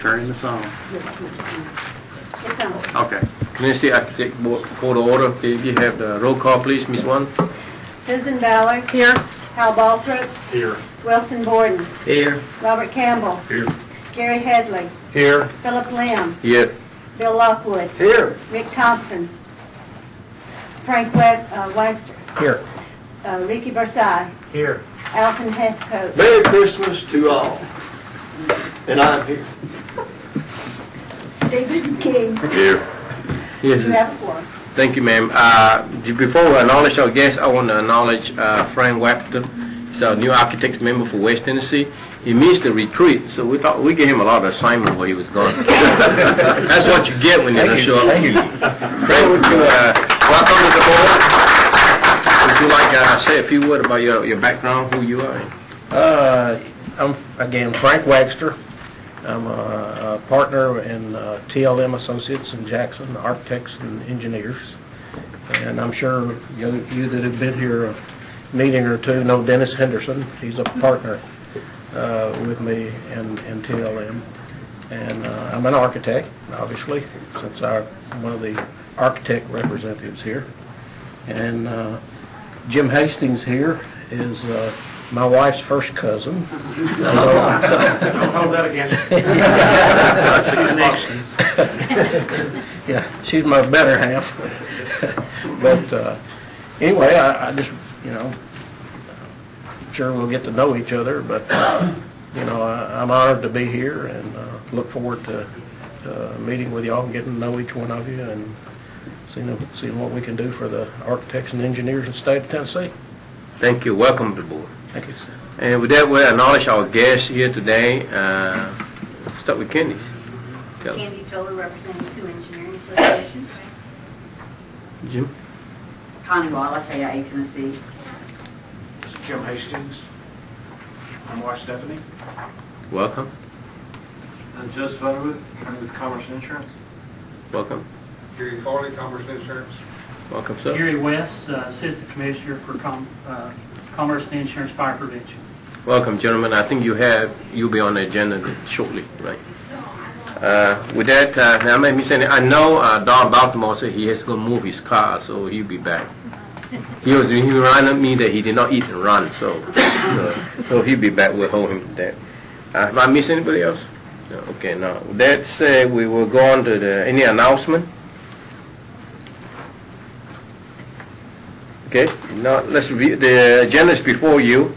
Turning the song. It's on. Okay. Community Architect Board of Order. Okay, you have the roll call, please, Ms. One. Susan Ballard. Here. Hal Baltrup. Here. Wilson Borden. Here. Robert Campbell. Here. Gary Headley. Here. Philip Lim. Here. Bill Lockwood. Here. Rick Thompson. Frank Wagster. Here. Ricky Versailles. Here. Alton Heathcote. Merry Christmas to all. And I'm here. Stephen King. Here. Yes. You have a floor. Thank you, ma'am. Before we acknowledge our guest, I want to acknowledge Frank Wapton. He's our new architects member for West Tennessee. He missed the retreat, so we thought we gave him a lot of assignment while he was gone. That's what you get when you don't show up. Frank, would you welcome to the board? Would you like to say a few words about your background, who you are? I'm, again, Frank Wagster. I'm a partner in TLM Associates in Jackson, architects and engineers. And I'm sure you that have been here a meeting or two know Dennis Henderson. He's a partner with me in TLM. And I'm an architect, obviously, since I'm one of the architect representatives here. And Jim Hastings here is my wife's first cousin. Don't hold that against Yeah, she's my better half. But anyway, I just, I'm sure we'll get to know each other, but, I'm honored to be here and look forward to meeting with y'all and getting to know each one of you and seeing what we can do for the architects and engineers in the state of Tennessee. Thank you. Welcome to the board. Thank you. And with that, we'll acknowledge our guests here today. Start with Candy. Candy Toller, representing 2 engineering associations. Jim? Connie Wallace, AIA Tennessee. This is Jim Hastings. I'm wife Stephanie. Welcome. I'm Joseph Underwood, I'm with Commerce Insurance. Welcome. Gary Farley, Commerce Insurance. Welcome, sir. Gary West, Assistant Commissioner for Commerce and Insurance Fire Prevention. Welcome, gentlemen. I think you'll be on the agenda shortly, right? With that, now let me say, I know Don Baltimore said he has to go move his car, so he'll be back. He reminded me that he did not eat and run, so he'll be back. We'll hold him to that. Have I missed anybody else? No, okay, now with that said, we will go on to any announcement. Okay, now let's review. The agenda is before you.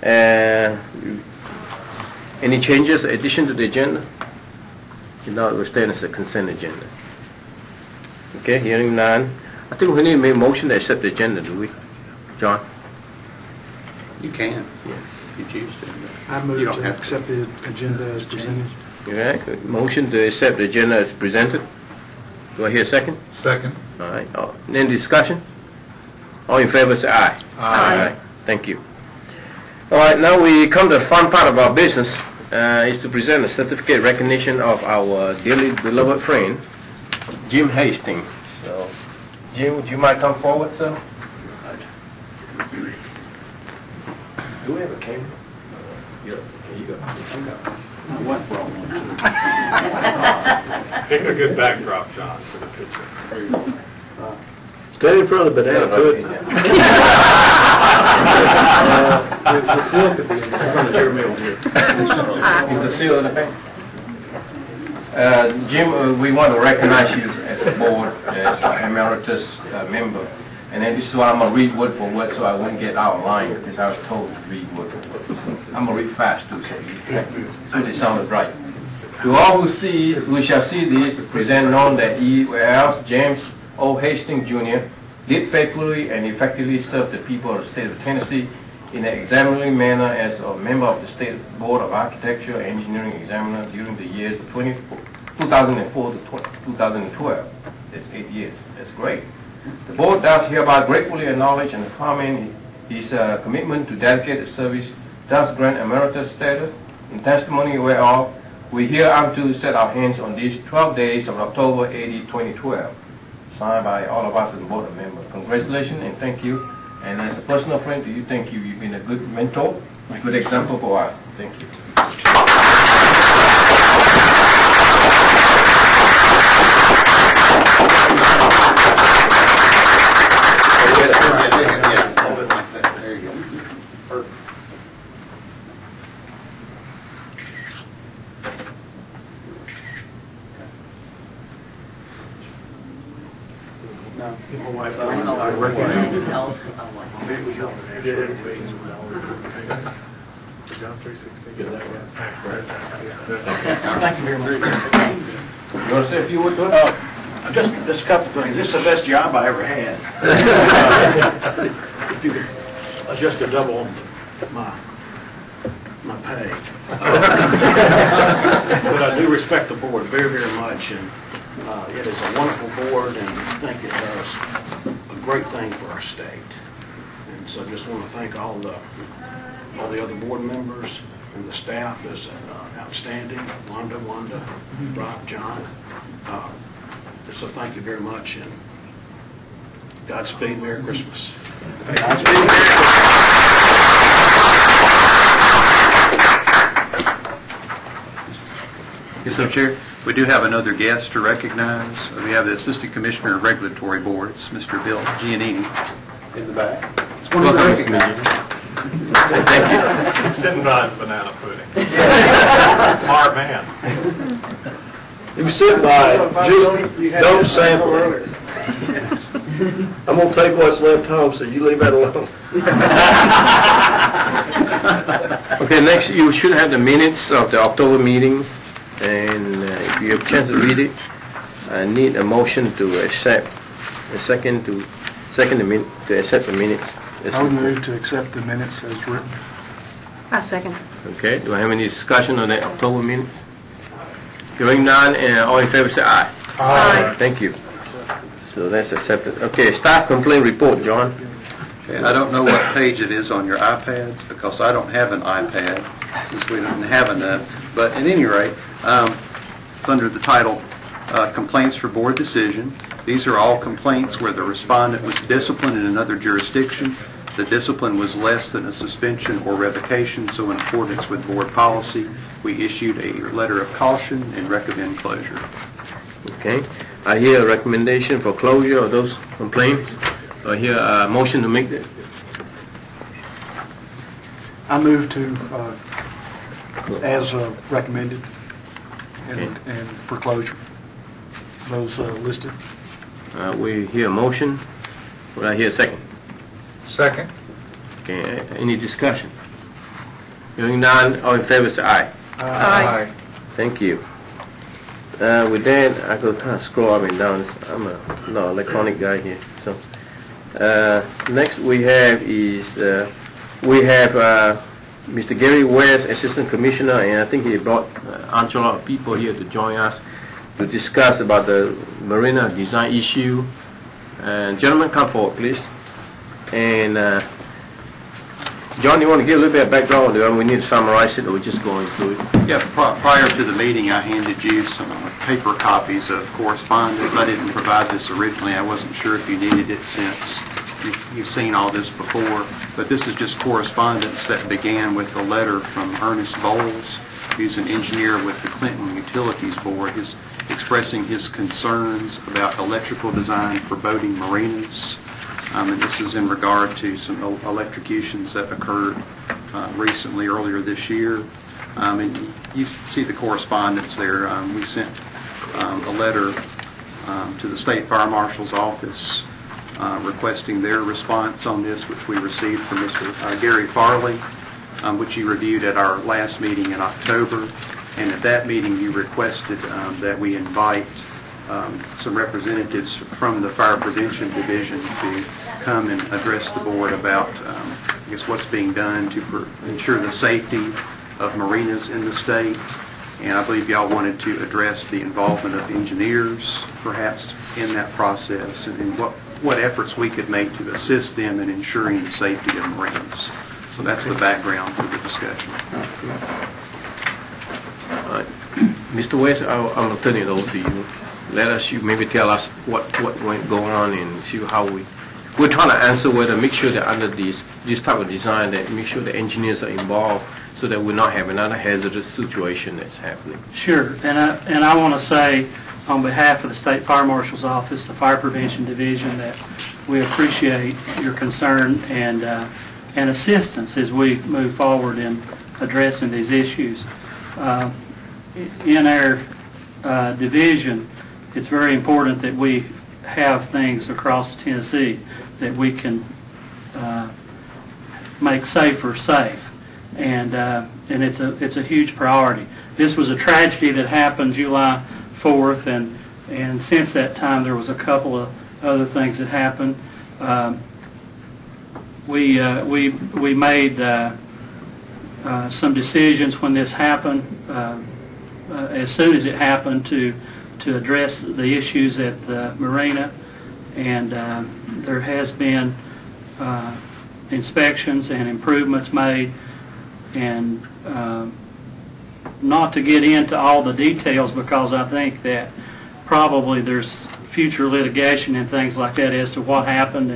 Any changes, addition to the agenda? No, it will stay as a consent agenda. Okay, hearing none. I think we need to make a motion to accept the agenda, do we? John? You can. Yeah. If you choose to. I move to accept the agenda as presented. Okay, motion to accept the agenda as presented. Do I hear a second? Second. All right. Any discussion? All in favor say aye. Aye. Thank you. All right, now we come to the fun part of our business, is to present a certificate recognition of our dearly beloved friend, Jim Hastings. So, Jim, would you mind come forward, sir? Do we have a camera? Yeah, here you go. Pick a good backdrop, John, for the picture. Stand in front of the banana pudding. The seal could be in front of your middle here. Is the seal in the back? Jim, we want to recognize you as a board, as an emeritus member. And then this is why I'm going to read word for word so I wouldn't get out of line, because I was told to read word for word. So I'm going to read fast too, so they sounded right. To all who shall see this, present known that he, whereas James O. Hastings Jr. did faithfully and effectively serve the people of the state of Tennessee in an exemplary manner as a member of the State Board of Architecture and Engineering Examiner during the years of 2004 to 2012. That's 8 years. That's great. The board does hereby gratefully acknowledge and commend his commitment to dedicated service, thus grant emeritus status, in testimony whereof we hereunto set our hands on these 12 days of October 80, 2012. Signed by all of us as board members. Congratulations and thank you. And as a personal friend to you, thank you. You've been a good mentor, a good example for us. Thank you. No. Thank you very much. You want to say a few words to it? Just a couple things. This is the best job I ever had. If you could adjust to double my pay. But I do respect the board very, very much, and it is a wonderful board, and I think it does a great thing for our state. And so I just want to thank all the other board members, and the staff is outstanding. Wanda, Rob, John. So thank you very much, and Godspeed, Merry Christmas. Godspeed. Yes, sir, Chair. We do have another guest to recognize. We have the Assistant Commissioner of Regulatory Boards, Mr. Bill Giannini, in the back. It's one of the recognized. Thank you. Sitting on banana pudding. Smart man. If you sit by, just don't sample it. I'm gonna take what's left home, so you leave that alone. Okay, next, you should have the minutes of the October meeting, and if you have a chance to read it, I need a motion to accept, to accept the minutes. I would move to accept the minutes as written. I second. Okay, do I have any discussion on the October minutes? Hearing none, and all in favor say aye. Aye. Thank you. So that's accepted. Okay, staff complaint report, John. Okay, I don't know what page it is on your iPads, because I don't have an iPad, since we don't have enough. But at any rate, it's under the title Complaints for Board Decision. These are all complaints where the respondent was disciplined in another jurisdiction. The discipline was less than a suspension or revocation, so in accordance with board policy, we issued a letter of caution and recommend closure. Okay, I hear a recommendation for closure of those complaints. I hear a motion to make that. I move to, as recommended, and for closure, those listed. We hear a motion. Will I hear a second? Second. Okay, any discussion? Hearing none, all in favor say aye. Aye. Thank you. With that, I could kind of scroll up and down. I'm no electronic guy here. So next we have is Mr. Gary West, Assistant Commissioner, and I think he brought a lot of people here to join us to discuss about the marina design issue. Gentlemen, come forward, please. And John, you want to give a little bit of background? We need to summarize it, or we're just going through it? Yeah, prior to the meeting, I handed you some paper copies of correspondence. I didn't provide this originally. I wasn't sure if you needed it since you've seen all this before. But this is just correspondence that began with a letter from Ernest Bowles, who's an engineer with the Clinton Utilities Board, expressing his concerns about electrical design for boating marinas. And this is in regard to some electrocutions that occurred recently, earlier this year. And you see the correspondence there. We sent a letter to the State Fire Marshal's office requesting their response on this, which we received from Mr. Gary Farley, which you reviewed at our last meeting in October. And at that meeting, you requested that we invite some representatives from the Fire Prevention Division to come and address the board about, I guess, what's being done to ensure the safety of marinas in the state. And I believe y'all wanted to address the involvement of engineers, perhaps, in that process, and what efforts we could make to assist them in ensuring the safety of marinas. So that's the background for the discussion. All right. Mr. West, I'm going to turn it over to you. You maybe tell us what went going on and see how we're trying to answer whether make sure that under this type of design that make sure the engineers are involved so that we're not having another hazardous situation that's happening. Sure, and I want to say on behalf of the State Fire Marshal's Office, the Fire Prevention Division, that we appreciate your concern and assistance as we move forward in addressing these issues. In our division, it's very important that we have things across Tennessee that we can make safer safe, and it's a huge priority. This was a tragedy that happened July 4th, and since that time there was a couple of other things that happened. We made some decisions when this happened, as soon as it happened, to address the issues at the marina, and there has been inspections and improvements made, and not to get into all the details, because I think that probably there's future litigation and things like that as to what happened,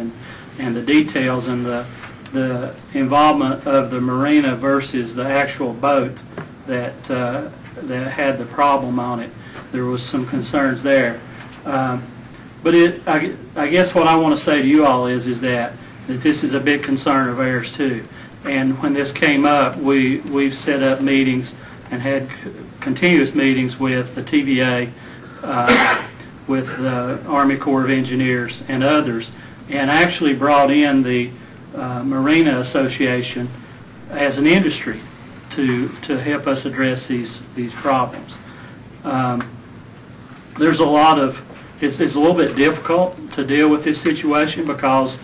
and the details and the involvement of the marina versus the actual boat that had the problem on it. There was some concerns there. But I guess what I want to say to you all is that this is a big concern of ours too. And when this came up, we've set up meetings and had continuous meetings with the TVA, with the Army Corps of Engineers and others, and actually brought in the Marina Association as an industry to help us address these problems. There's a lot of, it's a little bit difficult to deal with this situation because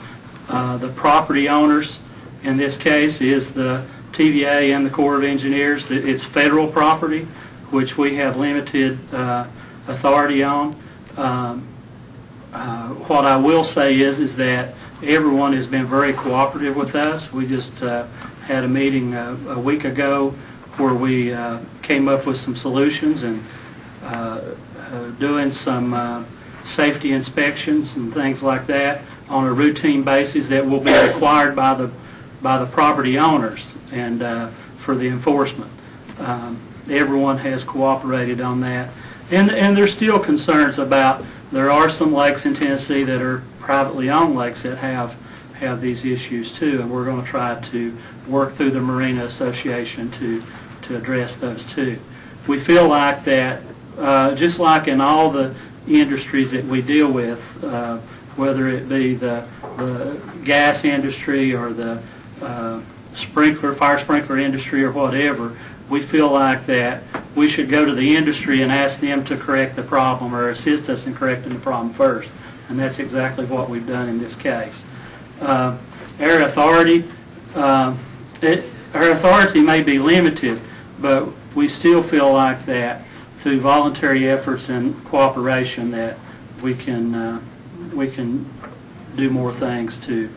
the property owners in this case is the TVA and the Corps of Engineers. It's federal property, which we have limited authority on. What I will say is that everyone has been very cooperative with us. We just had a meeting a week ago where we came up with some solutions and doing some safety inspections and things like that on a routine basis that will be required by the property owners and for the enforcement. Everyone has cooperated on that, and there's still concerns about, there are some lakes in Tennessee that are privately owned lakes that have these issues too, and we're going to try to work through the Marina Association to address those too. We feel like that, just like in all the industries that we deal with, whether it be the gas industry or the fire sprinkler industry or whatever, we feel like that we should go to the industry and ask them to correct the problem or assist us in correcting the problem first. And that's exactly what we've done in this case. Our authority may be limited, but we still feel like that through voluntary efforts and cooperation that we can do more things to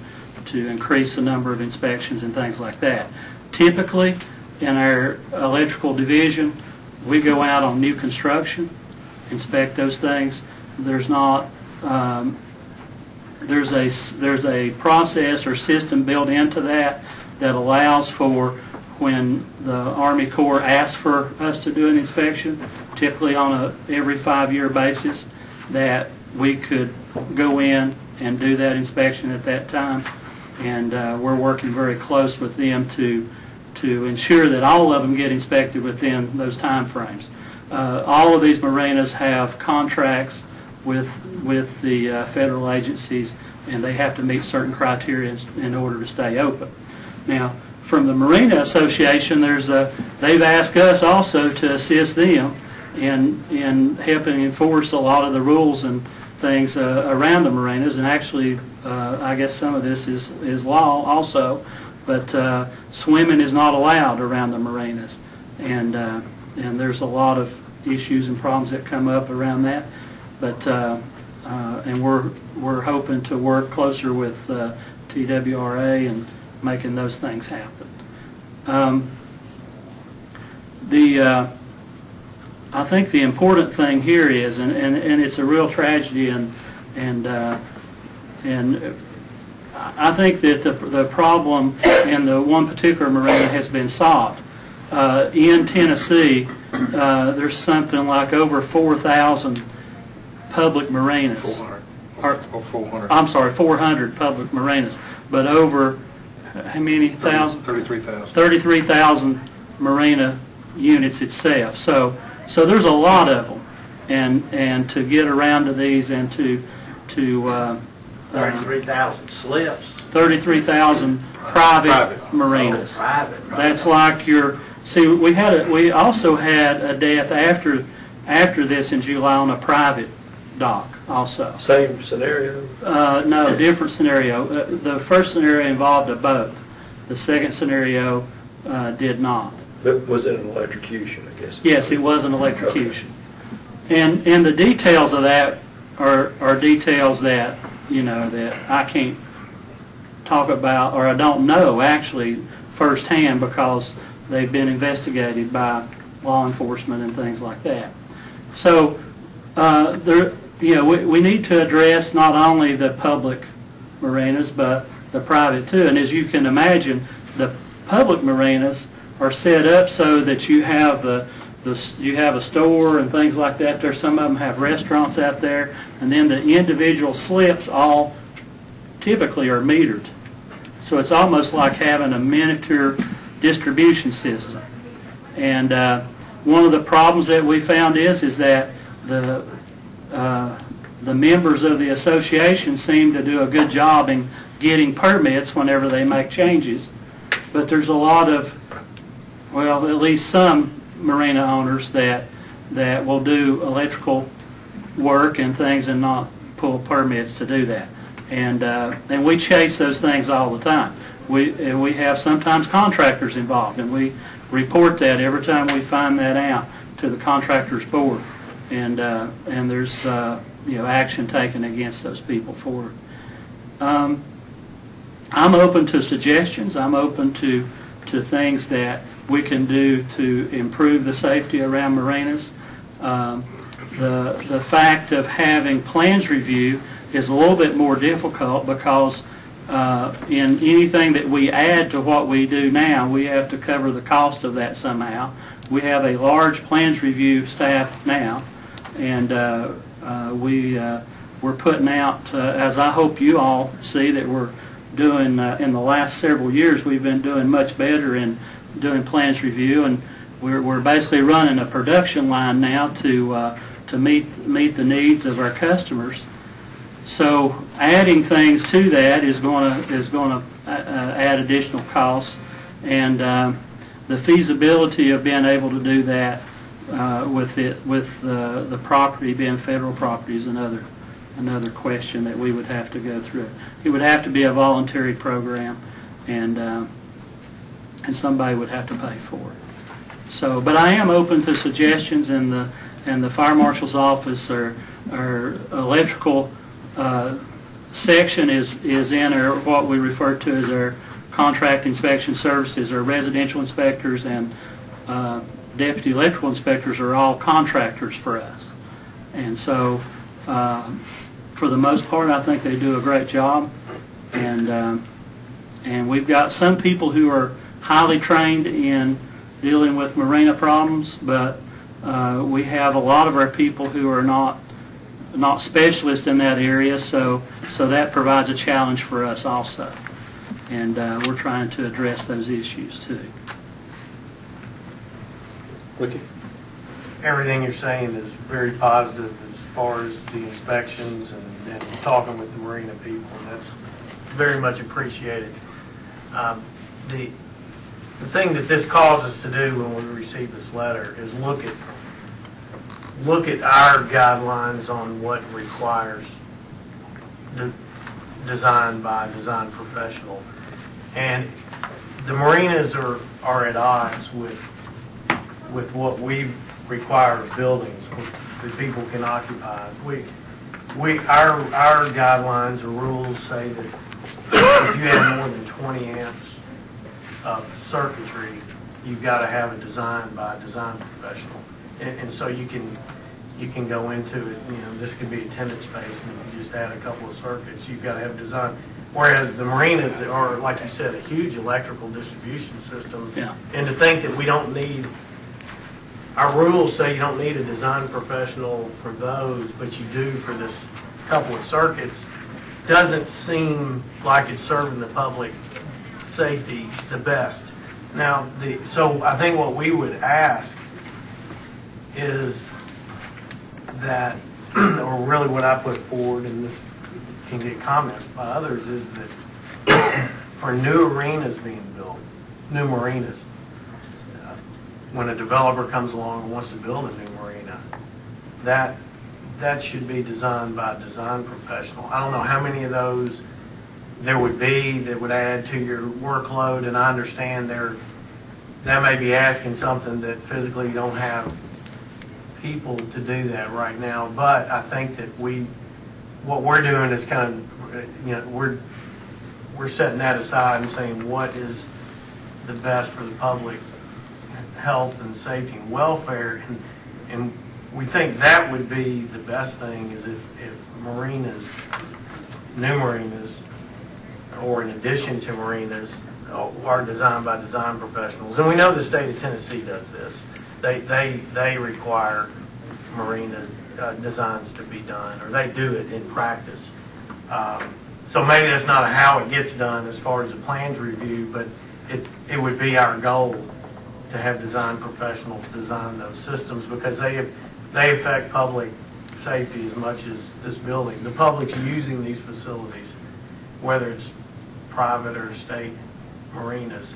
increase the number of inspections and things like that. Typically, in our electrical division, we go out on new construction, inspect those things. There's not there's a process or system built into that allows for when the Army Corps asks for us to do an inspection, typically on a every 5-year basis, that we could go in and do that inspection at that time. And we're working very close with them to ensure that all of them get inspected within those time frames. All of these marinas have contracts with the federal agencies, and they have to meet certain criteria in order to stay open. Now, from the Marina Association, they've asked us also to assist them in helping enforce a lot of the rules and things around the marinas, and actually I guess some of this is law also, but swimming is not allowed around the marinas, and there's a lot of issues and problems that come up around that, but and we're hoping to work closer with TWRA and making those things happen. I think the important thing here is, and it's a real tragedy, and I think that the problem in the one particular marina has been solved. In Tennessee, there's something like over 4,000 public marinas. 400. I'm sorry, 400 public marinas, but over how many thousand? 33,000. 33,000 marina units itself. So there's a lot of them, and to get around to these and to 33,000 slips. 33,000 private marinas. Private. That's like your, see, we also had a death after this in July on a private dock also. Same scenario? No, different scenario. The first scenario involved a boat. The second scenario did not. But was it an electrocution, I guess? Yes, it was an electrocution. And the details of that are details that, you know, that I can't talk about, or I don't know actually firsthand, because they've been investigated by law enforcement and things like that. So we need to address not only the public marinas but the private too. And as you can imagine, the public marinas are set up so that you have you have a store and things like that there. Some of them have restaurants out there, and then the individual slips all typically are metered. So it's almost like having a miniature distribution system. And one of the problems that we found is that the members of the association seem to do a good job in getting permits whenever they make changes. But there's a lot of, well, at least some marina owners that will do electrical work and things and not pull permits to do that. And we chase those things all the time. We have sometimes contractors involved, and we report that every time we find that out to the contractors board, and there's action taken against those people for it. I'm open to suggestions. I'm open to things that we can do to improve the safety around marinas. The fact of having plans review is a little bit more difficult because in anything that we add to what we do now, we have to cover the cost of that somehow. We have a large plans review staff now, and we're putting out, as I hope you all see, that we're doing in the last several years. We've been doing much better in doing plans review, and we're basically running a production line now to meet the needs of our customers. So adding things to that is going to add additional costs, and the feasibility of being able to do that with the property being federal property is another question that we would have to go through. It would have to be a voluntary program, and somebody would have to pay for it. So, but I am open to suggestions, and the fire marshal's office or electrical section is in what we refer to as our contract inspection services. Our residential inspectors and deputy electrical inspectors are all contractors for us, and so for the most part I think they do a great job, and we've got some people who are highly trained in dealing with marina problems, but we have a lot of our people who are not specialists in that area, so that provides a challenge for us also, and we're trying to address those issues too. Ricky? Everything you're saying is very positive as far as the inspections and talking with the marina people, and that's very much appreciated. The thing that this caused us to do when we received this letter is look at our guidelines on what requires design by design professional, and the marinas are at odds with what we require of buildings that people can occupy. Our guidelines or rules say that if you have more than 20 amps of circuitry, you've got to have it designed by a design professional, and so you can go into it. You know, this could be a tenant space, and if you just add a couple of circuits, you've got to have it designed. Whereas the marinas are, like you said, a huge electrical distribution system, Yeah. and to think that we don't need, our rules say you don't need a design professional for those, but you do for this couple of circuits, doesn't seem like it's serving the public safety the best. Now, so I think what we would ask is that, or really what I put forward, and this can get comments by others, is that for new arenas being built, new marinas, when a developer comes along and wants to build a new marina, that should be designed by a design professional. I don't know how many of those there would be that would add to your workload, and I understand that may be asking something that physically you don't have people to do that right now, but I think that what we're doing is kind of, we're setting that aside and saying what is the best for the public health and safety and welfare, and we think that would be the best thing, is if marinas, new marinas, or in addition to marinas, are designed by design professionals. And we know the state of Tennessee does this. They require marina designs to be done, or they do it in practice. So maybe that's not how it gets done as far as the plans review, but it would be our goal to have design professionals design those systems, because they affect public safety as much as this building. The public's using these facilities, whether it's private or state marinas.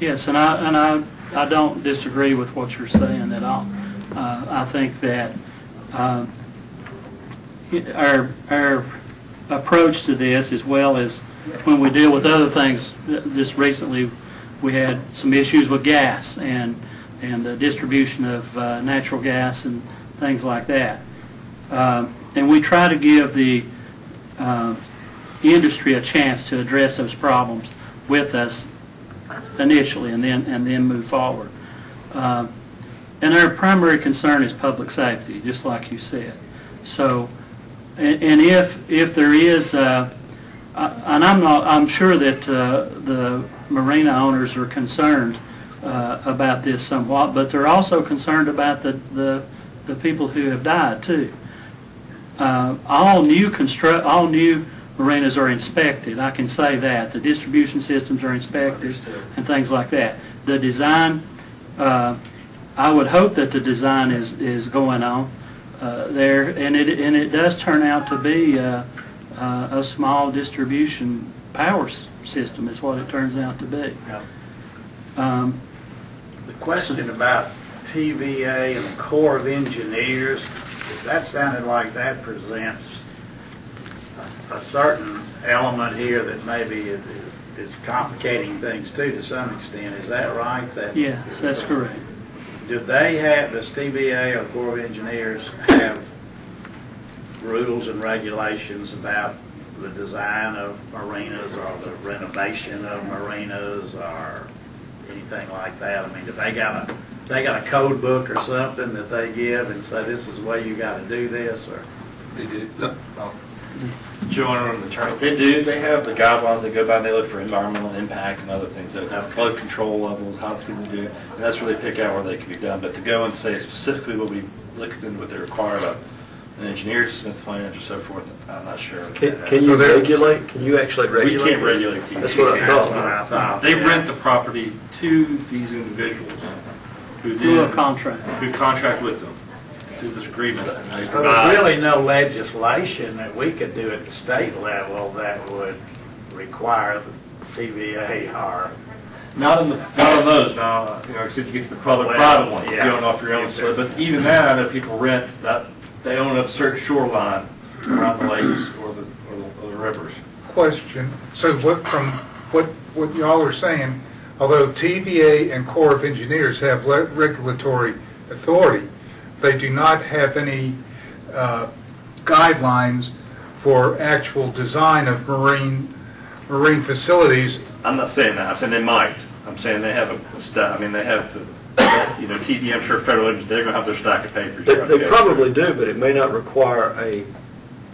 Yes, and I don't disagree with what you're saying at all. I think that our approach to this, as well as when we deal with other things, just recently we had some issues with gas and the distribution of natural gas and things like that. And we try to give the industry a chance to address those problems with us initially, and then move forward. And our primary concern is public safety, just like you said. So, and if there is, and I'm sure that the marina owners are concerned about this somewhat, but they're also concerned about the people who have died too. All new marinas are inspected. I can say that the distribution systems are inspected and things like that. The design, I would hope that the design is going on there, and it does turn out to be a small distribution power system. Is what it turns out to be. The question about TVA and the Corps of Engineers, that sounded like that presents a certain element here that maybe is complicating things too, to some extent. Is that right? Yes, that's correct. Does TVA or Corps of Engineers have rules and regulations about the design of marinas or the renovation of marinas or anything like that? I mean, do they got a code book or something that they give and say this is the way you got to do this, or? They do. Joanna, the attorney. They do. They have the guidelines they go by, and they look for environmental impact and other things. They have flood control levels, how people do it, and that's where they pick out where they can be done. But to go and say specifically what we look at what they require about an engineer to submit plans or so forth, I'm not sure. Can you regulate? Can you actually regulate? We can't regulate TV. That's what I thought. They rent the property to these individuals who Do a contract. Who contract with them through this agreement. And they So provide. there's really no legislation that we could do at the state level that would require the TVA or... Not on those. Now, like I said, you get to the public-private one. yeah. You don't know if you're on the but even that, I know people rent that. They own a certain shoreline around the lakes or the rivers. Question. So from what y'all are saying, although TVA and Corps of Engineers have regulatory authority, they do not have any guidelines for actual design of marine facilities. I'm not saying that. I'm saying they might. I'm saying they have a staff. I mean, they have TVA, I'm sure federal agencies, they're going to have their stack of papers. They probably do, but it may not require a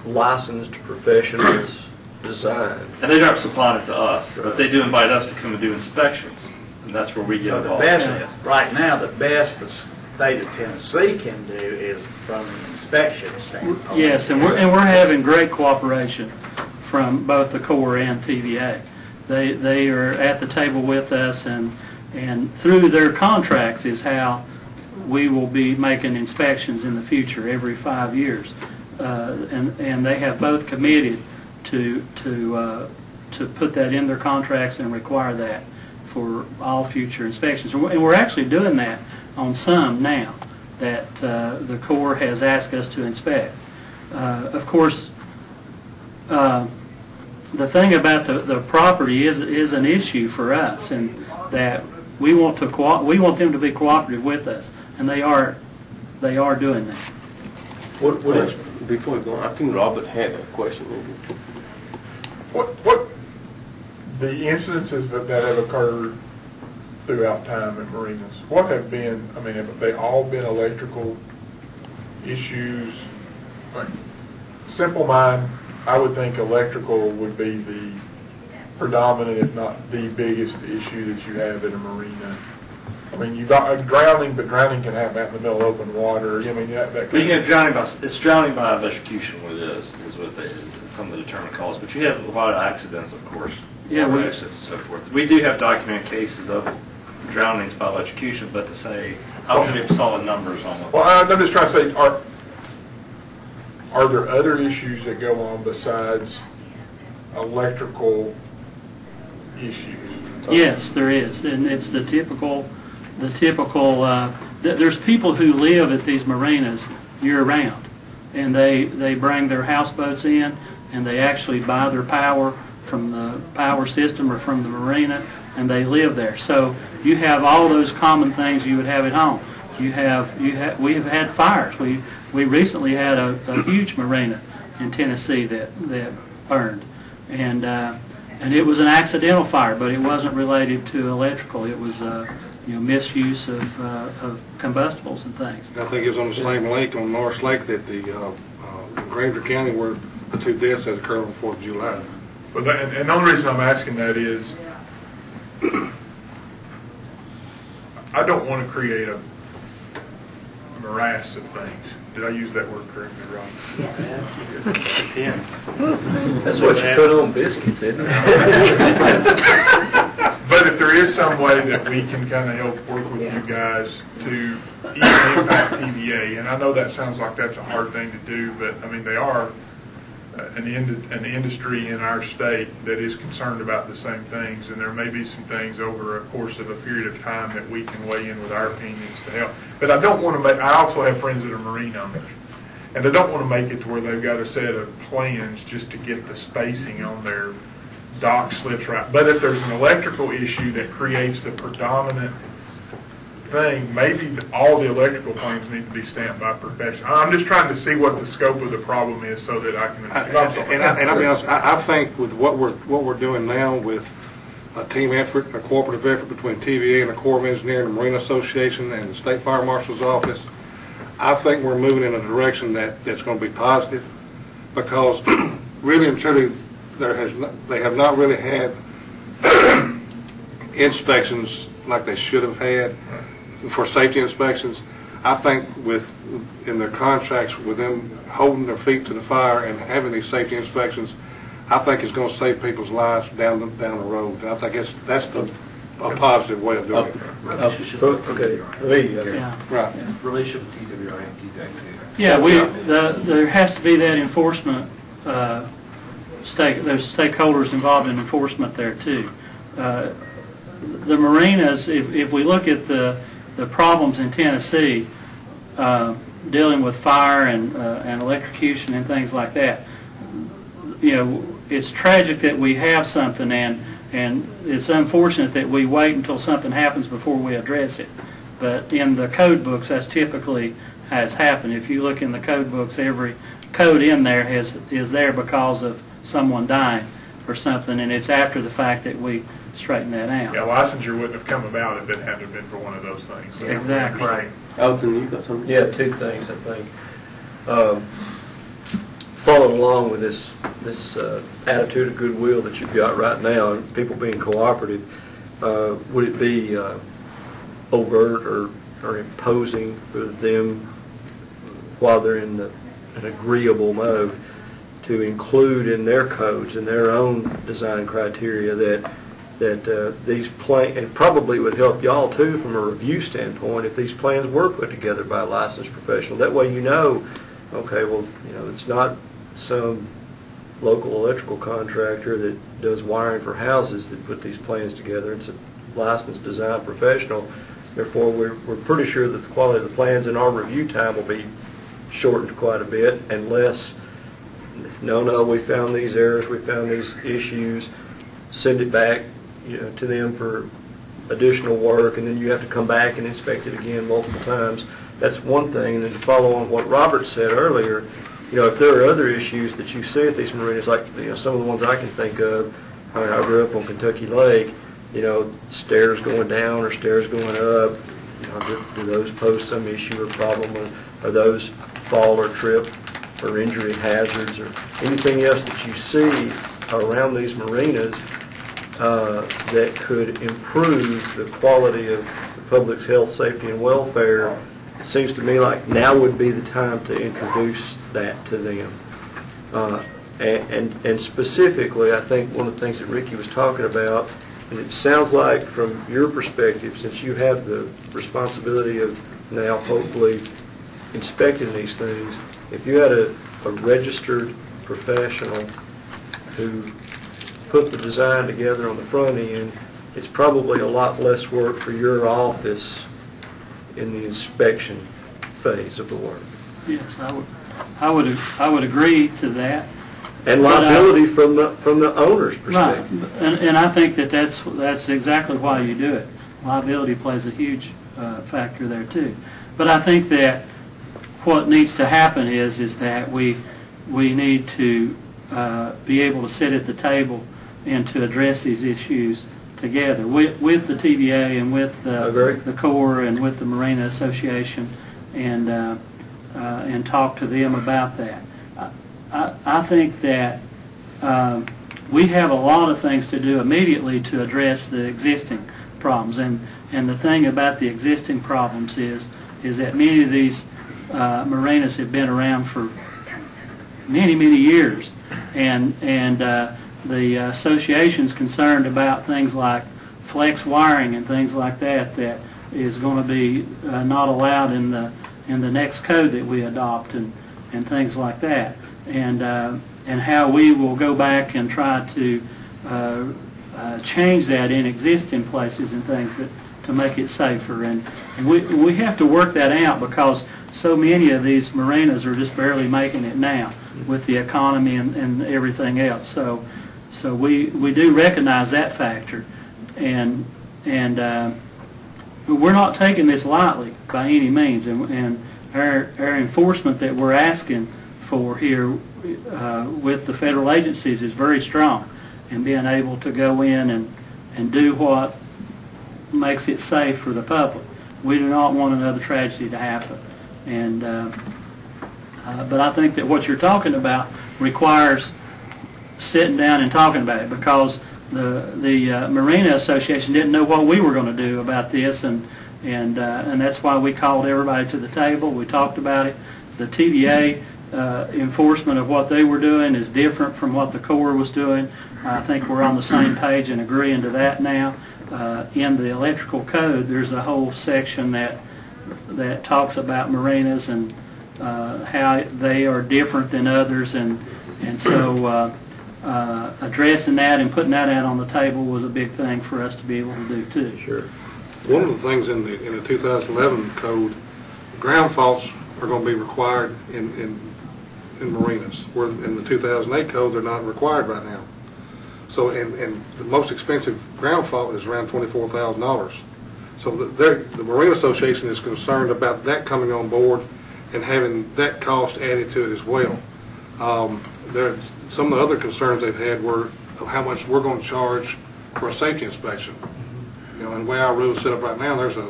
licensed professional's design. And they aren't supplying it to us, but they do invite us to come and do inspections, and that's where we get So the involved. best, right now, the best the state of Tennessee can do is from an inspection standpoint. Yes, and we're having great cooperation from both the Corps and TVA. They are at the table with us, and through their contracts is how we will be making inspections in the future every 5 years. and they have both committed to put that in their contracts and require that for all future inspections. And we're actually doing that on some now that the Corps has asked us to inspect. Of course, the thing about the property is an issue for us, and that we want them to be cooperative with us, and they are doing that. Before we go on, I think Robert had a question. What the incidences that have occurred throughout time at marinas, what have been, I mean, have they all been electrical issues? Like, simple mind, I would think electrical would be the predominant, if not the biggest issue that you have in a marina. I mean, you've got drowning, but drowning can happen out in the middle of open water. I mean, that But kind you of, have drowning by electrocution what it is what some of the determined cause. But you have a lot of accidents, of course. Yeah, water accidents and so forth. We do have documented cases of drownings by electrocution, but to say, I don't have solid numbers on it. well, I'm just trying to say, are there other issues that go on besides electrical issues? Yes, there is, and it's the typical. There's people who live at these marinas year-round, and they bring their houseboats in, and they actually buy their power from the power system or from the marina, and they live there. So you have all those common things you would have at home. We have had fires. We recently had a huge marina in Tennessee that burned, and it was an accidental fire, but it wasn't related to electrical. It was misuse of combustibles and things. I think it was on the same lake, on Norris Lake, that the Granger County, where the 2 deaths that occurred on 4th of July. But and the only reason I'm asking that is, I don't want to create a morass of things. Did I use that word correctly, Ron? Yeah. That's what you put on biscuits, isn't it? But if there is some way that we can kind of help work with you guys to even impact TVA, and I know that sounds like that's a hard thing to do, but I mean, they are an industry in our state that is concerned about the same things, and there may be some things over a course of a period of time that we can weigh in with our opinions to help. But I don't want to make, I also have friends that are marine owners, and I don't want to make it to where they've got a set of plans just to get the spacing on their dock slips right. But if there's an electrical issue that creates the predominant thing, maybe all the electrical plans need to be stamped by professionals. I'm just trying to see what the scope of the problem is so that I can understand. And I'll be honest, I think with what we're doing now with a team effort, a cooperative effort between TVA and the Corps of Engineers and the Marine Association and the State Fire Marshal's Office, I think we're moving in a direction that's going to be positive, because really and truly they have not really had inspections like they should have had for safety inspections. I think in their contracts with them holding their feet to the fire and having these safety inspections, I think it's going to save people's lives down the road. I think that's a positive way of doing it. Okay, Yeah. Relationship with TWA and TWA. Yeah, there has to be that enforcement. There's stakeholders involved in enforcement there too. The marinas, if we look at the problems in Tennessee, dealing with fire and electrocution and things like that, it's tragic that we have something, and it's unfortunate that we wait until something happens before we address it. But in the code books, that's typically how it's happened. If you look in the code books, every code in there is there because of someone dying or something, and it's after the fact that we straighten that out. Yeah, licensure wouldn't have come about if it hadn't been for one of those things. So Exactly. right. Elton, you got something? Yeah, 2 things, I think. Following along with this attitude of goodwill that you've got right now, and people being cooperative, would it be overt or imposing for them while they're in an agreeable mode to include in their codes and their own design criteria that these plans, and probably would help y'all too from a review standpoint if these plans were put together by a licensed professional. That way you know Okay, well, you know, it's not some local electrical contractor that does wiring for houses that put these plans together. It's a licensed design professional. Therefore, we're pretty sure that the quality of the plans and our review time will be shortened quite a bit unless, no, we found these errors, we found these issues, send it back, you know, to them for additional work, and then you have to come back and inspect it again multiple times. That's one thing. And then to follow on what Robert said earlier, you know, if there are other issues that you see at these marinas, like, you know, some of the ones I can think of, I mean, I grew up on Kentucky Lake, you know, stairs going down or stairs going up, you know, do those pose some issue or problem? Or are those fall or trip or injury hazards or anything else that you see around these marinas that could improve the quality of the public's health, safety, and welfare? It seems to me like now would be the time to introduce that to them. And specifically, I think one of the things that Ricky was talking about, and it sounds like from your perspective, since you have the responsibility of now hopefully inspecting these things, if you had a registered professional who put the design together on the front end, it's probably a lot less work for your office in the inspection phase of the work. Yes, I would agree to that. And liability from the owner's perspective. Right, and I think that's exactly why you do it. Liability plays a huge factor there too. But I think that what needs to happen is that we need to be able to sit at the table and to address these issues together with the TVA and with the Corps and with the Marina Association and talk to them about that. I think that we have a lot of things to do immediately to address the existing problems. And the thing about the existing problems is that many of these marinas have been around for many, many years. And the association's concerned about things like flex wiring and things like that is going to be not allowed in the next code that we adopt and things like that. And how we will go back and try to change that in existing places and things to make it safer. And we have to work that out because so many of these marinas are just barely making it now with the economy and everything else. So we do recognize that factor, and we're not taking this lightly by any means. And our enforcement that we're asking for here with the federal agencies is very strong, and being able to go in and do what makes it safe for the public. We do not want another tragedy to happen. And but I think that what you're talking about requires sitting down and talking about it, because the Marina Association didn't know what we were going to do about this, and that's why we called everybody to the table. We talked about it. The TVA enforcement of what they were doing is different from what the Corps was doing. I think we're on the same page and agreeing to that now. In the electrical code, there's a whole section that talks about marinas and how they are different than others, and so addressing that and putting that out on the table was a big thing for us to be able to do too. Sure. One of the things in the 2011 code, ground faults are going to be required in marinas, where in the 2008 code they're not required right now. So, and the most expensive ground fault is around $24,000. So the Marina Association is concerned about that coming on board and having that cost added to it as well. Some of the other concerns they've had were of how much we're going to charge for a safety inspection. You know, and the way our rules set up right now, there's a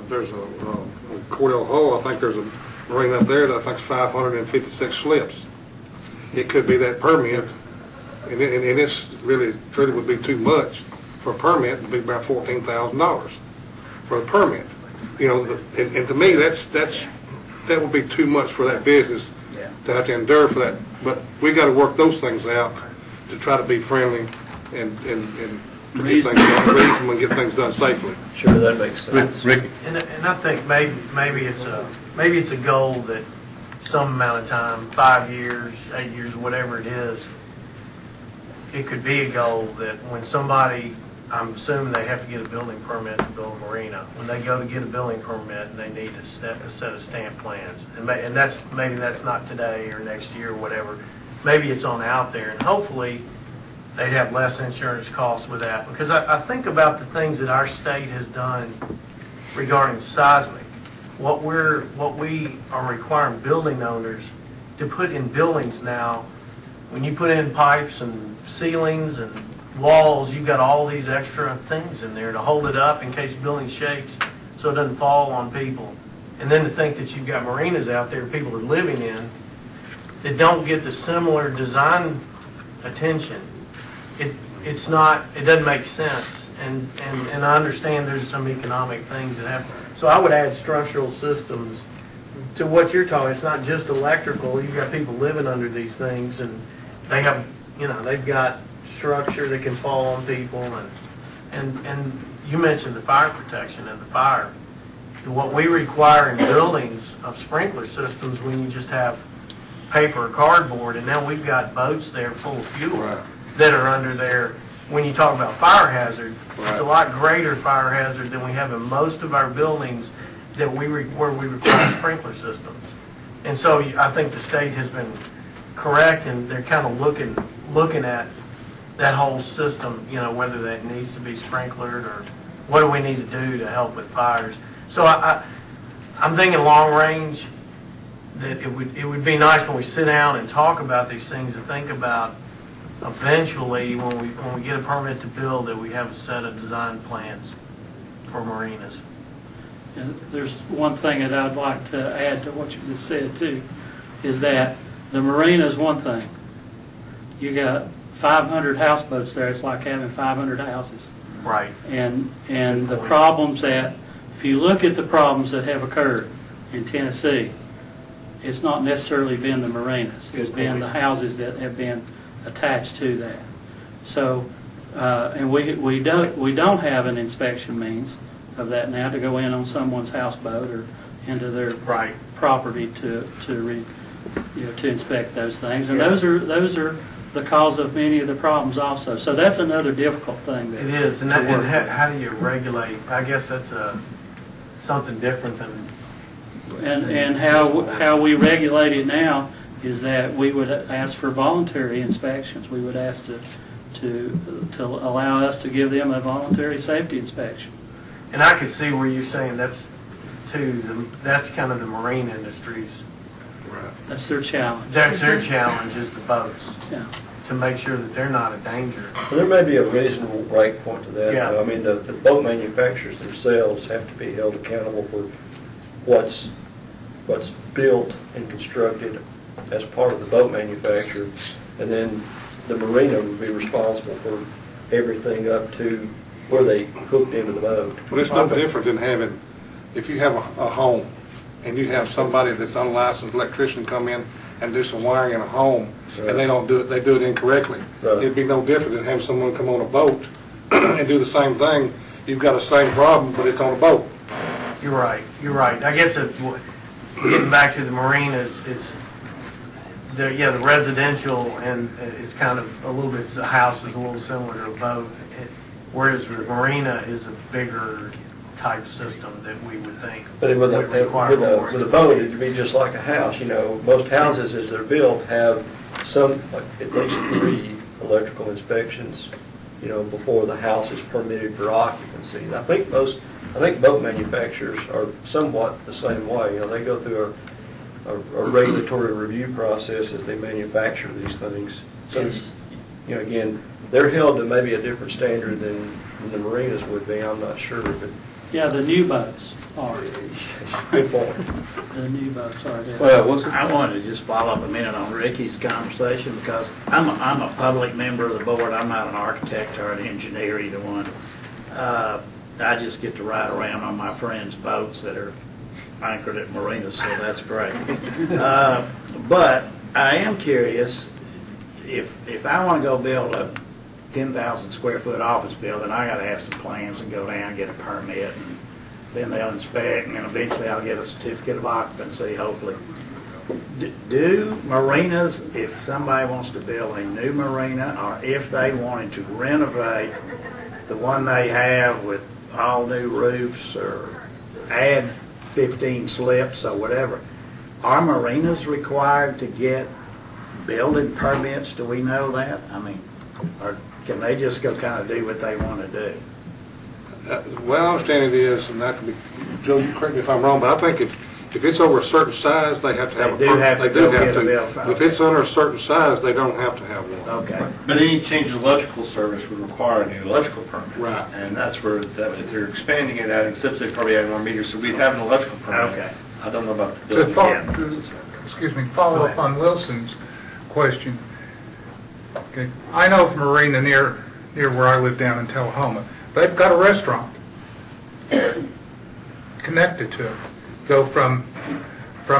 Cordell Hull, I think there's a marina up there that I think is 556 slips. It could be that permit, and this really truly would be too much for a permit. It would be about $14,000 for a permit. You know, and to me that would be too much for that business to have to endure for that. But we got to work those things out to try to be friendly and to get things done reasonable and get things done safely. Sure, that makes sense. Ricky. And I think maybe it's a goal that some amount of time, 5 years, 8 years, whatever it is, it could be a goal that when somebody, I'm assuming they have to get a building permit to build a marina. When they go to get a building permit, they need a set of stamp plans. And maybe that's not today or next year or whatever. Maybe it's on out there, and hopefully they'd have less insurance costs with that. Because I think about the things that our state has done regarding seismic. What we are requiring building owners to put in buildings now, when you put in pipes and ceilings and walls, you've got all these extra things in there to hold it up in case the building shakes so it doesn't fall on people. And then to think that you've got marinas out there people are living in that don't get the similar design attention. It doesn't make sense. And I understand there's some economic things that happen. So I would add structural systems to what you're talking. It's not just electrical. You've got people living under these things, and they have, they've got structure that can fall on people, and you mentioned the fire protection and the fire. What we require in buildings of sprinkler systems when you just have paper or cardboard, and now we've got boats there full of fuel that are under there. When you talk about fire hazard, it's a lot greater fire hazard than we have in most of our buildings that where we require sprinkler systems. And so I think the state has been correct, and they're kind of looking at that whole system, whether that needs to be sprinklered or what do we need to do to help with fires. So I'm thinking long range, that it would be nice when we sit down and talk about these things and think about eventually when we get a permit to build that we have a set of design plans for marinas. And there's one thing that I'd like to add to what you just said too, is that the marina is one thing. You got 500 houseboats there. It's like having 500 houses. Right. And the problems that, if you look at the problems that have occurred in Tennessee, it's not necessarily been the marinas. It's been the houses that have been attached to that. So, and we don't have an inspection means of that now to go in on someone's houseboat or into their property to inspect those things. And those are the cause of many of the problems also. So that's another difficult thing. It is. And how do you regulate? I guess that's something different than. And how we regulate it now is that we would ask for voluntary inspections. We would ask to allow us to give them a voluntary safety inspection. And I could see where you're saying that's kind of the marine industry's. That's their challenge. That's their challenge, is the boats. Yeah. To make sure that they're not a danger. Well, there may be a reasonable break point to that. Yeah. I mean, the boat manufacturers themselves have to be held accountable for what's built and constructed as part of the boat manufacturer, and then the marina would be responsible for everything up to where they hooked into the boat. Well, it's no different than having, if you have a home and you have somebody that's unlicensed electrician come in and do some wiring in a home, and they don't do it, they do it incorrectly. It'd be no different than having someone come on a boat and do the same thing. You've got the same problem, but it's on a boat. You're right. You're right. I guess getting back to the marinas, the residential and it's kind of a little bit. The house is a little similar to a boat, whereas the marina is a bigger type system that we would think. But with a boat, it'd be just like a house. Most houses as they're built have at least 3 electrical inspections, before the house is permitted for occupancy. I think boat manufacturers are somewhat the same way. They go through a regulatory review process as they manufacture these things. So, again, they're held to maybe a different standard than the marinas would be. I'm not sure, but yeah, the new boats are. Good point. The new boats are. Well, I wanted to just follow up a minute on Ricky's conversation because I'm a public member of the board. I'm not an architect or an engineer, either one. I just get to ride around on my friends' boats that are anchored at marinas, so that's great. But I am curious, if I want to go build a 10,000 square foot office building, I got to have some plans and go down and get a permit, and then they'll inspect, and then eventually I'll get a certificate of occupancy, hopefully. Do marinas, if somebody wants to build a new marina, or if they wanted to renovate the one they have with all new roofs, or add 15 slips or whatever, are marinas required to get building permits? Do we know that? I mean, or can they just go kind of do what they want to do? Well, I understand it is, and that could be, Joe, you correct me if I'm wrong, but I think if it's over a certain size, they have to have a They do permit. have to They do go have get a to. building permit. If it's under a certain size, they don't have to have one. Okay. But any change in electrical service would require a new electrical permit. Right. And that's where, if they're expanding it, adding SIPs, they'd probably add more meters, so we'd have an electrical permit. Okay. I don't know about the To building. follow up on Wilson's question. Okay, I know of a marina near where I live down in Tullahoma. They've got a restaurant connected to it. Go from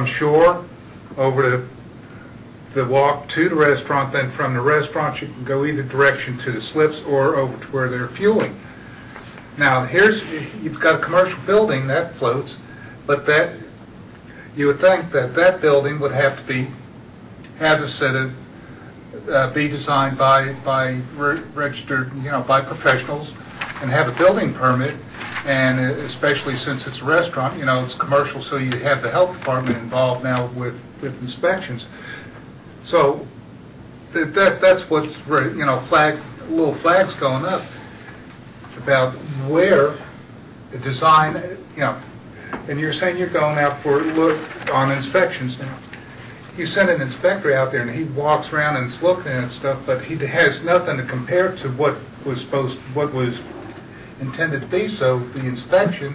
shore over to the walk to the restaurant, then from the restaurant you can go either direction to the slips or over to where they're fueling. Now you've got a commercial building that floats, but that you would think that building would have to have a set of be designed by registered, by professionals, and have a building permit. And especially since it's a restaurant, it's commercial, so you have the health department involved now with inspections. So that's what's little flags going up about where the design, and you're saying you're going out for look on inspections now. You send an inspector out there and he walks around and is looking at stuff, but he has nothing to compare to what was intended to be. So the inspection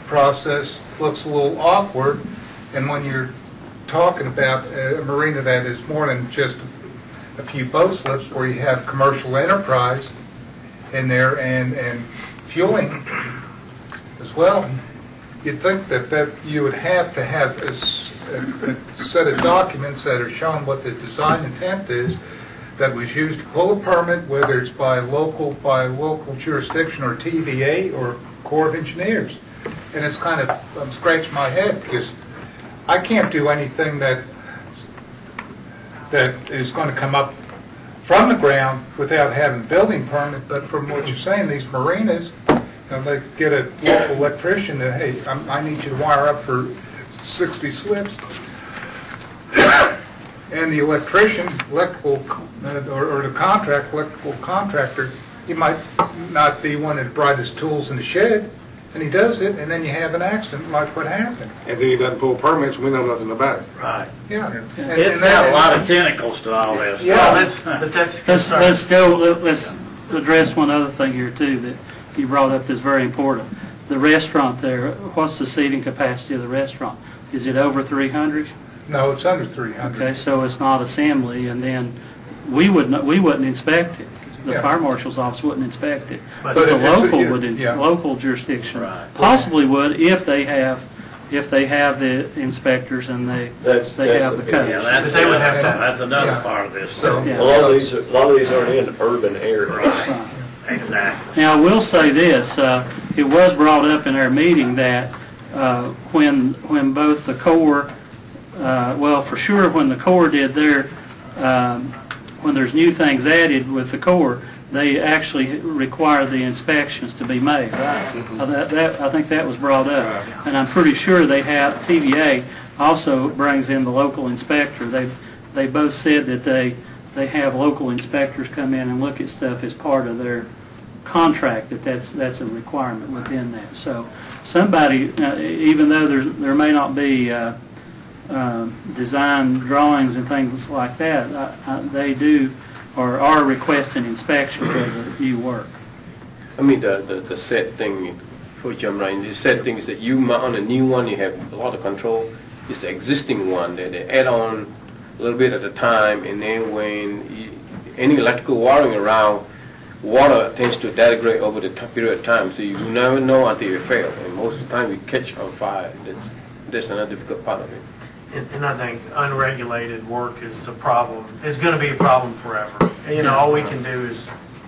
process looks a little awkward, and when you're talking about a marina that is more than just a few boat slips, where you have commercial enterprise in there and fueling as well, you'd think that you would have to have a set of documents that are showing what the design intent is that was used to pull a permit, whether it's by local jurisdiction or TVA or Corps of Engineers. And it's kind of, I'm scratching my head because I can't do anything that is going to come up from the ground without having a building permit. But from what you're saying, these marinas, they get a local electrician that, hey, I need you to wire up for 60 slips. And the electrician, or the electrical contractor, he might not be one of the brightest tools in the shed, and he does it, and then you have an accident like what happened. And then he doesn't pull permits, we know nothing about it. Right. Yeah. It's got a lot of tentacles to all this. Yeah. Let's address one other thing here too that you brought up that's very important. The restaurant there, what's the seating capacity of the restaurant? Is it over 300? No, it's under 300. Okay, so it's not assembly, and then we wouldn't inspect it. The Yeah. fire marshal's office wouldn't inspect it. But But the if it's a- local yeah. local jurisdiction Right. possibly would if they have the inspectors and they have the codes. Yeah, that's, They would have to- that's another Yeah. part of this. So- Yeah. A lot of these aren't in urban areas. Right. Exactly. Now, I will say this, it was brought up in our meeting that when both the Corps, well, for sure, when the Corps did their, when there's new things added with the Corps, they actually require the inspections to be made, right? I think that was brought up. And I'm pretty sure they have, TVA also brings in the local inspector. They both said that they have local inspectors come in and look at stuff as part of their contract, that's a requirement within that. So somebody, even though there may not be design drawings and things like that, they do or are requesting inspections of the new work. I mean, the set thing, for jump right in, the set things that on a new one, you have a lot of control. It's the existing one that they add on a little bit at a time, and then when any electrical wiring around, water tends to degrade over the period of time, so you never know until you fail. And most of the time, you catch on fire. That's another difficult part of it. And I think unregulated work is a problem. It's going to be a problem forever. And, all we can do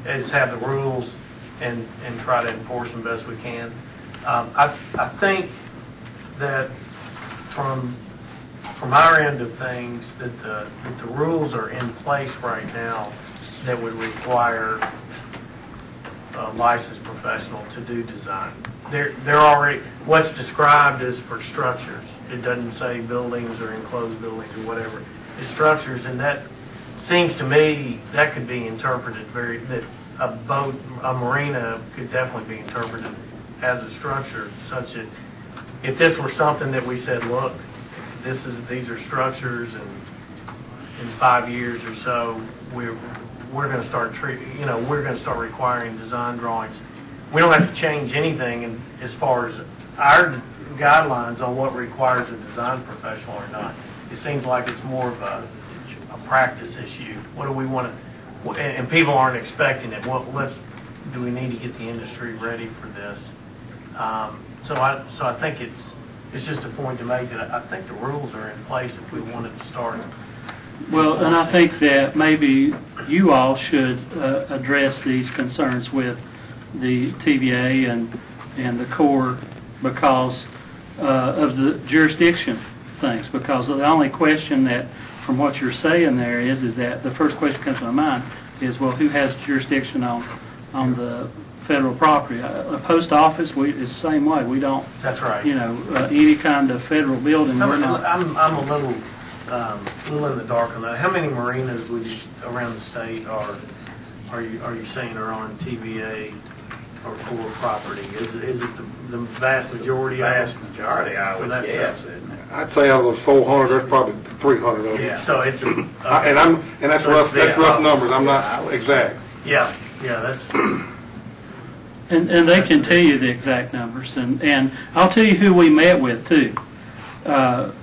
is have the rules and try to enforce them best we can. I think that from our end of things, that the rules are in place right now that would require a licensed professional to do design. They're already, what's described is for structures. It doesn't say buildings or enclosed buildings or whatever. It's structures, and that seems to me that could be interpreted that a marina could definitely be interpreted as a structure, such that if this were something that we said, look, these are structures, and in 5 years or so, we're going to start we're going to start requiring design drawings. We don't have to change anything as far as our guidelines on what requires a design professional or not. It seems like it's more of a practice issue. What do we want to, and people aren't expecting it. Do we need to get the industry ready for this? So I think it's just a point to make that I think the rules are in place if we wanted to start. Well, and I think that maybe you all should address these concerns with the TVA and the Corps because of the jurisdiction things. Because the only question that, from what you're saying there, is that the first question that comes to my mind is, well, who has jurisdiction on the federal property? A post office, it's the same way. We don't. That's right. Any kind of federal building. We're not. I'm a little in the dark on that. How many marinas around the state are you saying are on TVA or Corps property? Is it the vast majority? Vast majority, I would guess. I'd say out of those 400, there's probably 300 of them. Yeah. So it's and that's rough. That's rough numbers. I'm not exact. Yeah. That's. And they can tell you the exact numbers. And I'll tell you who we met with too.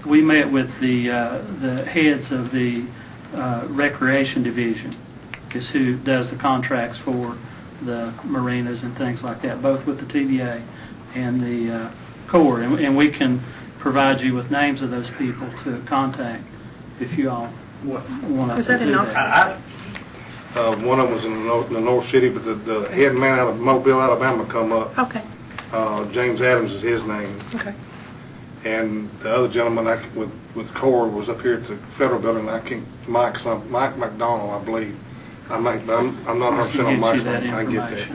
We met with the heads of the recreation division, is who does the contracts for the marinas and things like that, both with the TVA and the Corps. And we can provide you with names of those people to contact if you all want to. Was that in Knoxville? One of them was in the North City, but the head man out of Mobile, Alabama, come up. Okay. James Adams is his name. Okay. And the other gentleman with Corps was up here at the federal building. Mike McDonald, I believe. I'm not 100% on Mike's name. I can get that.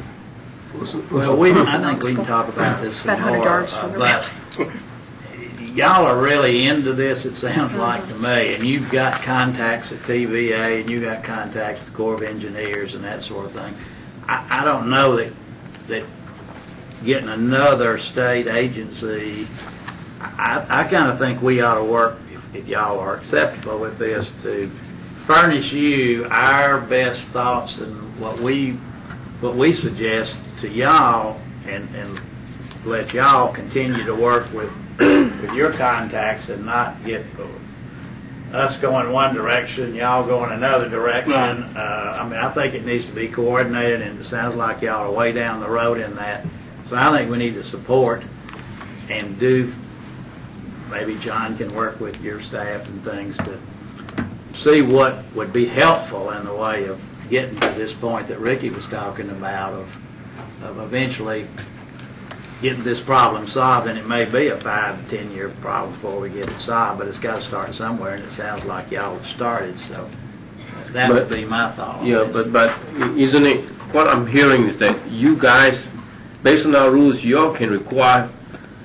Well, I think we can talk about this some About 100 more, yards from the but y'all are really into this, it sounds like to me, and you've got contacts at TVA, and you've got contacts at the Corps of Engineers and that sort of thing. I don't know that getting another state agency, I kind of think we ought to work, if y'all are acceptable with this, to furnish you our best thoughts and what we suggest to y'all, and let y'all continue to work with your contacts and not get us going one direction, y'all going another direction. Right. I think it needs to be coordinated, and it sounds like y'all are way down the road in that. So I think we need to support and maybe John can work with your staff and things to see what would be helpful in the way of getting to this point that Ricky was talking about of eventually getting this problem solved. And it may be a 5 to 10 year problem before we get it solved, but it's got to start somewhere, and it sounds like y'all have started. So that would be my thought on this. but isn't it, what I'm hearing is that you guys, based on our rules, y'all can require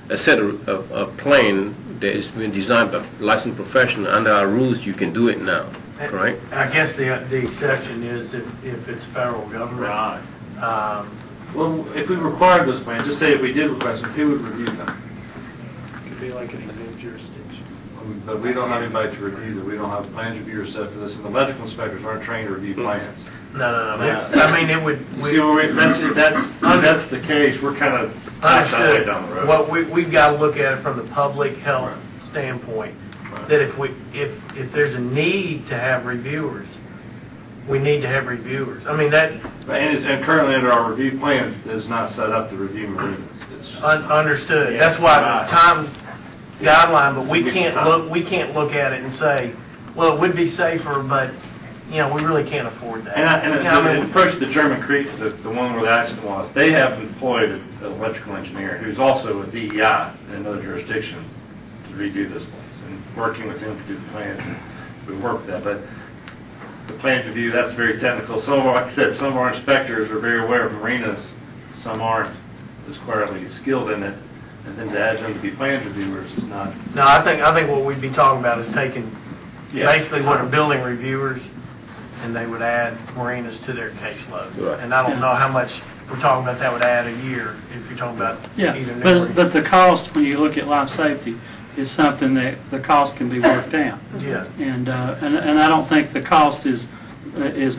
a set of plan that has been designed by licensed professional. Under our rules, you can do it now, correct? I guess the exception is if it's federal government. Right. Well, if we required those plans, just say if we did request them, who would review them? It could be like an exempt jurisdiction. But we don't have anybody to review them. We don't have plans reviewers set for this, and the electrical inspectors aren't trained to review plans. No. I mean, it would. See, that's the case. We're kind of understood. down the road. What we've got to look at it from the public health standpoint. Right. That if there's a need to have reviewers, we need to have reviewers. I mean that. And currently under our review plans is not set up to review marinas. Understood. That's why the time guideline, but we can't look at it and say, well, it would be safer, but we really can't afford that. And the approach to German Creek, the one where the accident was, they have employed an electrical engineer who's also a DEI in another jurisdiction redo this place, and working with him to do the plans, we work with that, but the plan review, that's very technical. Some of our, like I said, some of our inspectors are very aware of marinas, some aren't as squarely skilled in it, and then to add them to be plans reviewers is not. No, I think what we'd be talking about is taking basically what are building reviewers, and they would add marinas to their caseload. Right. And I don't know how much we're talking about that would add a year if you're talking about Yeah, either new but the cost, when you look at life safety, is something that the cost can be worked out. Yeah. And I don't think the cost is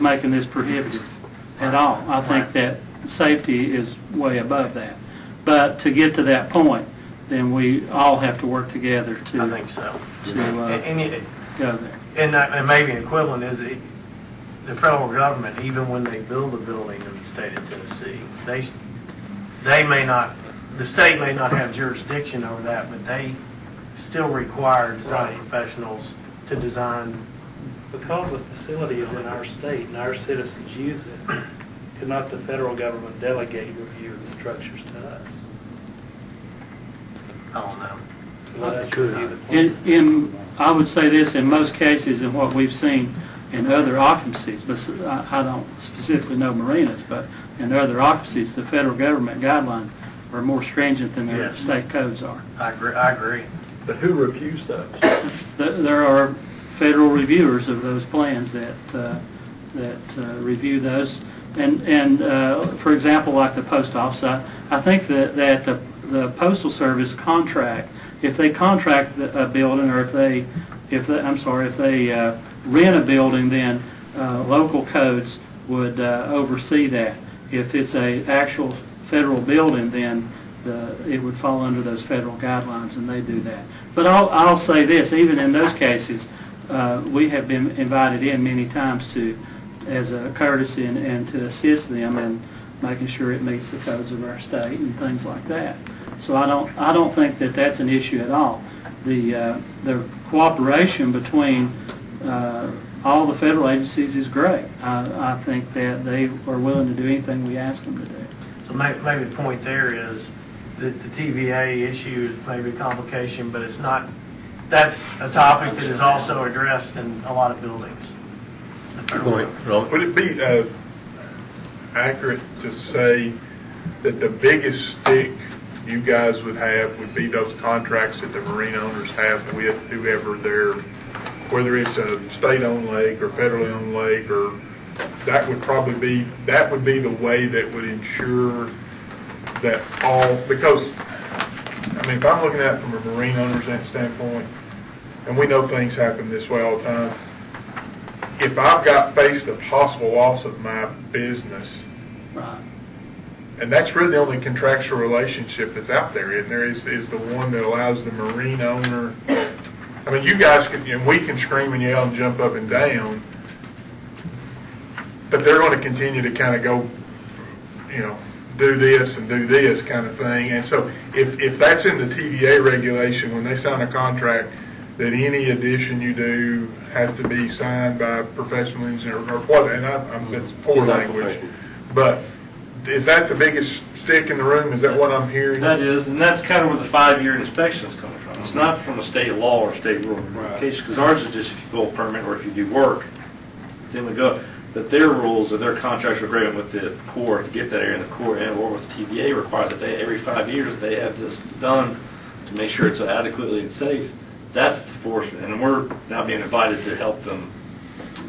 making this prohibitive at all. I think that safety is way above that. But to get to that point, then we all have to work together to. I think so. To go there. And maybe an equivalent is the federal government, even when they build a building in the state of Tennessee, they may not, the state may not have jurisdiction over that, but they still require design professionals to design. Because the facility is in our state and our citizens use it, could not the federal government delegate review of the structures to us? I don't know. Let us review the plans. I would say this, in most cases, in what we've seen in other occupancies, but I don't specifically know marinas, but in other occupancies, the federal government guidelines are more stringent than their state codes are. I agree. But who reviews those? There are federal reviewers of those plans that review those. And for example, like the post office, I think that the Postal Service contract, if they contract a building, or if they rent a building, then local codes would oversee that. If it's a actual federal building, then it would fall under those federal guidelines, and they do that. But I'll say this, even in those cases, we have been invited in many times as a courtesy and to assist them in making sure it meets the codes of our state and things like that. So I don't think that that's an issue at all. The cooperation between all the federal agencies is great. I think that they are willing to do anything we ask them to do. So maybe the point there is that the TVA issue is maybe a complication, but it's not. That's a topic that is also addressed in a lot of buildings. Would it be accurate to say that the biggest stick you guys would have would be those contracts that the marine owners have with whoever they're, whether it's a state-owned lake or federally owned lake, or that would be the way that would ensure that all, because, I mean, if I'm looking at it from a marine owner's standpoint, and we know things happen this way all the time, if I've faced the possible loss of my business, Right. and that's really the only contractual relationship that's out there, isn't there, is the one that allows the marine owner. I mean, you guys can, and we can scream and yell and jump up and down, but they're going to continue to kind of go, do this and do this kind of thing. And so if that's in the TVA regulation, when they sign a contract, that any addition you do has to be signed by a professional engineer or what, and that's poor language. But is that the biggest stick in the room? Is that what I'm hearing? That is, and that's kind of where the 5-year inspection is coming from. It's not from a state law or state rule case, because ours is just if you pull a permit or if you do work, then we go. But their rules or their contractual agreement with the Corps to get that area in the Corps and or with the TVA requires that every 5 years they have this done to make sure it's adequately and safe. That's the enforcement, and we're now being invited to help them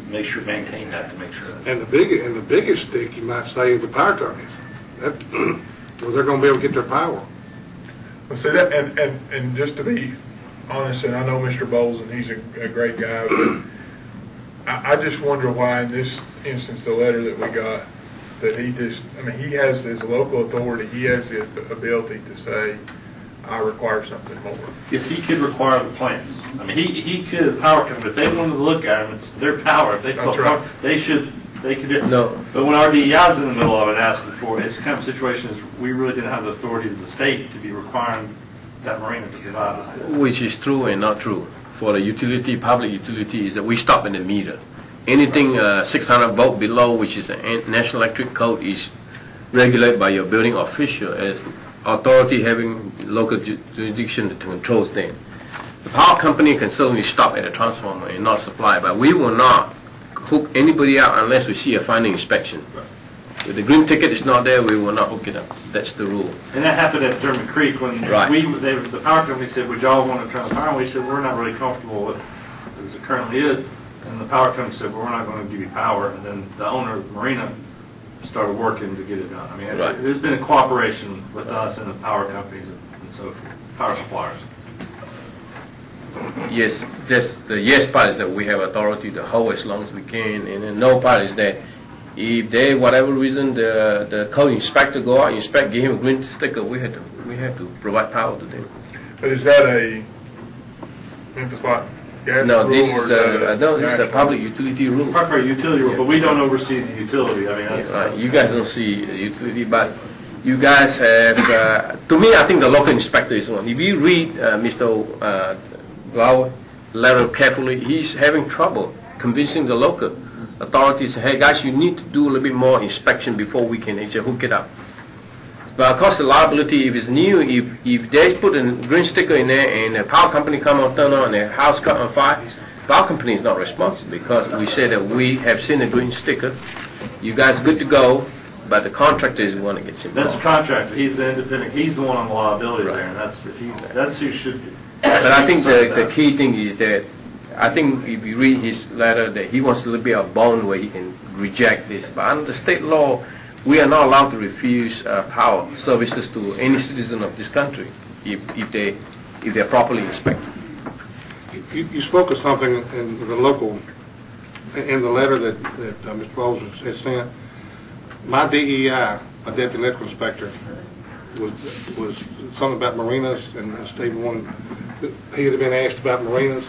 maintain that, to make sure. And the biggest stick, you might say, is the power companies. Well, they're going to be able to get their power. Well, see that, and just to be honest, and I know Mr. Bowles, and he's a great guy, but I just wonder why in this instance, the letter that we got, that he has this local authority, he has the ability to say, I require something more. Yes, he could require the plans. I mean, he could, power company, if they wanted to look at them, it's their power. If they felt right. they could do it. No. But when RDEI's in the middle of it asking for it, it's the kind of situation is we really didn't have the authority as a state to be requiring that marina to provide us. Which is true and not true. For the utility, public utility, is that we stop in the meter. Anything 600 volt below, which is a National Electric Code, is regulated by your building official as authority having local jurisdiction to control things. The power company can certainly stop at a transformer and not supply, but we will not hook anybody out unless we see a final inspection. If the green ticket is not there, we will not hook it up. That's the rule. And that happened at German Creek when Right. the power company said, would y'all want to turn the power on? We said, we're not really comfortable with it as it currently is. And the power company said, well, we're not going to give you power. And then the owner of the marina started working to get it done. I mean, Right. there's been a cooperation with us and the power companies and so power suppliers. Yes, the yes part is that we have authority to hold as long as we can, and the no part is that if they, whatever reason, the code inspector go out, inspect, give him a green sticker, we have to provide power to them. But is that a Memphis Light gas No, rule? this or is that this is a public utility rule. Proper utility rule, but we don't oversee the utility. I mean, that's, Right. You guys don't see the utility, but you guys have, to me, I think the local inspector is one. If you read Mr. Glauer letter carefully, he's having trouble convincing the local authorities, hey guys, you need to do a little bit more inspection before we can actually hook it up. But of course the liability, if it's new, if they put a green sticker in there and the power company come on, turn on, and the house caught on fire, the power company is not responsible because we say that we have seen a green sticker, you guys good to go, but the contractor is the one that gets involved. that's the contractor. He's the independent. He's the one on the liability there, and that's who should. But I think the key thing is that, I think if you read his letter, that he wants a little bit of bone where he can reject this. But under the state law, we are not allowed to refuse power services to any citizen of this country if they're properly inspected. You spoke of something in the local, in the letter that Mr. Bowles had sent. My DEI, my deputy electrical inspector, was something about marinas, and Steve wanted, he had been asked about marinas.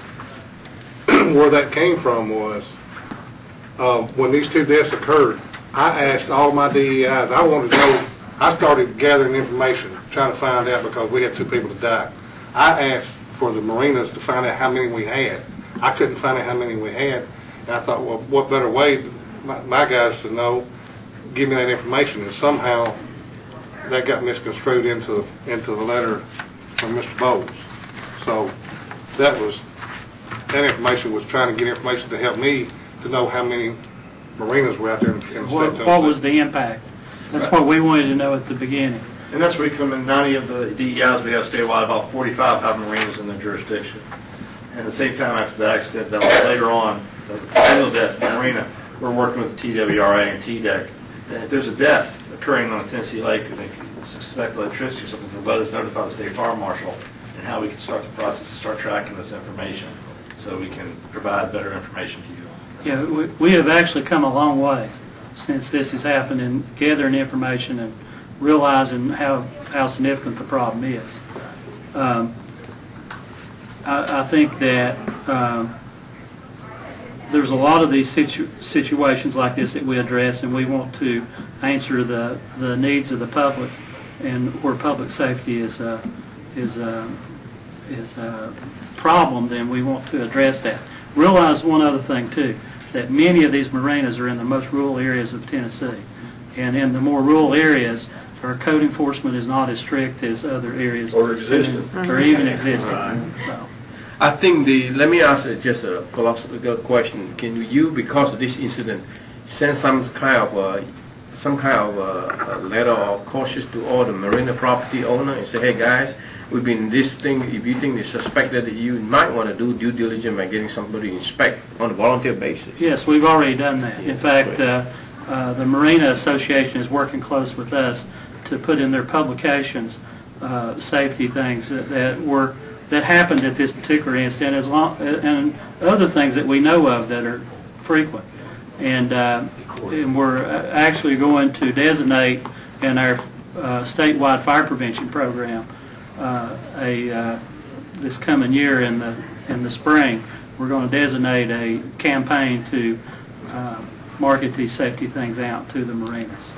Where that came from was, when these two deaths occurred, I asked all my DEIs, I wanted to know, I started gathering information, trying to find out, because we had two people to die. I asked for the marinas to find out how many we had. I couldn't find out how many we had, and I thought, well, what better way, my guys to know, give me that information, and somehow that got misconstrued into the letter from Mr. Bowles. So that information was trying to get information to help me to know how many marinas were out there in the state. What was the impact? That's what we wanted to know at the beginning. And that's where we come in. 90 of the DEIs we have statewide, about 45 have marinas in their jurisdiction. And at the same time after the accident, later on, the single death in the marina, we're working with the TWRA and TDEC. If there's a death occurring on a Tennessee lake, and they suspect electricity or something, let us notify the state fire marshal and how we can start the process to start tracking this information so we can provide better information to you. Yeah, we have actually come a long way since this has happened in gathering information and realizing how significant the problem is. I think that there's a lot of these situations like this that we address, and we want to answer the needs of the public, and where public safety is a problem, then we want to address that. Realize one other thing too, that many of these marinas are in the most rural areas of Tennessee, and in the more rural areas, our code enforcement is not as strict as other areas, Or existing. or even existing. So. I think let me ask just a philosophical question. Can you, because of this incident, send some kind of a letter of caution to all the marina property owner and say, hey guys, we've been this thing, if you think it's suspected, you might want to do due diligence by getting somebody to inspect on a volunteer basis? Yes, we've already done that. In fact, the Marina Association is working close with us to put in their publications safety things that happened at this particular incident, and other things that we know of that are frequent. And we're actually going to designate in our statewide fire prevention program this coming year in the spring. We're going to designate a campaign to market these safety things out to the marinas.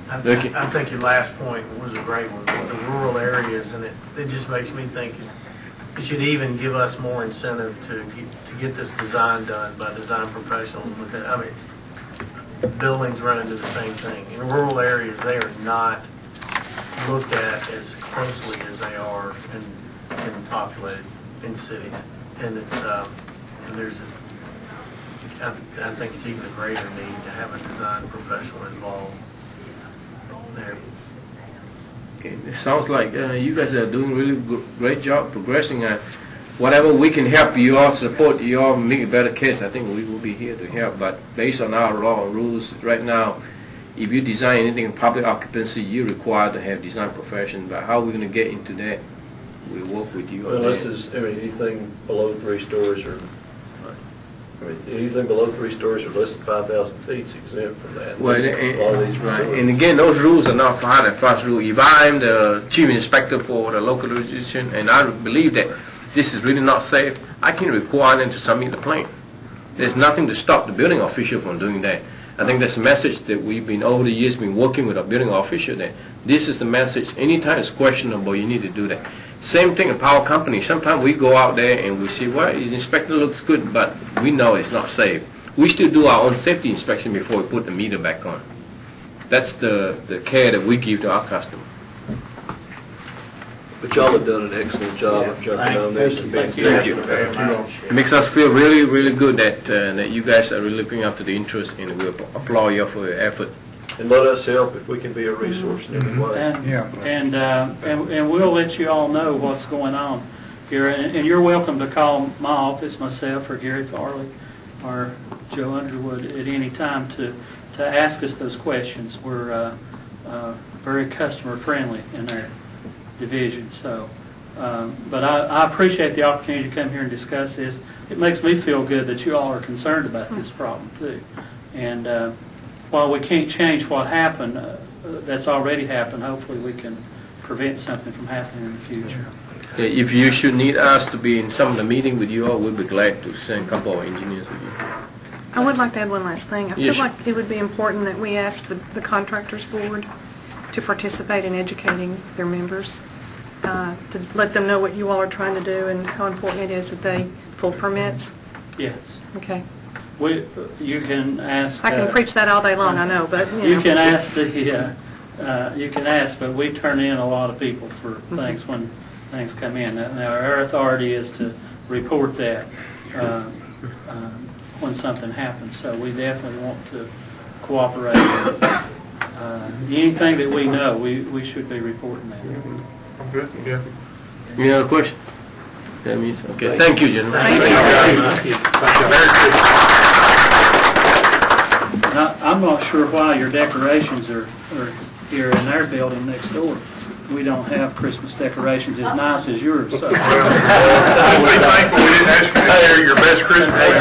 I think your last point was a great one, the rural areas, and it just makes me think it should even give us more incentive to get this design done by design professionals. I mean, buildings run into the same thing. In rural areas, they are not looked at as closely as they are in populated in cities, and it's and there's I think it's even a greater need to have a design professional involved there. Okay, it sounds like you guys are doing really great job progressing. Whatever we can help you all, support you all, make a better case, I think we will be here to help. But based on our law and rules, right now, if you design anything in public occupancy, you're required to have design profession. But how are we going to get into that? We'll work with you on Well, this that. is, I mean, anything below 3 stories or, anything below 3 stories or less than 5,000 feet is exempt from that. Well, All these right. facilities. And again, those rules are not hard and fast rules. If I'm the chief inspector for the local jurisdiction and I believe that this is really not safe, I can require them to submit the plan. There's nothing to stop the building official from doing that. I think that's a message that we've been, over the years, been working with our building official, that this is the message. Anytime it's questionable, you need to do that. Same thing in power company. Sometimes we go out there and we see, well, the inspector looks good, but we know it's not safe. We still do our own safety inspection before we put the meter back on. That's the care that we give to our customer. But y'all have done an excellent job of jumping on this and being Thank you. very much. It makes us feel really, really good that you guys are really looking after the interest, and we applaud you for your effort. And let us help if we can be a resource in any way. And we'll let you all know what's going on here. And you're welcome to call my office, myself, or Gary Farley, or Joe Underwood at any time to ask us those questions. We're very customer friendly in our division. So, but I appreciate the opportunity to come here and discuss this. It makes me feel good that you all are concerned about this problem too. And while we can't change what happened, that's already happened, hopefully we can prevent something from happening in the future. If you should need us to be in some of the meeting with you all, we'll be glad to send a couple of engineers with you. I would like to add one last thing. I feel Yes. like it would be important that we ask the contractors board to participate in educating their members, to let them know what you all are trying to do and how important it is that they pull permits. Yes. Okay. You can ask. I can preach that all day long, I know, but, you know. You can ask you can ask, but we turn in a lot of people for things when things come in. Now, our authority is to report that when something happens, so we definitely want to cooperate. Anything that we know, we should be reporting that. I'm good, yeah. Any other question? That means, okay. Thank you, gentlemen. Thank you. I'm not sure why your decorations are here in our building next door. We don't have Christmas decorations as nice as yours. So. Well, we thankful we didn't ask you to share your best Christmas.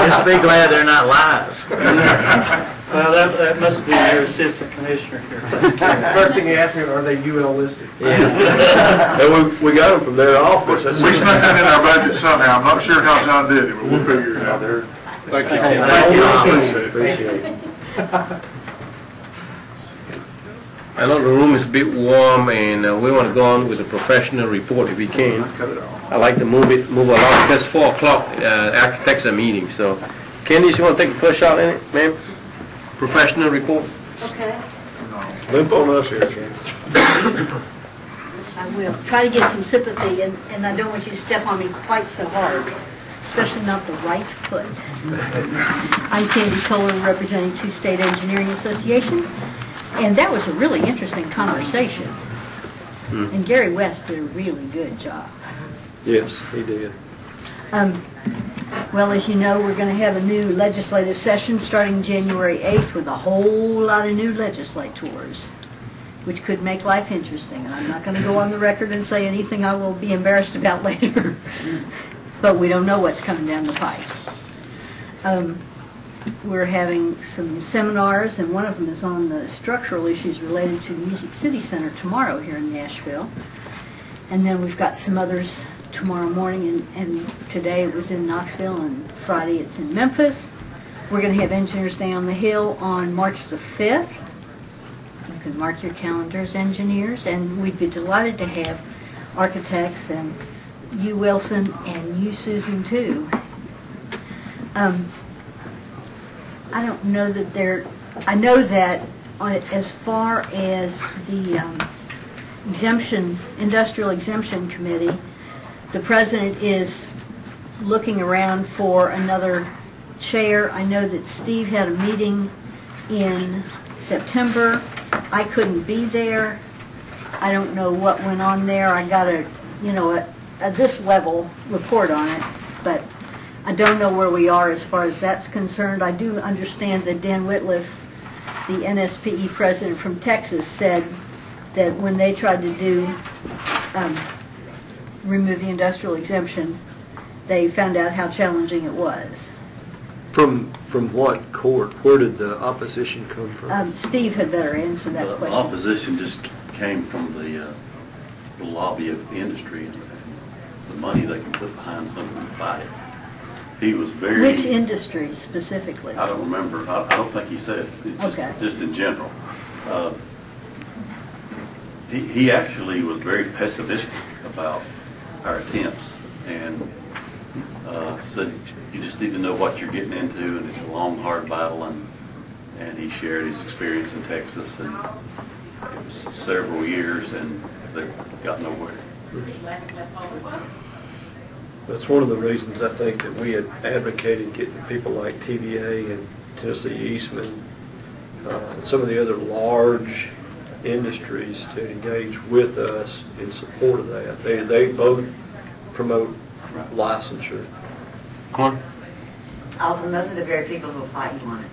Just be glad they're not live. Well, that must be your assistant commissioner here. First thing you asked me, are they UL listed? Yeah. And we got them from their office. That's We snuck that in our budget somehow. I'm not sure how John did it, but we'll figure it out. Thank you. Thank you. Appreciate it. I know the room is a bit warm, and we want to go on with the professional report if we can. I like to move along. That's 4 o'clock. Architects are meeting, so. Candice, you want to take the first shot in it, ma'am? Professional report. Okay, Limp on us here, Ken. I will. Try to get some sympathy, and I don't want you to step on me quite so hard, especially not the right foot. I'm Candy Kohler, representing 2 state engineering associations, and that was a really interesting conversation. And Gary West did a really good job. Yes, he did. Well, as you know, we're going to have a new legislative session starting January 8th with a whole lot of new legislators, which could make life interesting. And I'm not going to go on the record and say anything I will be embarrassed about later, but we don't know what's coming down the pike. We're having some seminars, and one of them is on the structural issues related to the Music City Center tomorrow here in Nashville. And then we've got some others tomorrow morning, and today it was in Knoxville, and Friday it's in Memphis. We're going to have Engineers Day on the Hill on March the 5th. You can mark your calendars, engineers, and we'd be delighted to have architects, and you, Wilson, and you, Susan, too. I don't know that I know that as far as the Industrial Exemption Committee. The president is looking around for another chair. I know that Steve had a meeting in September. I couldn't be there. I don't know what went on there. I got a this level report on it, but I don't know where we are as far as that's concerned. I do understand that Dan Whitliff, the NSPE president from Texas, said that when they tried to remove the industrial exemption, they found out how challenging it was. From what court? Where did the opposition come from? Steve had better answer that The question. opposition just came from the lobby of the industry and the money they can put behind something to fight it. He was very... Which industry specifically? I don't remember. I don't think he said. It's Okay. just in general. He actually was very pessimistic about our attempts and said you just need to know what you're getting into, and it's a long, hard battle. And he shared his experience in Texas, and it was several years, and they got nowhere. That's one of the reasons I think that we had advocated getting people like TVA and Tennessee Eastman, and some of the other large industries to engage with us in support of that. They both promote licensure. Alton, those are the very people who fight you on it.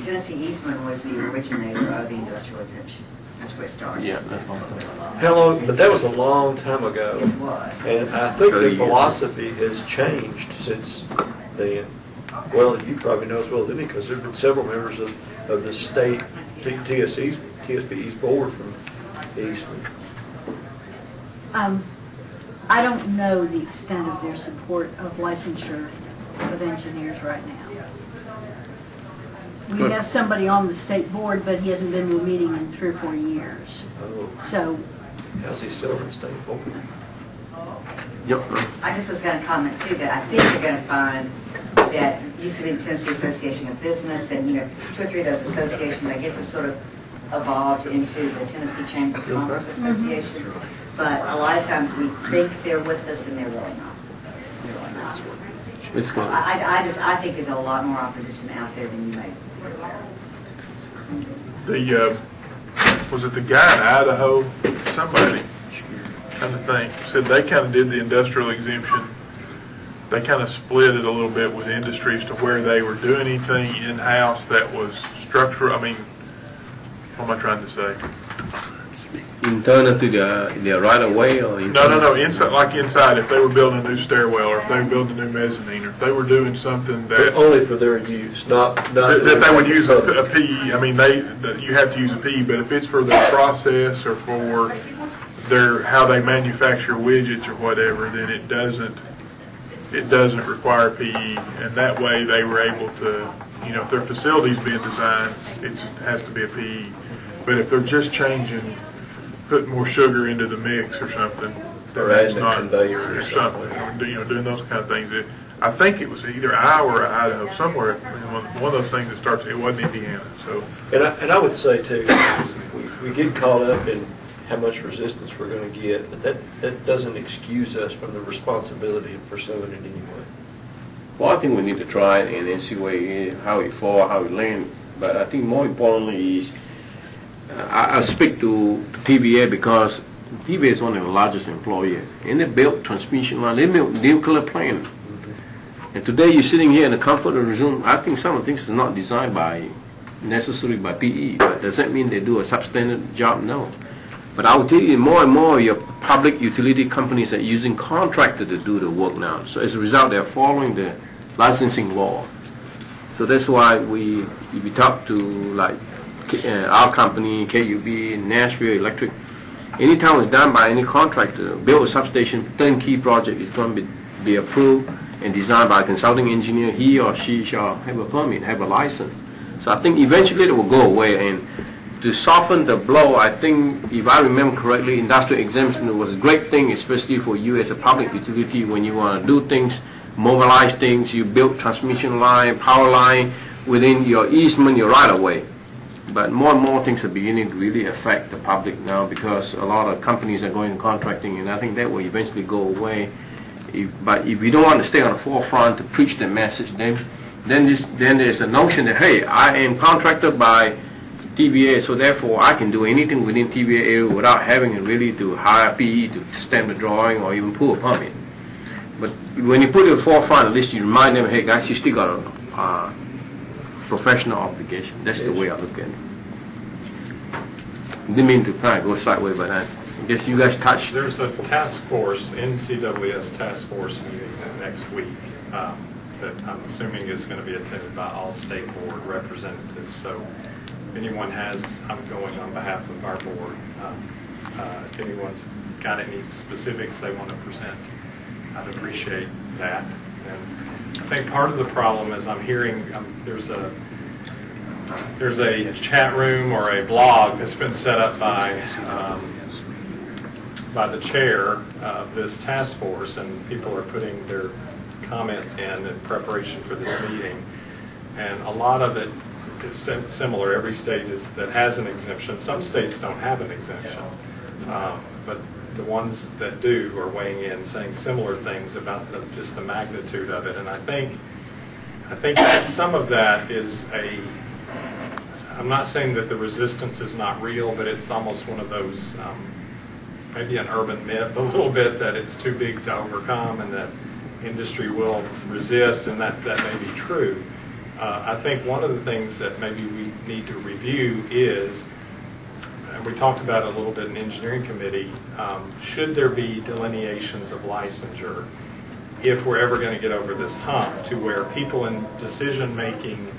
Tennessee Eastman was the originator of the industrial exemption. That's where it started. Yeah, how long? But that was a long time ago. Yes, it was. And I think the philosophy has changed since then. Well, you probably know as well as any, because there have been several members of the state TSPE's board from Eastman. I don't know the extent of their support of licensure of engineers right now. We have somebody on the state board, but he hasn't been to a meeting in 3 or 4 years. Oh. So. How's he still on the state board? I just was going to comment too that I think you're going to find that it used to be the Tennessee Association of Business, and 2 or 3 of those associations, I guess, have sort of evolved into the Tennessee Chamber of Commerce Association. But a lot of times we think they're with us, and they're really not. It's good. I think there's a lot more opposition out there than you may. Was it the guy in Idaho? Somebody, kind of think, said they kind of did the industrial exemption. They kind of split it a little bit with industries to where they were doing anything in-house that was structural. I mean, what am I trying to say? Internal to the right of way, or no, inside, like inside, if they were building a new stairwell, or if they were building a new mezzanine, or if they were doing something that only for their use, not that they would use a PE. I mean, you have to use a PE, but if it's for their process or for their how they manufacture widgets or whatever, then it doesn't require PE, and that way they were able to, if their facility's being designed, it has to be a PE. But if they're just changing, putting more sugar into the mix or something, that's not, or something, doing those kind of things. I think it was either Iowa or Idaho, somewhere, one of those things that starts, it wasn't Indiana. So, and I would say too, we get caught up in how much resistance we're going to get, but that doesn't excuse us from the responsibility of pursuing it anyway. Well, I think we need to try it and then see how it fall, how it land. But I think more importantly is, I speak to TVA because TVA is one of the largest employers, and they built transmission line, they built nuclear plant. And today you're sitting here in the comfort of the room. I think some of the things are not designed necessarily by PE, but does that mean they do a substandard job? No. But I will tell you, more and more your public utility companies are using contractors to do the work now. So as a result, they're following the licensing law. So that's why we talk to like our company, KUB, Nashville Electric. Anytime it's done by any contractor, build a substation, turnkey project is going to be approved and designed by a consulting engineer. He or she shall have a permit, have a license. So I think eventually it will go away. And to soften the blow, I think, if I remember correctly, industrial exemption was a great thing, especially for you as a public utility when you want to do things, mobilize things, you build transmission line, power line within your easement, your right-of-way. But more and more things are beginning to really affect the public now because a lot of companies are going to contracting, and I think that will eventually go away. But if you don't want to stay on the forefront to preach the message, then there's the notion that, hey, I am contracted by TVA, so therefore I can do anything within TVA area without having really to hire PE to stamp the drawing or even pull a permit. But when you put it in the forefront, at least you remind them, hey guys, you still got a professional obligation. That's the way I look at it. Didn't mean to kind of go sideways, but I guess you guys touched. There's a task force, NCWS task force meeting next week that I'm assuming is going to be attended by all state board representatives. So if anyone has, I'm going on behalf of our board. If anyone's got any specifics they want to present, I'd appreciate that. And I think part of the problem is I'm hearing there's a chat room or a blog that's been set up by the chair of this task force, and people are putting their comments in preparation for this meeting. And a lot of it is similar. Every state that has an exemption. Some states don't have an exemption, but the ones that do are weighing in, saying similar things about just the magnitude of it. And I think that some of that is I'm not saying that the resistance is not real, but it's almost one of those, maybe an urban myth a little bit, that it's too big to overcome and that industry will resist, and that may be true. I think one of the things that maybe we need to review is, and we talked about it a little bit in engineering committee, should there be delineations of licensure if we're ever going to get over this hump to where people in decision-making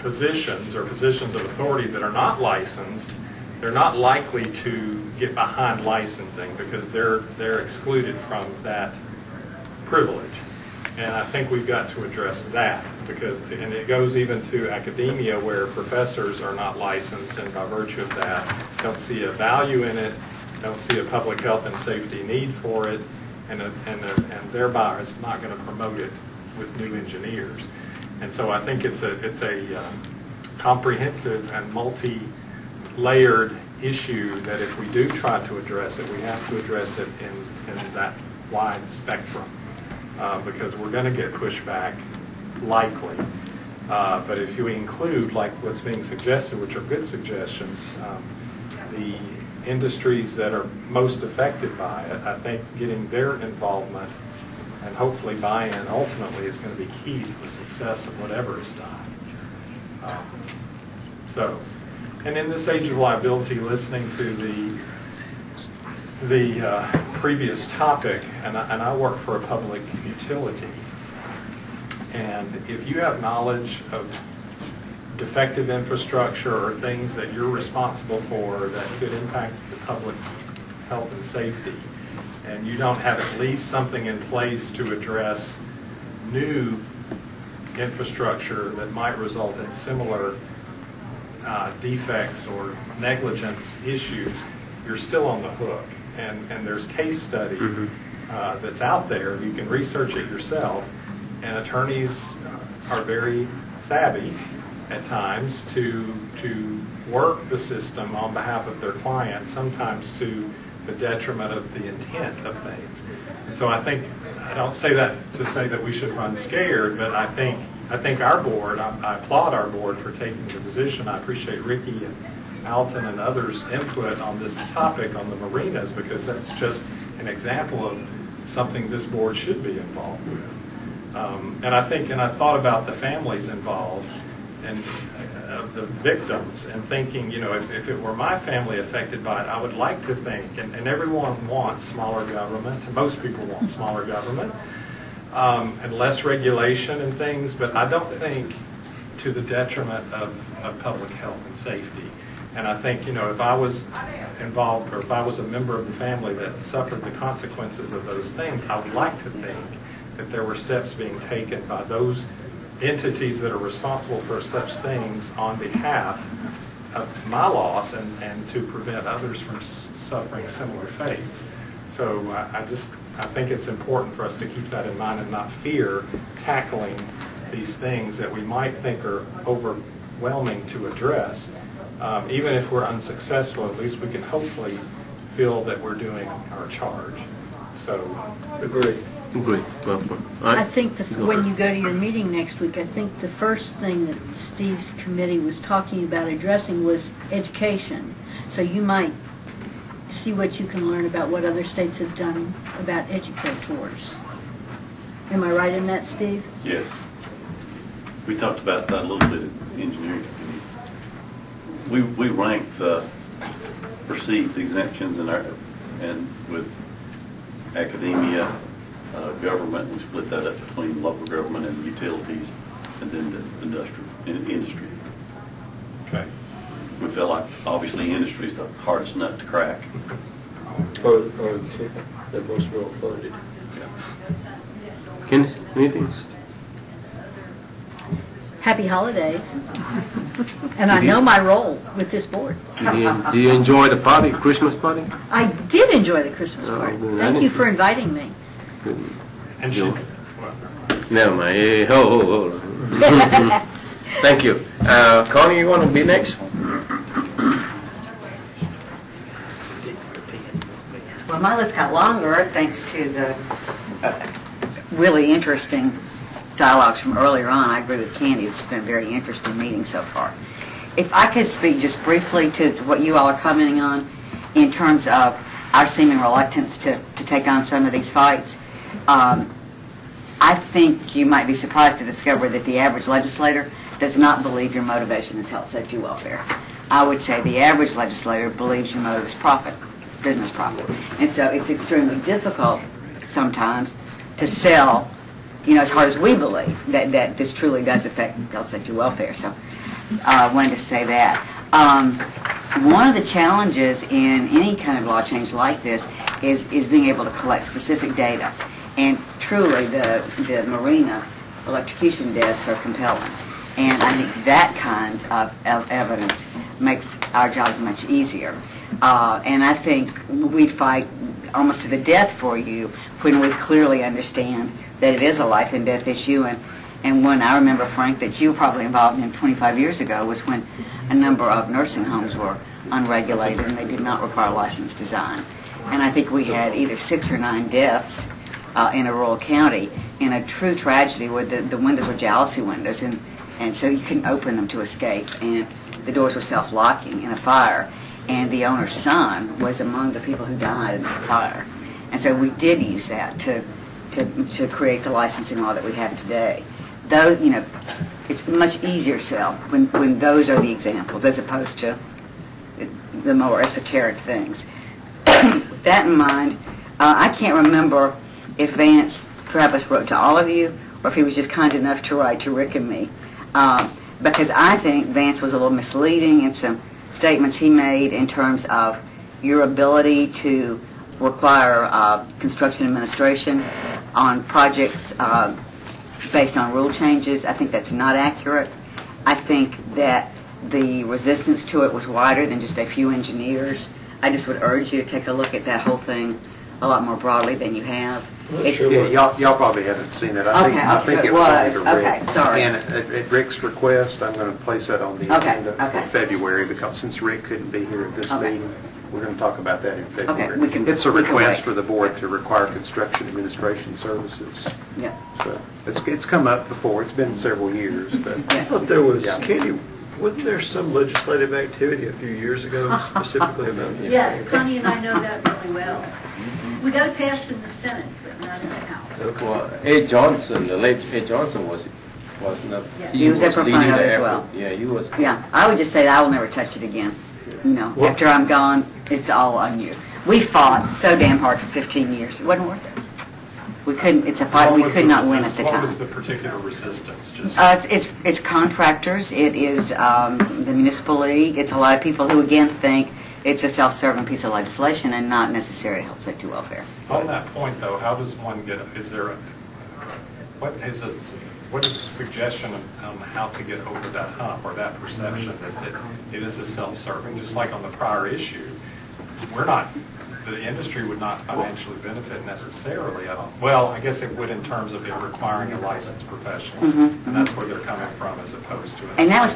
positions or positions of authority that are not licensed, they're not likely to get behind licensing because they're excluded from that privilege. And I think we've got to address that and it goes even to academia where professors are not licensed and by virtue of that don't see a value in it, don't see a public health and safety need for it, and thereby it's not going to promote it with new engineers. And so I think it's a comprehensive and multi-layered issue that if we do try to address it, we have to address it in that wide spectrum because we're going to get pushback likely. But if you include, like what's being suggested, which are good suggestions, the industries that are most affected by it, I think getting their involvement and hopefully buy-in ultimately is going to be key to the success of whatever is done. And in this age of liability, listening to the previous topic, and I work for a public utility, and if you have knowledge of defective infrastructure or things that you're responsible for that could impact the public health and safety, and you don't have at least something in place to address new infrastructure that might result in similar defects or negligence issues, you're still on the hook. And there's case study that's out there. You can research it yourself. And attorneys are very savvy at times to work the system on behalf of their clients, sometimes to the detriment of the intent of things. And so I don't say that to say that we should run scared, but I think our board, I applaud our board for taking the position. I appreciate Ricky and Alton and others' input on this topic on the marinas, because that's just an example of something this board should be involved with. And I thought about the families involved and the victims, and thinking, if it were my family affected by it, I would like to think, and everyone wants smaller government, most people want smaller government, and less regulation and things, but I don't think to the detriment of public health and safety. And I think, if I was involved or if I was a member of the family that suffered the consequences of those things, I would like to think that there were steps being taken by those entities that are responsible for such things on behalf of my loss and to prevent others from suffering similar fates. So I think it's important for us to keep that in mind and not fear tackling these things that we might think are overwhelming to address. Even if we're unsuccessful, at least we can hopefully feel that we're doing our charge. So, Agree. I think when you go to your meeting next week, I think the first thing that Steve's committee was talking about addressing was education. So you might see what you can learn about what other states have done about educators. Am I right in that, Steve? Yes. We talked about that a little bit at engineering. We rank the perceived exemptions and with academia, government, we split that up between local government and utilities, and then the industry. okay. We feel like obviously industry is the hardest nut to crack. Or they're most well funded. Anything? Happy holidays. And I know my role with this board. Do you enjoy the party, Christmas party? I did enjoy the Christmas Oh, party. good. Thank you for inviting me. And No. Never mind. Hey, ho. Thank you. Connie, you want to be next? Well, my list got longer thanks to the really interesting dialogues from earlier on. I agree with Candy. It's been a very interesting meeting so far. If I could speak just briefly to what you all are commenting on in terms of our seeming reluctance to take on some of these fights, I think you might be surprised to discover that the average legislator does not believe your motivation is health, safety, welfare. I would say the average legislator believes your motive is profit, business profit. And so it's extremely difficult sometimes to sell, as hard as we believe, that this truly does affect health, safety, welfare. So I wanted to say that. One of the challenges in any kind of law change like this is being able to collect specific data. And truly, the marina electrocution deaths are compelling. And I think that kind of evidence makes our jobs much easier. And I think we'd fight almost to the death for you when we clearly understand that it is a life and death issue. And one I remember, Frank, that you were probably involved in 25 years ago was when a number of nursing homes were unregulated and they did not require licensed design. And I think we had either 6 or 9 deaths in a rural county in a true tragedy where the windows were jalousie windows, and so you couldn't open them to escape, and the doors were self-locking in a fire, and the owner's son was among the people who died in the fire. And so we did use that to create the licensing law that we have today. Though, it's much easier to sell when those are the examples as opposed to the more esoteric things. With that in mind, I can't remember if Vance Travis wrote to all of you or if he was just kind enough to write to Rick and me. Because I think Vance was a little misleading in some statements he made in terms of your ability to require construction administration on projects based on rule changes. I think that's not accurate. I think that the resistance to it was wider than just a few engineers. I just would urge you to take a look at that whole thing a lot more broadly than you have. Y'all probably haven't seen it. I think it was under Rick. Okay, sorry. And at Rick's request, I'm going to place that on the agenda for February, because since Rick couldn't be here at this meeting, we're going to talk about that in February. It's a request for the board to require construction administration services. Yeah. So it's come up before. It's been several years, but I thought there was, Candy, wasn't there some legislative activity a few years ago specifically about this? Yes, Connie and I know that really well. We got it passed in the Senate, but not in the House. Well, Ed Johnson, the late Ed Johnson was not. Yeah. He was a proponent of it as well. Yeah, he was. Yeah, I would just say that I will never touch it again. After I'm gone, it's all on you. We fought so damn hard for 15 years. It wasn't worth it. We couldn't. It's a fight we could not win at the time. What was the particular resistance? It's contractors. It is the municipal league. It's a lot of people who again think it's a self-serving piece of legislation and not necessary health, safety, welfare. On that point, though, how does one get? What is the suggestion on how to get over that hump or that perception that it is a self-serving? Just like on the prior issue, we're not the industry would not financially benefit necessarily. Well, I guess it would in terms of it requiring a licensed professional, and that's where they're coming from as opposed to. And that was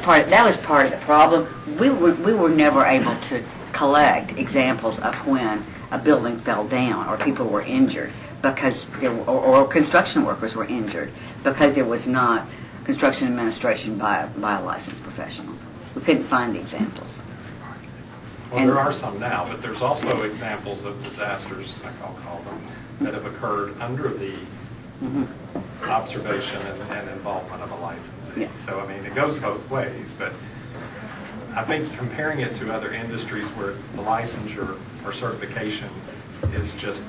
part of the problem. We were never able to collect examples of when a building fell down or people were injured because or construction workers were injured because there was not construction administration by a licensed professional. We couldn't find the examples. Well, there are some now, but there's also examples of disasters, like I'll call them, that have occurred under the observation and involvement of a licensee. Yeah. So, I mean, it goes both ways, but I think comparing it to other industries where the licensure or certification is just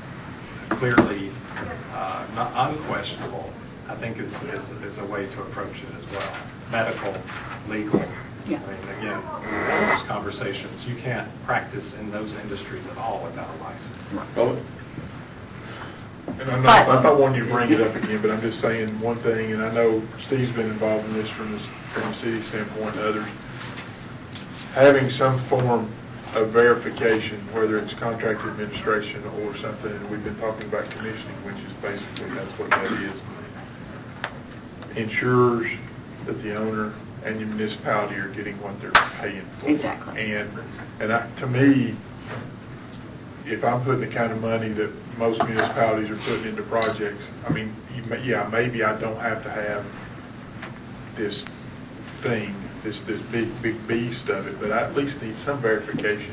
clearly not unquestionable, I think is a way to approach it as well. Medical, legal. Yeah. I mean, again, in those conversations, you can't practice in those industries at all without a license. And I'm not wanting you to bring it up again, but I'm just saying one thing, and I know Steve's been involved in this from the city standpoint and others. Having some form of verification, whether it's contract administration or something, and we've been talking about commissioning, which is basically, that's what that is, ensures that the owner and the municipality are getting what they're paying for. Exactly. And to me, if I'm putting the kind of money that most municipalities are putting into projects, I mean, yeah, maybe I don't have to have this thing, this big beast of it, but I at least need some verification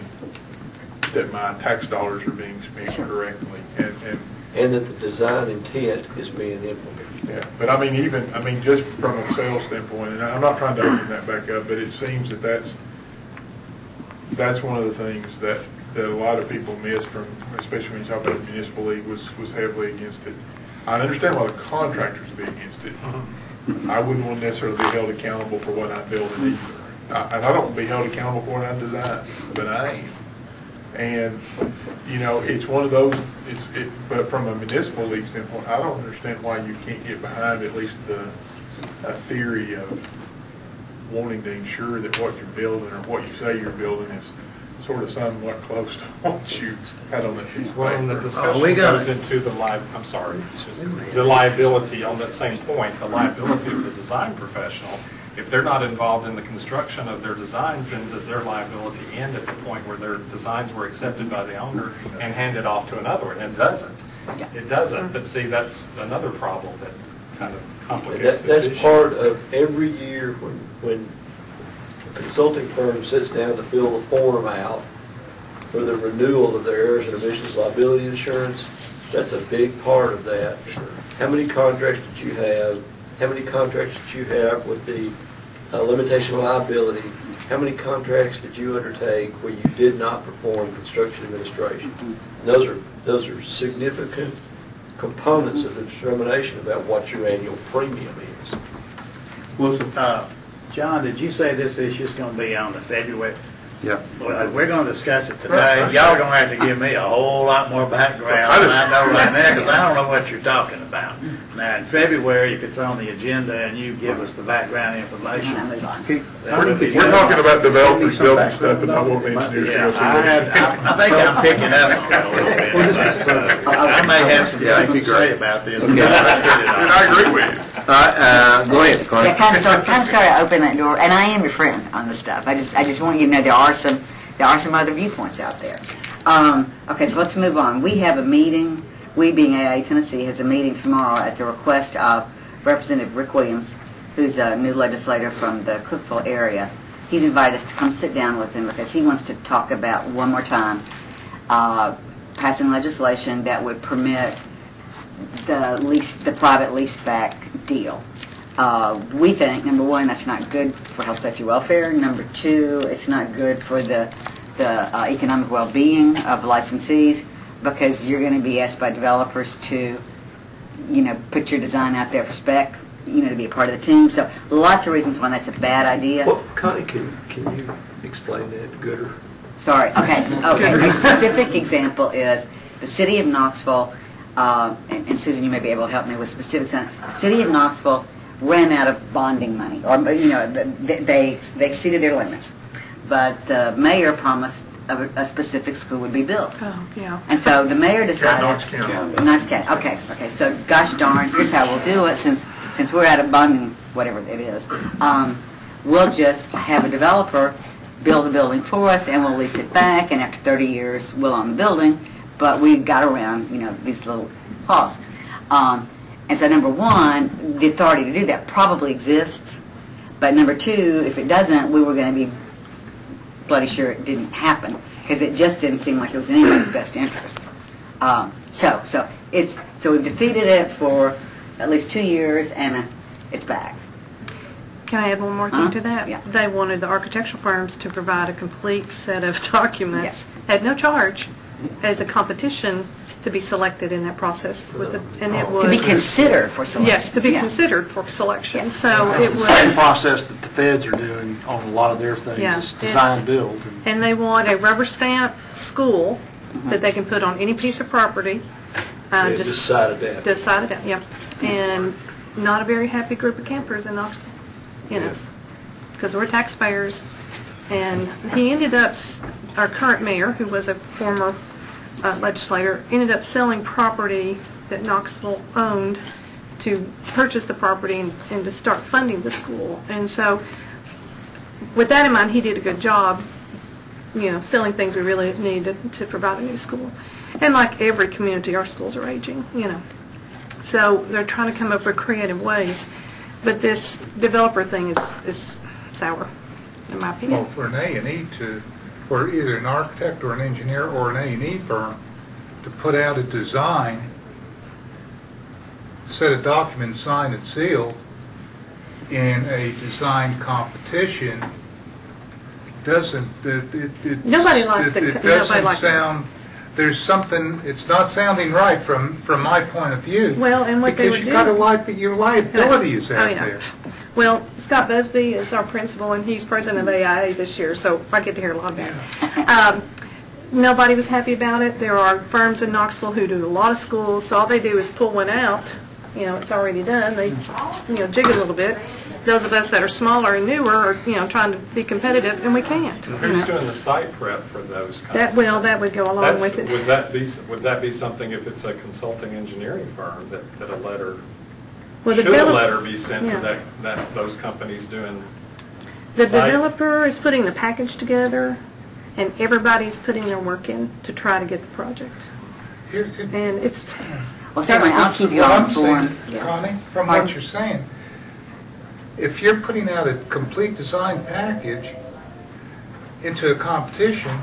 that my tax dollars are being spent correctly. And that the design intent is being implemented. Yeah, but I mean, just from a sales standpoint, and I'm not trying to open that back up, but it seems that that's one of the things that a lot of people miss from, especially when you talk about the municipal league, was heavily against it. I understand why the contractors would be against it. I wouldn't want to necessarily be held accountable for what I'm building either. And I don't want to be held accountable for what I design, but I am. And, you know, it's one of those, but from a municipal league standpoint, I don't understand why you can't get behind at least the theory of wanting to ensure that what you're building or what you say you're building is sort of somewhat close to what you had on that piece of Well, and the paper. discussion goes into the the liability on that same point, the liability of the design professional. If they're not involved in the construction of their designs, then does their liability end at the point where their designs were accepted by the owner and handed off to another one? It doesn't. It doesn't. But see, that's another problem that kind of complicates this issue. That's part of every year when a consulting firm sits down to fill the form out for the renewal of their errors and omissions liability insurance. That's a big part of that. How many contracts did you have? How many contracts did you have with the limitation of liability? How many contracts did you undertake where you did not perform construction administration? Those are significant components of the determination about what your annual premium is. Wilson, John, did you say this issue is going to be on the February? Yeah. Well, we're going to discuss it today. Y'all are going to have to give me a whole lot more background than I know right now, because I don't know what you're talking about. Now, in February, if it's on the agenda and you give us the background information. We're talking about developers building stuff and not wanting engineers to go see. I think I'm picking up on it a little bit. I may have some things to say about this. And I agree with you. Go ahead. Yeah, kind of sorry I opened that door, and I am your friend on this stuff. I just want you to know there are some other viewpoints out there. Okay, so let's move on. We have a meeting. We, being AA Tennessee, has a meeting tomorrow at the request of Representative Rick Williams, who's a new legislator from the Cookeville area. He's invited us to come sit down with him because he wants to talk about, one more time, passing legislation that would permit the private leaseback deal. We think, number one, that's not good for health, safety, welfare. Number two, it's not good for the economic well-being of licensees, because you're going to be asked by developers to, put your design out there for spec, to be a part of the team. So lots of reasons why that's a bad idea. Well, Connie, can you explain that gooder? Sorry. Okay. A specific example is the city of Knoxville, and Susan, you may be able to help me with specifics on it. The city of Knoxville ran out of bonding money, or they exceeded their limits. But the mayor promised a specific school would be built. Oh, yeah. And so the mayor decided. Knox County. Knox County, okay. So gosh darn, here's how we'll do it, since we're at a bonding, whatever it is. We'll just have a developer build the building for us, and we'll lease it back, and after 30 years, we'll own the building, but we've got around, these little halls. And so number one, the authority to do that probably exists, but number two, if it doesn't, we were going to be bloody sure it didn't happen, because it just didn't seem like it was in anybody's best interest. So we've defeated it for at least 2 years, and it's back. Can I add one more thing to that? Yeah. They wanted the architectural firms to provide a complete set of documents at no charge as a competition to be selected in that process. And it was To be considered for selection. Yes, to be considered for selection. So it It's the was. same process that the feds are doing on a lot of their things. Yeah, It's design build. And they want a rubber stamp school that they can put on any piece of property. Just decided that. Decided that, yep. And not a very happy group of campers in Knoxville, because we're taxpayers. And he ended up, our current mayor, who was a former legislator, ended up selling property that Knoxville owned to purchase the property and to start funding the school. And so with that in mind, he did a good job, selling things we really need to provide a new school. And like every community, our schools are aging, So they're trying to come up with creative ways. But this developer thing is sour, in my opinion. Well, for an A&E for either an architect or an engineer or an A&E firm to put out a design, set of documents signed and sealed in a design competition doesn't, Nobody liked the- it nobody doesn't liked it. sound, there's something, it's not sounding right from my point of view. Well, and what they would do... Your liability is out there. Well, Scott Busby is our principal, and he's president of AIA this year, so I get to hear a lot about it. Nobody was happy about it. There are firms in Knoxville who do a lot of schools, so all they do is pull one out. It's already done. They, jig it a little bit. Those of us that are smaller and newer are, trying to be competitive, and we can't. Who's doing the site prep for those kinds That would go along with it. Would that be something if it's a consulting engineering firm that a letter, Well, should a letter be sent to those companies doing The site? developer is putting the package together, and everybody's putting their work in to try to get the project. And it's... Well, certainly, I'll keep you What all I'm saying, informed. Connie, from what you're saying, if you're putting out a complete design package into a competition,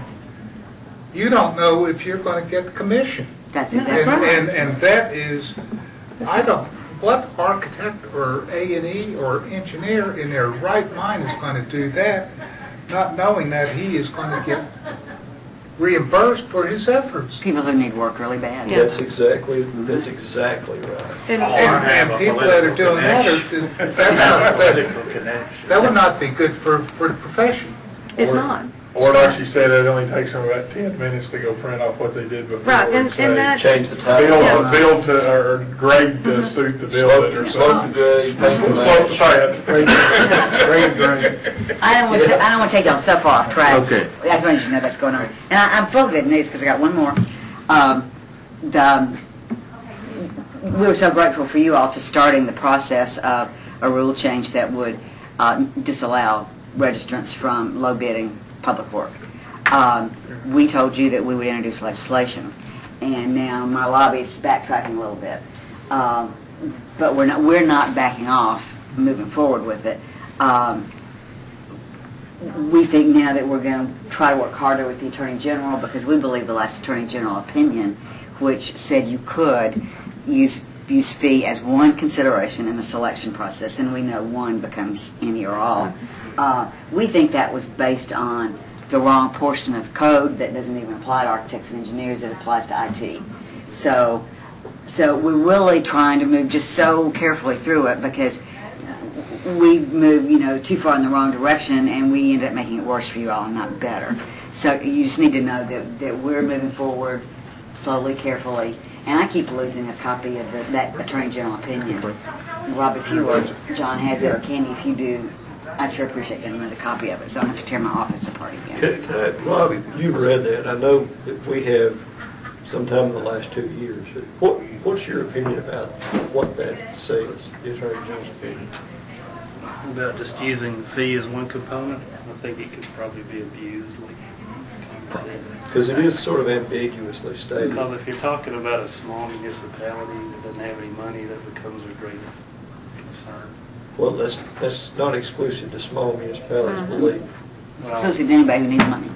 you don't know if you're going to get the commission. That's exactly And right. and that is, what architect or A&E or engineer in their right mind is going to do that, not knowing that he is going to get reimbursed for his efforts? People who need work really bad. That's exactly right. And people that are doing that would not be good for the profession. It's not. Or like she said, it only takes them about 10 minutes to go print off what they did before. Right, and that... Change the title. Build to, or grade to suit the building or something. Slope to grade. I don't want to take y'all so far off track. Okay. I just wanted you to know that's going on. And I'm full of good news because I got one more. We were so grateful for you all to starting the process of a rule change that would disallow registrants from low bidding public work. We told you that we would introduce legislation, and now my lobby's backtracking a little bit. But we're not backing off, moving forward with it. We think now that we're going to try to work harder with the Attorney General, because we believe the last Attorney General opinion, which said you could use fee as one consideration in the selection process, and we know one becomes any or all. We think that was based on the wrong portion of code that doesn't even apply to architects and engineers, it applies to IT. So we're really trying to move just so carefully through it, because we moved, too far in the wrong direction, and we ended up making it worse for you all and not better. So you just need to know that we're moving forward slowly, carefully. And I keep losing a copy of that Attorney General opinion. Rob, if you or John has it, or Candy, if you do, I'd sure appreciate getting another copy of it, so I don't have to tear my office apart again. Robbie, you've read that. I know that we have sometime in the last 2 years. What's your opinion about what that says, the Attorney General's opinion? About just using the fee as one component, I think it could probably be abused. Because it is sort of ambiguously stated. Because if you're talking about a small municipality that doesn't have any money, that becomes their greatest concern. Well, that's not exclusive to small municipalities, believe me. It's exclusive to anybody who needs money,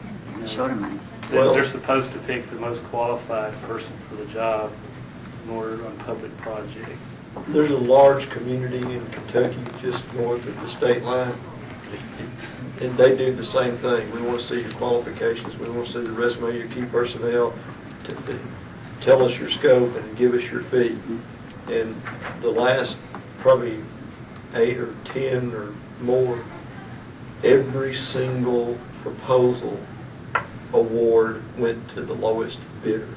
short of money. They're supposed to pick the most qualified person for the job in order to run public projects. There's a large community in Kentucky just north of the state line, and they do the same thing. We want to see your qualifications, we want to see the resume of your key personnel, to tell us your scope and give us your fee. And the last probably 8 or 10 or more, every single proposal award went to the lowest bidder.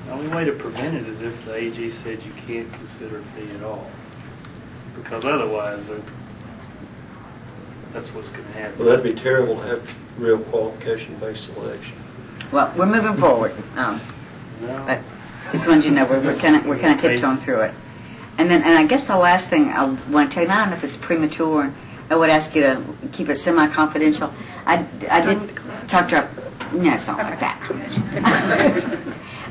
The only way to prevent it is if the AG said you can't consider a fee at all. Because otherwise, that's what's going to happen. Well, that'd be terrible to have real qualification-based selection. Well, we're moving forward. But just wanted you to know we're kind of tiptoeing through it. And I guess the last thing I want to tell you, I don't know if it's premature, I would ask you to keep it semi-confidential. I did talk to our, no, it's not like that.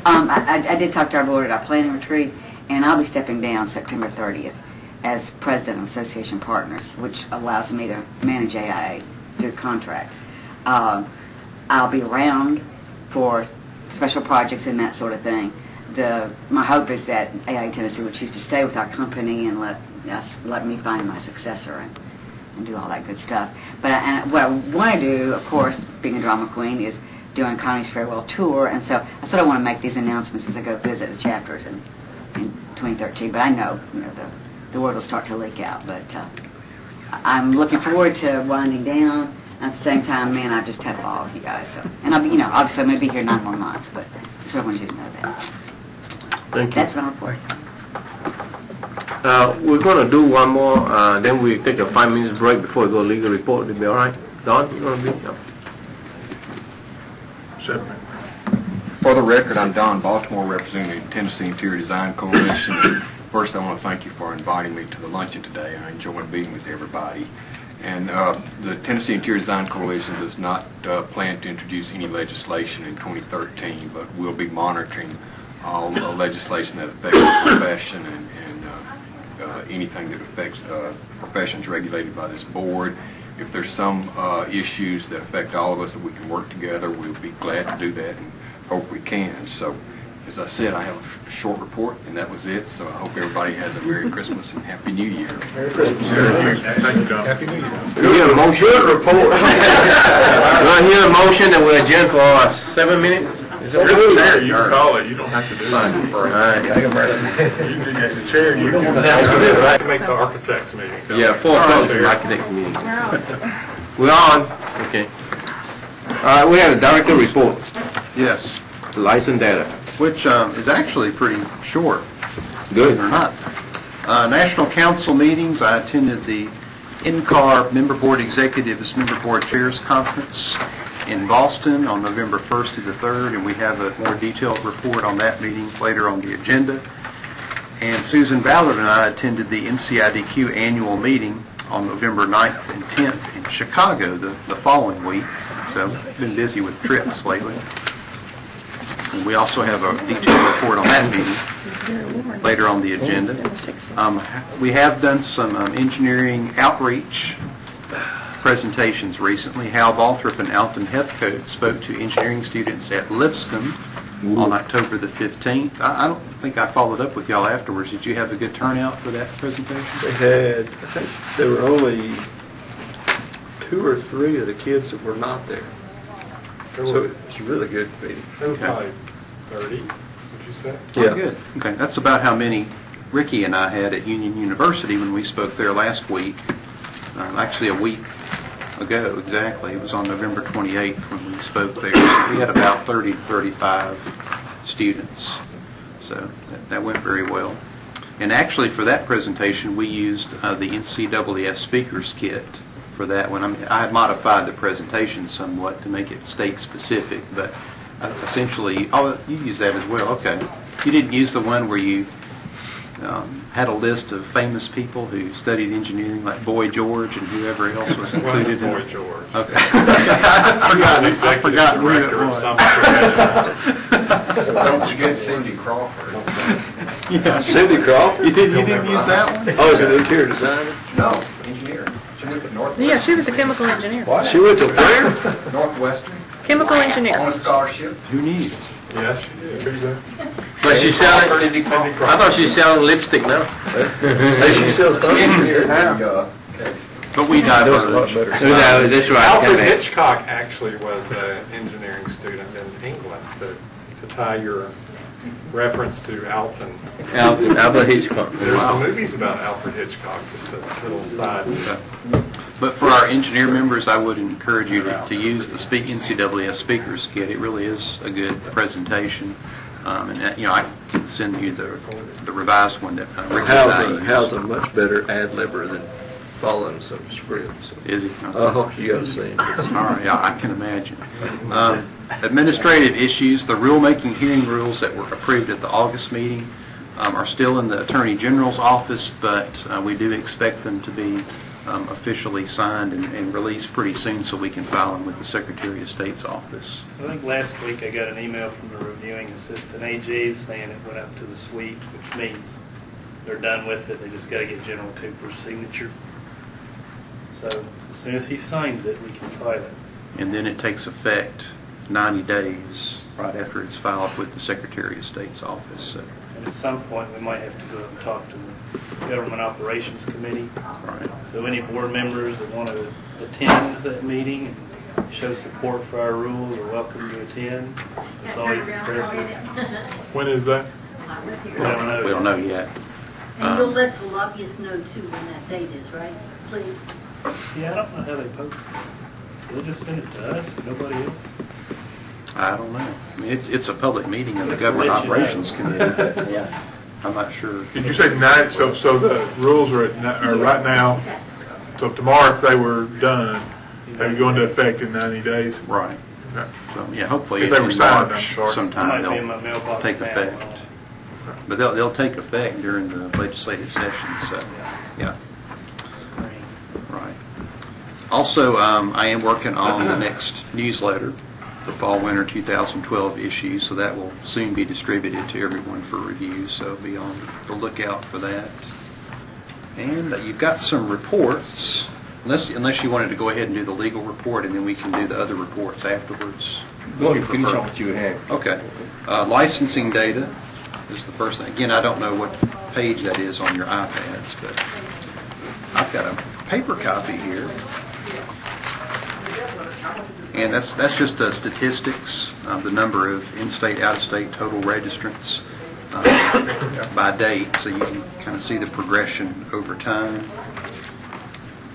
I did talk to our board at our planning retreat, and I'll be stepping down September 30th as president of Association Partners, which allows me to manage AIA through contract. I'll be around for special projects and that sort of thing. My hope is that AIA Tennessee would choose to stay with our company and let me find my successor and do all that good stuff. But what I want to do, of course, being a drama queen, is doing Connie's Farewell Tour, and so I sort of want to make these announcements as I go visit the chapters in 2013. But I know, the word will start to leak out. But I'm looking forward to winding down. At the same time, man, I've just had a ball with you guys. So. And I'll be, obviously I'm going to be here 9 more months, but I sort of want you to know that. Thank you. That's my report. We're going to do one more, then we take a 5 minutes break before we go legal report. It'll be all right? Don, you going to be? No. 7 minutes. For the record, I'm Don Baltimore, representing the Tennessee Interior Design Coalition. First, I want to thank you for inviting me to the luncheon today. I enjoyed being with everybody. And the Tennessee Interior Design Coalition does not plan to introduce any legislation in 2013, but we'll be monitoring all legislation that affects the profession and anything that affects professions regulated by this board. If there's some issues that affect all of us that we can work together, we'll be glad to do that and hope we can. So, as I said, I have a short report, and that was it. So I hope everybody has a Merry Christmas and Happy New Year. Merry Christmas. Thank you, Don. Happy New Year. Do you hear a motion? Good report. Do I hear a motion that we'll adjourn for 7 minutes? Is it You're the chair, you can call it, you don't have to do it. All right. You can get the chair, you can make the architects meeting. Yeah, 4 o'clock is the architect meeting. We're on. Okay. All right, we have a director report. Yes, License data. which is actually pretty short. Good. Or not. National Council meetings, I attended the NCAR Member Board Executives Member Board Chairs Conference in Boston on November 1st to the 3rd, and we have a more detailed report on that meeting later on the agenda. And Susan Ballard and I attended the NCIDQ annual meeting on November 9th and 10th in Chicago the following week. So I've been busy with trips lately. And we also have a detailed report on that meeting later on the agenda. We have done some engineering outreach presentations recently. Hal Balthrop and Alton Heathcote spoke to engineering students at Lipscomb on October the 15th. I don't think I followed up with y'all afterwards. Did you have a good turnout for that presentation? They had, I think there were only 2 or 3 of the kids that were not there. So it was a really good meeting. There were probably 30, would you say? Yeah. Oh, good. Okay, that's about how many Ricky and I had at Union University when we spoke there last week. Actually a week ago, exactly. It was on November 28th when we spoke there. We had about 30 to 35 students. So that went very well. And actually for that presentation we used the NCAAS Speakers Kit for that one. I mean, I had modified the presentation somewhat to make it state-specific, but essentially, oh, you use that as well, okay. You didn't use the one where you had a list of famous people who studied engineering, like Boy George and whoever else was included in it? Boy George. Okay. I forgot where it was. Don't forget Cindy Crawford. Yeah. Cindy Crawford? You didn't use that one? Oh, is it interior designer? No, engineer. She went to Northwestern. Yeah, she was a chemical engineer. She went to where? Northwestern. Chemical engineer. On a scholarship. Who knew? Yes, she did. But she's selling, Cindy Crawford. I thought she's selling lipstick now. Hey, she sells Engineer. But we diverged. No, that's right. Alfred Hitchcock actually was an engineering student in England, to tie your reference to Alton. Alfred Hitchcock. There's some movies about Alfred Hitchcock, just a little side. But for our engineer members, I would encourage you to use the NCAA Speakers Kit. It really is a good presentation. And that, you know, I can send you the revised one that Rick How's a much better ad-libber than following some scripts. Is he? Oh, you got to see him. All right, I can imagine. Administrative issues, the rulemaking hearing rules that were approved at the August meeting are still in the Attorney General's office, but we do expect them to be officially signed and released pretty soon so we can file them with the Secretary of State's office. I think last week I got an email from the reviewing assistant AG saying it went up to the suite, which means they're done with it. They just got to get General Cooper's signature. So as soon as he signs it, we can file it. And then it takes effect 90 days right after it's filed with the Secretary of State's office. So. And at some point, we might have to go up and talk to the Government Operations Committee. Right. So any board members that want to attend that meeting and show support for our rules are welcome to attend. It's always impressive. When is that? We don't know. We don't know yet. And you'll let the lobbyists know too when that date is, right? Please. Yeah, I don't know how they post it. They'll just send it to us, nobody else. I don't know. I mean, it's a public meeting of the Just Government let you know. Operations Committee. Yeah. I'm not sure. Did you say 9? So the rules are right now. So tomorrow, if they were done, they would go into effect in 90 days. Right. Okay. So, yeah, hopefully If in they were signed, March I'm sorry. sometime Might be in my they'll mailbox take now. effect. But they'll take effect during the legislative session, so, yeah. Right. Also, I am working on the next newsletter, the Fall/Winter 2012 issue, so that will soon be distributed to everyone for review, so be on the lookout for that. And you've got some reports, unless you wanted to go ahead and do the legal report, and then we can do the other reports afterwards. Go ahead and finish on what you had. Okay. Licensing data is the first thing. Again, I don't know what page that is on your iPads, but I've got a paper copy here. And that's just statistics, the number of in-state, out-of-state total registrants by date, so you can kind of see the progression over time.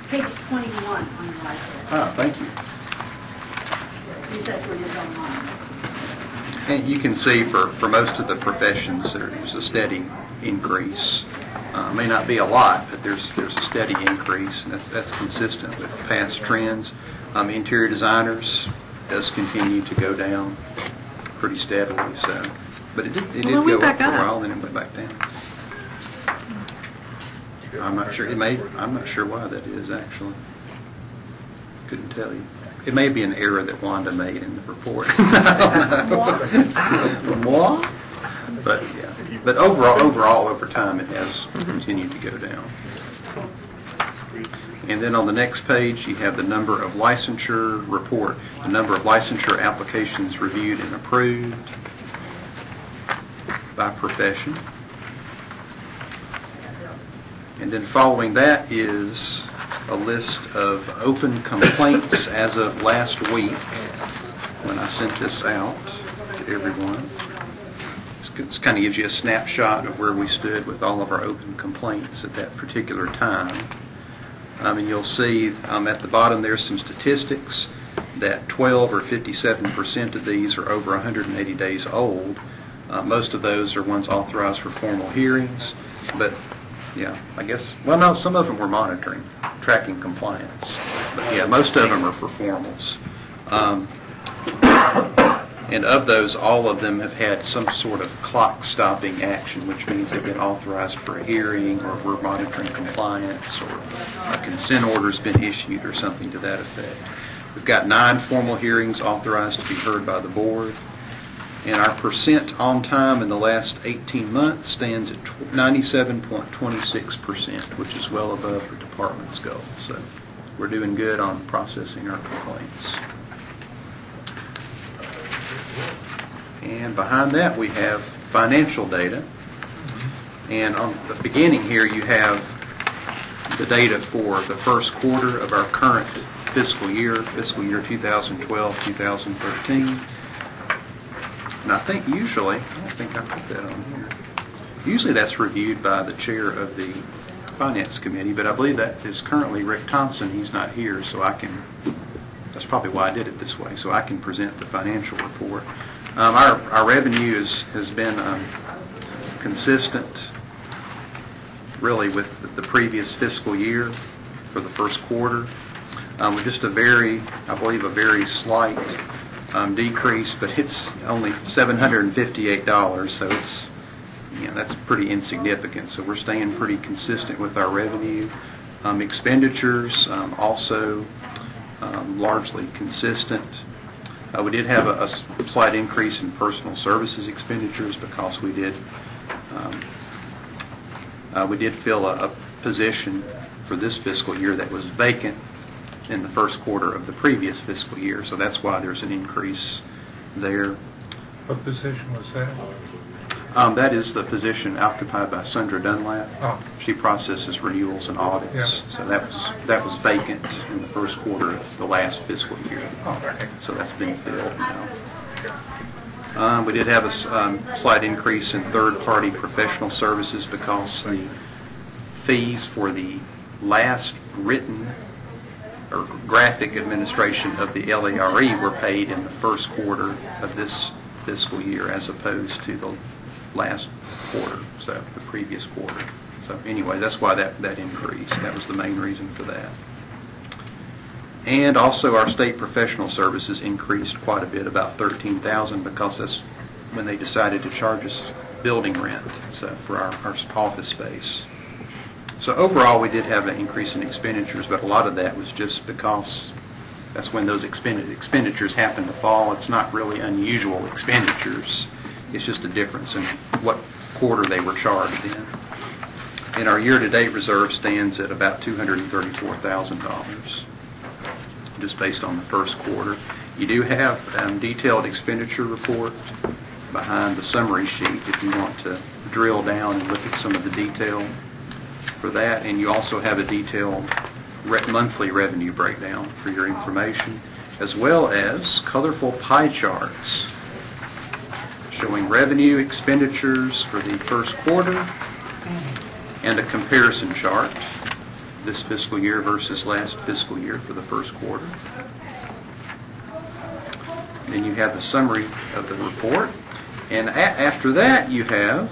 Page 21 on your iPad. Ah, thank you. Use that for your online. And you can see for most of the professions, there's a steady increase. May not be a lot, but there's a steady increase, and that's consistent with past trends. Interior designers does continue to go down pretty steadily, so, but it did Well, go back up for a up. while, then it went back down. I'm not sure. I'm not sure why that is actually. Couldn't tell you. It may be an error that Wanda made in the report. I don't know. But yeah. But overall, over time, it has continued to go down. And then on the next page, you have the number of licensure report, the number of licensure applications reviewed and approved by profession. And then following that is a list of open complaints as of last week when I sent this out to everyone. This kind of gives you a snapshot of where we stood with all of our open complaints at that particular time. And you'll see at the bottom there's some statistics that 12 or 57% of these are over 180 days old. Most of those are ones authorized for formal hearings, but Yeah, I guess, well, no, some of them were monitoring, tracking compliance. But yeah, most of them are for formals. And of those, all of them have had some sort of clock-stopping action, which means they've been authorized for a hearing, or we're monitoring compliance, or a consent order's been issued, or something to that effect. We've got 9 formal hearings authorized to be heard by the board, and our percent on time in the last 18 months stands at 97.26%, which is well above the department's goal. So we're doing good on processing our complaints. And behind that, we have financial data. And on the beginning here, you have the data for the first quarter of our current fiscal year 2012-2013. And I think usually, I don't think I put that on here. Usually that's reviewed by the chair of the Finance Committee, but I believe that is currently Rick Thompson. He's not here, so I can, that's probably why I did it this way, so I can present the financial report. Our revenue has been consistent, really, with the previous fiscal year for the first quarter. With just a very, I believe, a very slight decrease, but it's only $758, so it's, that's pretty insignificant. So we're staying pretty consistent with our revenue. Expenditures also largely consistent. We did have a slight increase in personal services expenditures because we did fill a position for this fiscal year that was vacant in the first quarter of the previous fiscal year, so that's why there's an increase there. What position was that? That is the position occupied by Sandra Dunlap. Oh. She processes renewals and audits. Yeah. So that was vacant in the first quarter of the last fiscal year. Oh, okay. So that's been filled now. We did have a slight increase in third-party professional services because the fees for the last written or graphic administration of the LARE were paid in the first quarter of this fiscal year as opposed to the last quarter, so the previous quarter. So anyway, that's why that increased. That was the main reason for that. And also our state professional services increased quite a bit, about $13,000, because that's when they decided to charge us building rent, so for our office space. So overall, we did have an increase in expenditures, but a lot of that was just because that's when those expenditures happen to fall. It's not really unusual expenditures. It's just a difference in what quarter they were charged in. And our year-to-date reserve stands at about $234,000, just based on the first quarter. You do have detailed expenditure report behind the summary sheet if you want to drill down and look at some of the detail for that. And you also have a detailed monthly revenue breakdown for your information, as well as colorful pie charts showing revenue expenditures for the first quarter and a comparison chart, this fiscal year versus last fiscal year for the first quarter. Then you have the summary of the report. And after that, you have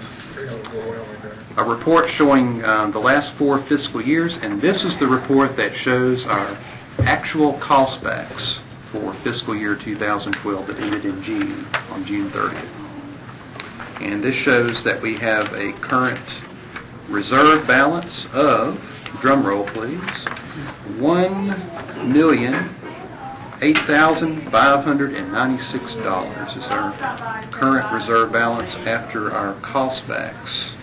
a report showing the last 4 fiscal years, and this is the report that shows our actual cost backs for fiscal year 2012 that ended in June, on June 30th. And this shows that we have a current reserve balance of, drum roll please, $1,008,596 is our current reserve balance after our cost backs,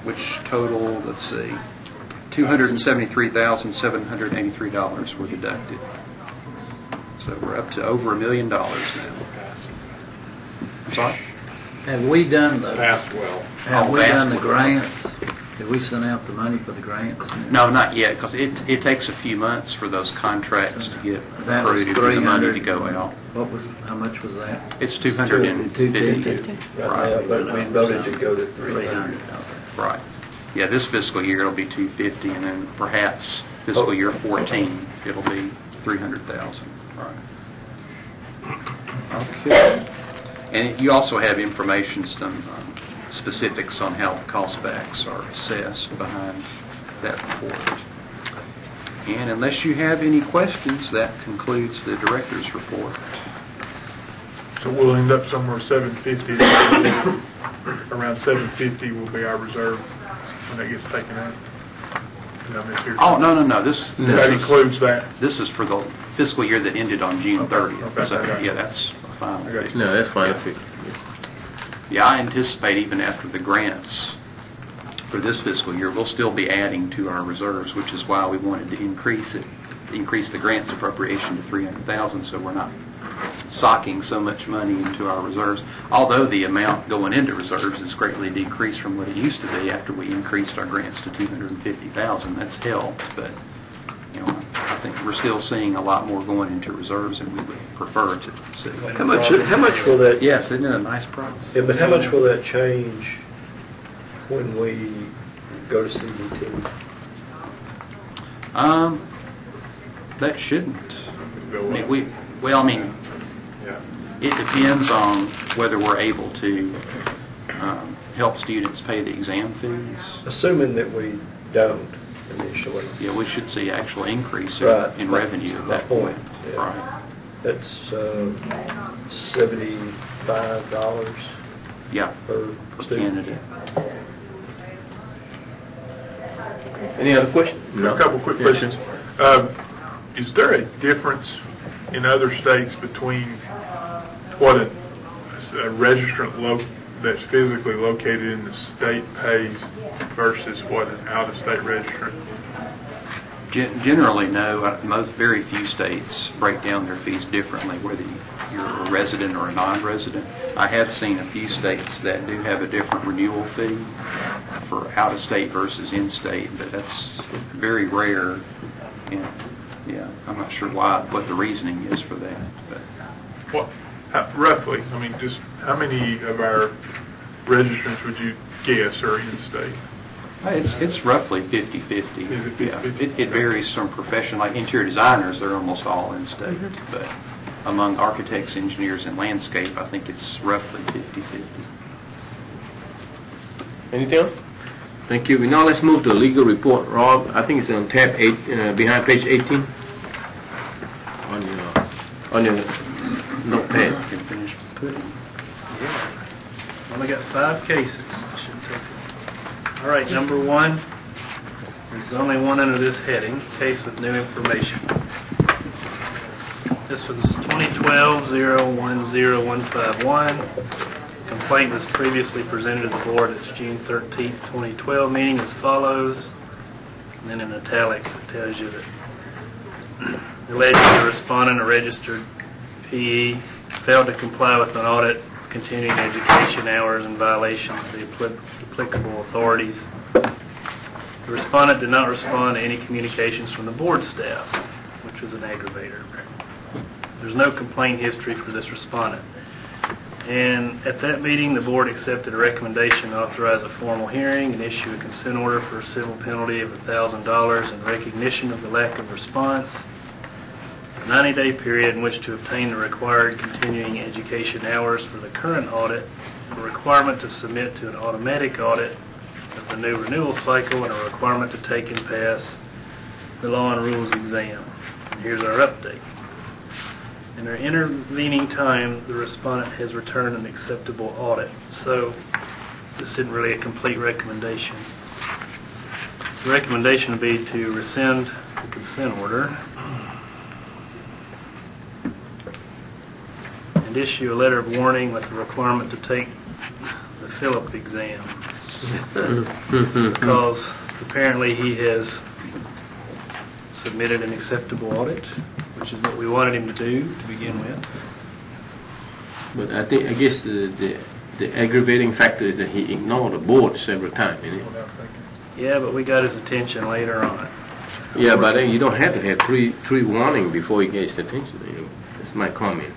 which total, let's see, $273,783 were deducted. So we're up to over $1 million now. Sorry? Have we done the... Passed well. Have we done the well. grants? Have we sent out the money for the grants? No, not yet, because it takes a few months for those contracts to get That was approved and the money 300. to go out. How much was that? It's $250. Right, but we voted to go to 300. Right. Yeah, this fiscal year it'll be $250, and then perhaps fiscal year 14 it'll be $300,000. Right. Okay. And you also have information, some specifics on how costbacks are assessed behind that report. And unless you have any questions, that concludes the director's report. So we'll end up somewhere 750, around 750 will be our reserve when that gets taken out. Did I mishear? Oh, no. This That is- includes that? This is for the fiscal year that ended on June 30th. Okay, So, okay. yeah, that's a final figure. No, that's fine. Yeah, I anticipate even after the grants for this fiscal year, we'll still be adding to our reserves, which is why we wanted to increase the grants appropriation to $300,000, so we're not socking so much money into our reserves. Although the amount going into reserves is greatly decreased from what it used to be after we increased our grants to $250,000. That's helped, but you know, I think we're still seeing a lot more going into reserves than we would prefer to see. How much will that? Yes, isn't it a nice price? Yeah, but how much will that change when we go to CDT? That shouldn't. Go I mean, it depends on whether we're able to help students pay the exam fees. Assuming that we don't initially. Yeah, we should see actual increase Right. in revenue at that point. Yeah. Right. That's $75 Yeah, per per student. candidate. Any other questions? A couple quick questions. Is there a difference in other states between what a registrant that's physically located in the state pays versus what an out-of-state registrant? Generally, no. Very few states break down their fees differently, whether you're a resident or a non-resident. I have seen a few states that do have a different renewal fee for out-of-state versus in-state, but that's very rare. And, yeah, I'm not sure what the reasoning is for that. But. What, roughly, I mean, just how many of our registrants would you guess are in-state? It's roughly 50-50. Is it 50-50? Yeah, it varies from profession. Like interior designers, they're almost all in-state. But among architects, engineers, and landscape, I think it's roughly 50-50. Anything else? Thank you. Now let's move to the legal report. Rob, I think it's on tab 8, behind page 18. On your notepad. You can finish pudding. Yeah. Only got 5 cases. Shouldn't take it. All right, number 1. There's only one under this heading, case with new information. This one's 2012-010151. Complaint was previously presented to the board at its June 13th, 2012 meeting as follows. And then in italics it tells you that alleged the respondent, a registered PE, failed to comply with an audit of continuing education hours in violations of the applicable authorities. The respondent did not respond to any communications from the board staff, which was an aggravator. There's no complaint history for this respondent. And at that meeting, the board accepted a recommendation to authorize a formal hearing and issue a consent order for a civil penalty of $1,000 in recognition of the lack of response. A 90-day period in which to obtain the required continuing education hours for the current audit, a requirement to submit to an automatic audit of the new renewal cycle, and a requirement to take and pass the law and rules exam. And here's our update. In our intervening time, the respondent has returned an acceptable audit. So this isn't really a complete recommendation. The recommendation would be to rescind the consent order and issue a letter of warning with the requirement to take the Phillip exam. Because apparently he has submitted an acceptable audit, which is what we wanted him to do to begin with. But I guess the aggravating factor is that he ignored the board several times, isn't it? Yeah, but we got his attention later on. Yeah, but then you don't have to have three warning before he gets attention. You know? That's my comment.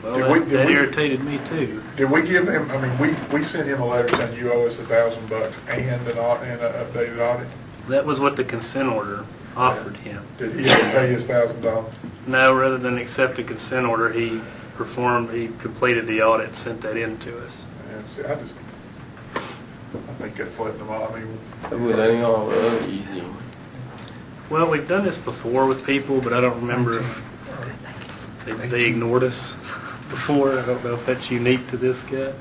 Well, that irritated me too. Did we give him, I mean, we sent him a letter saying you owe us $1,000 and an updated audit? That was what the consent order offered him. Did he have to pay his $1,000? No, rather than accept a consent order, he performed, he completed the audit, sent that in to us. And see, I think that's letting them all, I mean. We're letting all easy. Well, we've done this before with people, but I don't remember if they ignored us before. I don't know if that's unique to this guy.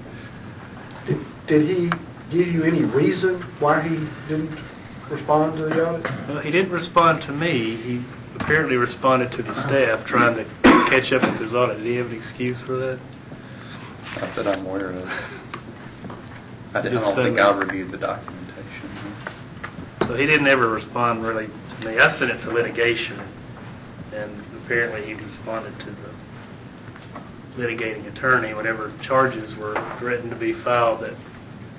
Did he give you any reason why he didn't respond to the audit? Well, he didn't respond to me. He apparently responded to the staff trying to catch up with his audit. Did he have an excuse for that? Not that I'm aware of. I don't Just think send I reviewed the documentation. So he didn't ever respond really to me. I sent it to litigation, and apparently he responded to the litigating attorney whenever charges were threatened to be filed that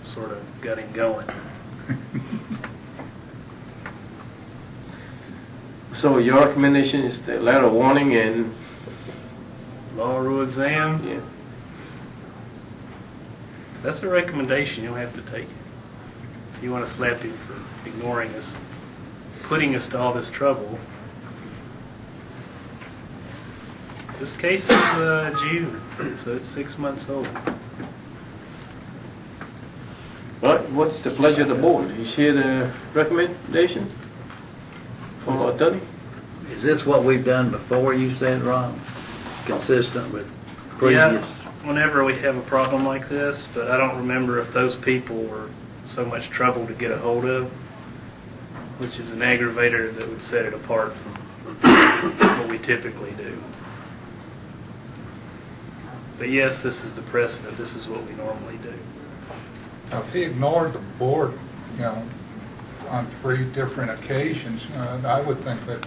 sort of got him going. So your recommendation is the letter of warning and... Law rule exam? Yeah. That's a recommendation. You'll have to take it. If you want to slap him for ignoring us, putting us to all this trouble. This case is June, so it's 6 months old. What's the pleasure of the board? You share the recommendation from our attorney? Is this what we've done before, you said, Ron? It's consistent with Yeah, previous? whenever we have a problem like this, but I don't remember if those people were so much trouble to get a hold of, which is an aggravator that would set it apart from what we typically do. But yes, this is the precedent. This is what we normally do. Now, if he ignored the board, you know, on 3 different occasions, I would think that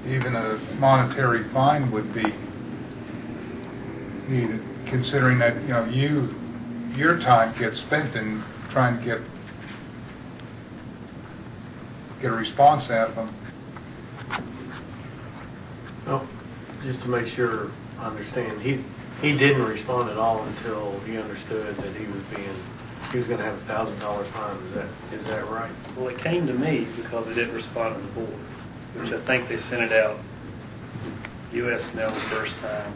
even a monetary fine would be needed, considering that, you know, your time gets spent in trying to get a response out of them. Well, just to make sure I understand, he didn't respond at all until he understood that he was going to have a $1,000 fine. Is that right? Well, it came to me because he didn't respond to the board, which I think they sent it out U.S. mail the first time,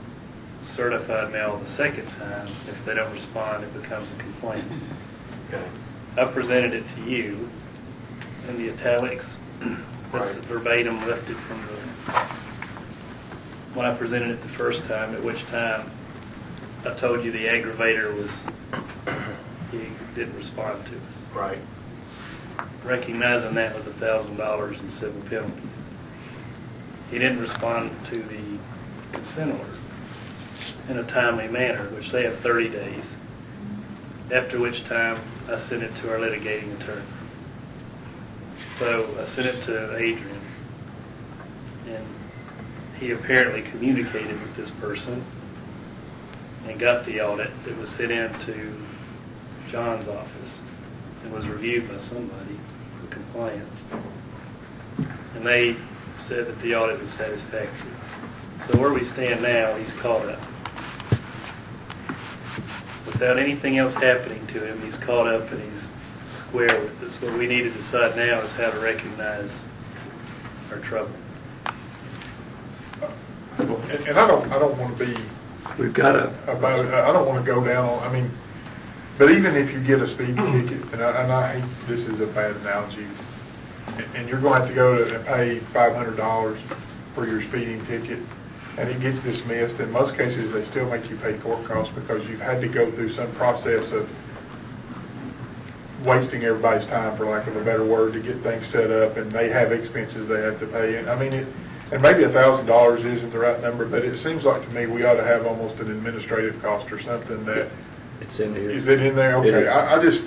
certified mail the second time. If they don't respond, it becomes a complaint. Okay. I presented it to you in the italics. That's verbatim lifted from when I presented it the first time, at which time I told you the aggravator was, he didn't respond to us. Right. Recognizing that with $1,000 in civil penalties. He didn't respond to the consent order in a timely manner, which they have 30 days, after which time I sent it to our litigating attorney. So I sent it to Adrian, and he apparently communicated with this person and got the audit that was sent in to John's office and was reviewed by somebody for compliance. And they said that the audit was satisfactory. So where we stand now, he's caught up. Without anything else happening to him, he's caught up and he's square with this. What we need to decide now is how to recognize our trouble. And I don't want to be We've got about it. I don't want to go down, I mean, but even if you get a speeding ticket, and I hate, this is a bad analogy, and you're going to have to go and pay $500 for your speeding ticket, and it gets dismissed, in most cases, they still make you pay court costs because you've had to go through some process of wasting everybody's time, for lack of a better word, to get things set up, and they have expenses they have to pay. And I mean, and maybe $1,000 isn't the right number, but it seems like to me we ought to have almost an administrative cost or something that. It's in here. Is it in there? Okay, I just.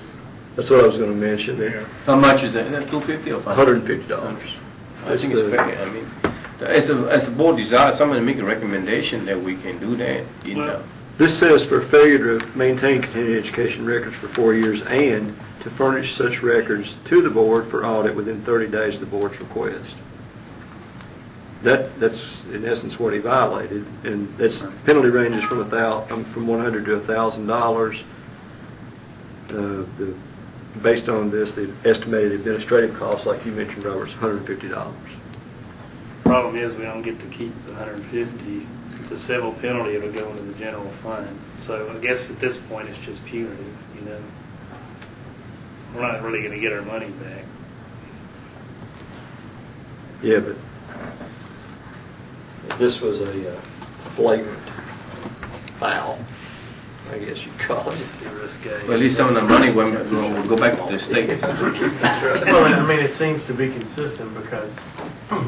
That's what I was going to mention. Yeah. How much is that? Is that $250 or $150. I think it's fair. I mean, as the board desires, someone to make a recommendation that we can do that. This says for failure to maintain continuing education records for 4 years and to furnish such records to the board for audit within 30 days of the board's request. That's in essence what he violated, and that's penalty ranges from $100 to $1,000. Based on this, the estimated administrative cost, like you mentioned, Robert, is $150. Problem is, we don't get to keep the $150. it's a civil penalty, it'll go into the general fund. So I guess at this point, it's just punitive, you know. We're not really going to get our money back. Yeah, but this was a flagrant foul, I guess you'd call it. Well, at least some of the money will go back to the state. Well, I mean, it seems to be consistent because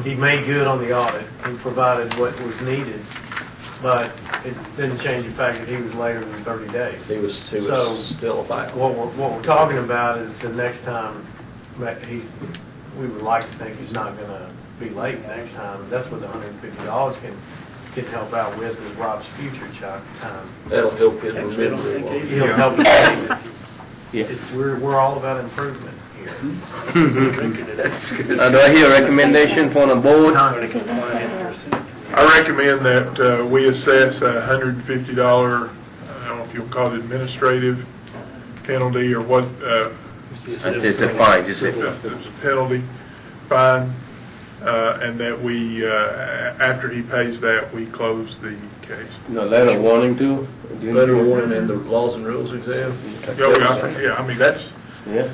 he made good on the audit. He provided what was needed, but it didn't change the fact that he was later than 30 days. He was So, still a foul. What we're talking about is the next time that we would like to think he's not going to be late next time. That's what the $150 can help out with, is Rob's future time. That'll help his Actually, I don't memory. think he'll help his payment. Yeah. We're all about improvement here. That's good. Do I hear a recommendation from the board? I recommend that we assess a $150, I don't know if you'll call it administrative penalty or what. It's a fine, just a It's a penalty, fine, and that we, after he pays that, we close the case. No letter of warning too? Letter of warning and the laws and rules exam? Yeah, I mean, that's Yeah.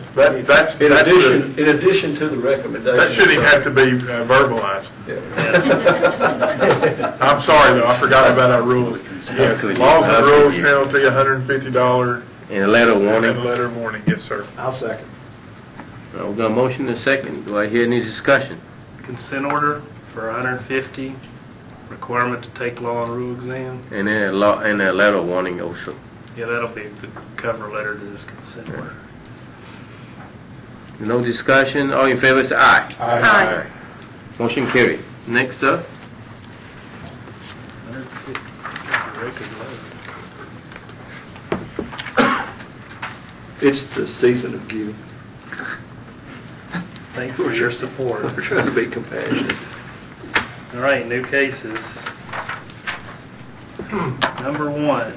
In addition to the recommendation. that shouldn't have to be verbalized. Yeah. I'm sorry, though, I forgot about our rules. Yes, laws and rules penalty, $150. And a letter of warning? And a letter of warning, yes, sir. I'll second. We're going to motion in a second. Do I hear any discussion? Consent order for $150, requirement to take law and rule exam. And then a letter of warning also. Yeah, that'll be the cover letter to this consent order. No discussion, all in favor say aye. Aye. Motion carried. Next up, It's the season of giving. Thanks for your support. We're trying to be compassionate. All right, new cases. Number 1,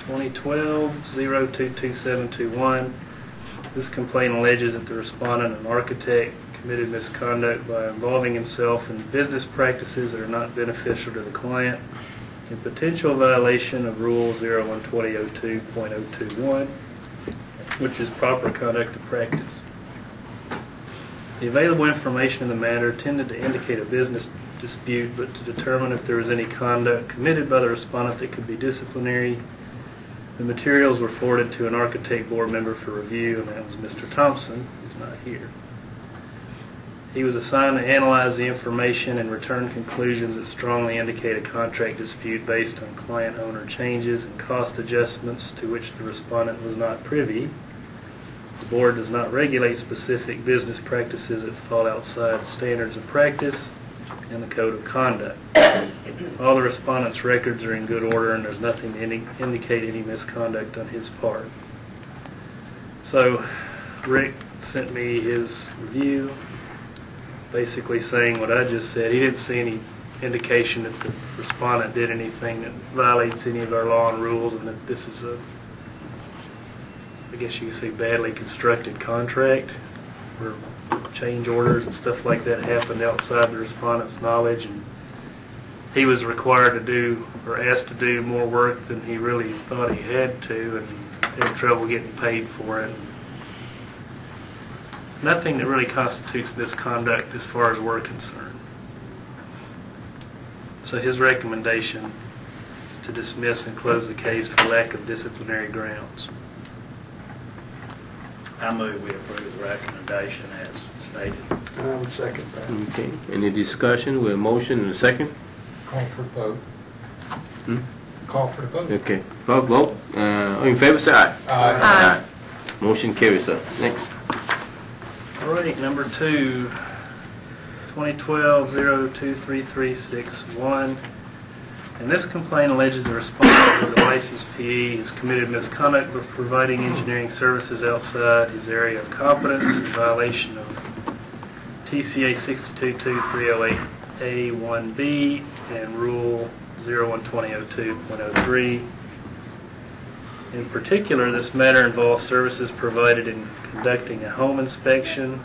2012-022721. This complaint alleges that the respondent, an architect, committed misconduct by involving himself in business practices that are not beneficial to the client, in potential violation of Rule 0120.02.021, which is proper conduct of practice. The available information in the matter tended to indicate a business dispute, but to determine if there was any conduct committed by the respondent that could be disciplinary, the materials were forwarded to an architect board member for review, and that was Mr. Thompson. He's not here. He was assigned to analyze the information and return conclusions that strongly indicate a contract dispute based on client-owner changes and cost adjustments to which the respondent was not privy. The board does not regulate specific business practices that fall outside standards of practice and the code of conduct. All the respondent's records are in good order, and there's nothing to indicate any misconduct on his part. So Rick sent me his review, basically saying what I just said. He didn't see any indication that the respondent did anything that violates any of our law and rules, and that this is a, I guess you could say, badly constructed contract where change orders and stuff like that happened outside the respondent's knowledge, and he was required to do, or asked to do, more work than he really thought he had to, and had trouble getting paid for it. Nothing that really constitutes misconduct as far as we're concerned. So his recommendation is to dismiss and close the case for lack of disciplinary grounds. I move we approve the recommendation as stated. I would second that. Okay. Any discussion with a motion and a second? Call for vote. Call for the vote. Okay. Vote. All in favor say aye. Aye. Motion carries, sir. Next. All right, number 2, 2012-023361. And this complaint alleges the respondent is a licensed PE, has committed misconduct by providing engineering services outside his area of competence in violation of TCA 622308A1B and Rule 0120.02.03. In particular, this matter involves services provided in conducting a home inspection,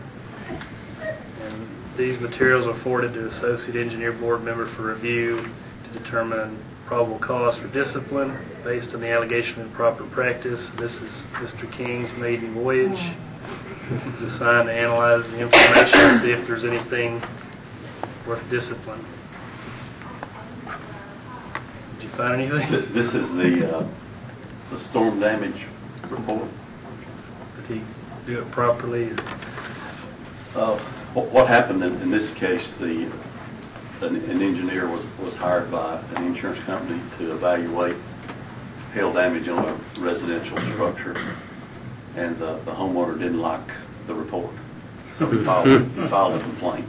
and these materials are forwarded to Associate Engineer Board member for review to determine probable cause for discipline based on the allegation of improper practice. This is Mr. King's maiden voyage. He's assigned to analyze the information and see if there's anything worth discipline. Did you find anything? This is the storm damage report. Did he do it properly? What happened in this case, an engineer was hired by an insurance company to evaluate hail damage on a residential structure, and the homeowner didn't like the report, so he filed a complaint.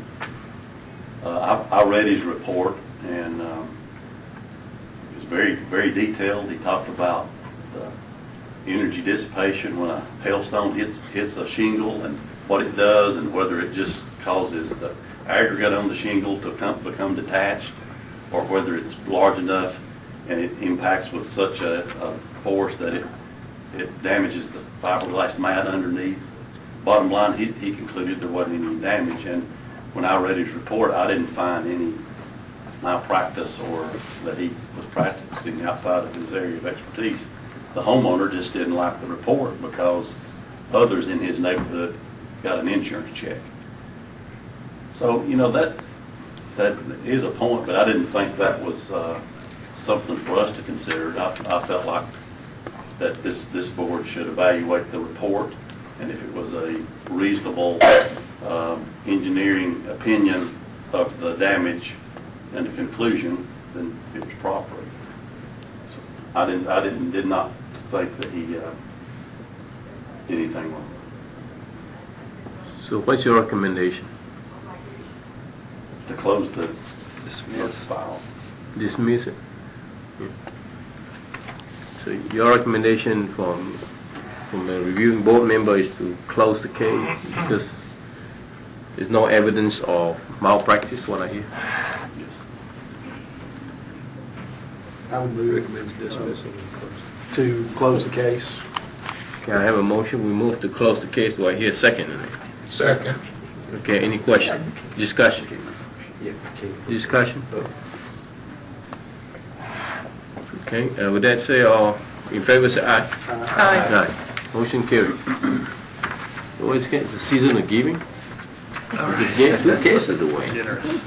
I read his report, and it was very, very detailed. He talked about the energy dissipation when a hailstone hits a shingle and what it does, and whether it just causes the aggregate on the shingle to become detached, or whether it's large enough and it impacts with such a force that it damages the fiberglass mat underneath. Bottom line, he concluded there wasn't any damage, and when I read his report, I didn't find any malpractice or that he was practicing outside of his area of expertise. The homeowner just didn't like the report because others in his neighborhood got an insurance check. So, you know, that is a point, but I didn't think that was something for us to consider. I felt like that this board should evaluate the report, and if it was a reasonable engineering opinion of the damage and the conclusion, then it was proper. So I did not think that he did anything wrong. So what's your recommendation? To close the Dismiss. file. Dismiss it? Yeah. So your recommendation from the reviewing board member is to close the case because there's no evidence of malpractice, what I hear? Yes. I would move to close the case. Can I have a motion? We move to close the case. Do I hear a second in it? Second. Okay, any question? Discussion? Discussion? Okay, with that say, all in favor say aye. Aye. Motion carried. Oh, it's the season of giving? Just get 2 cases away. Generous.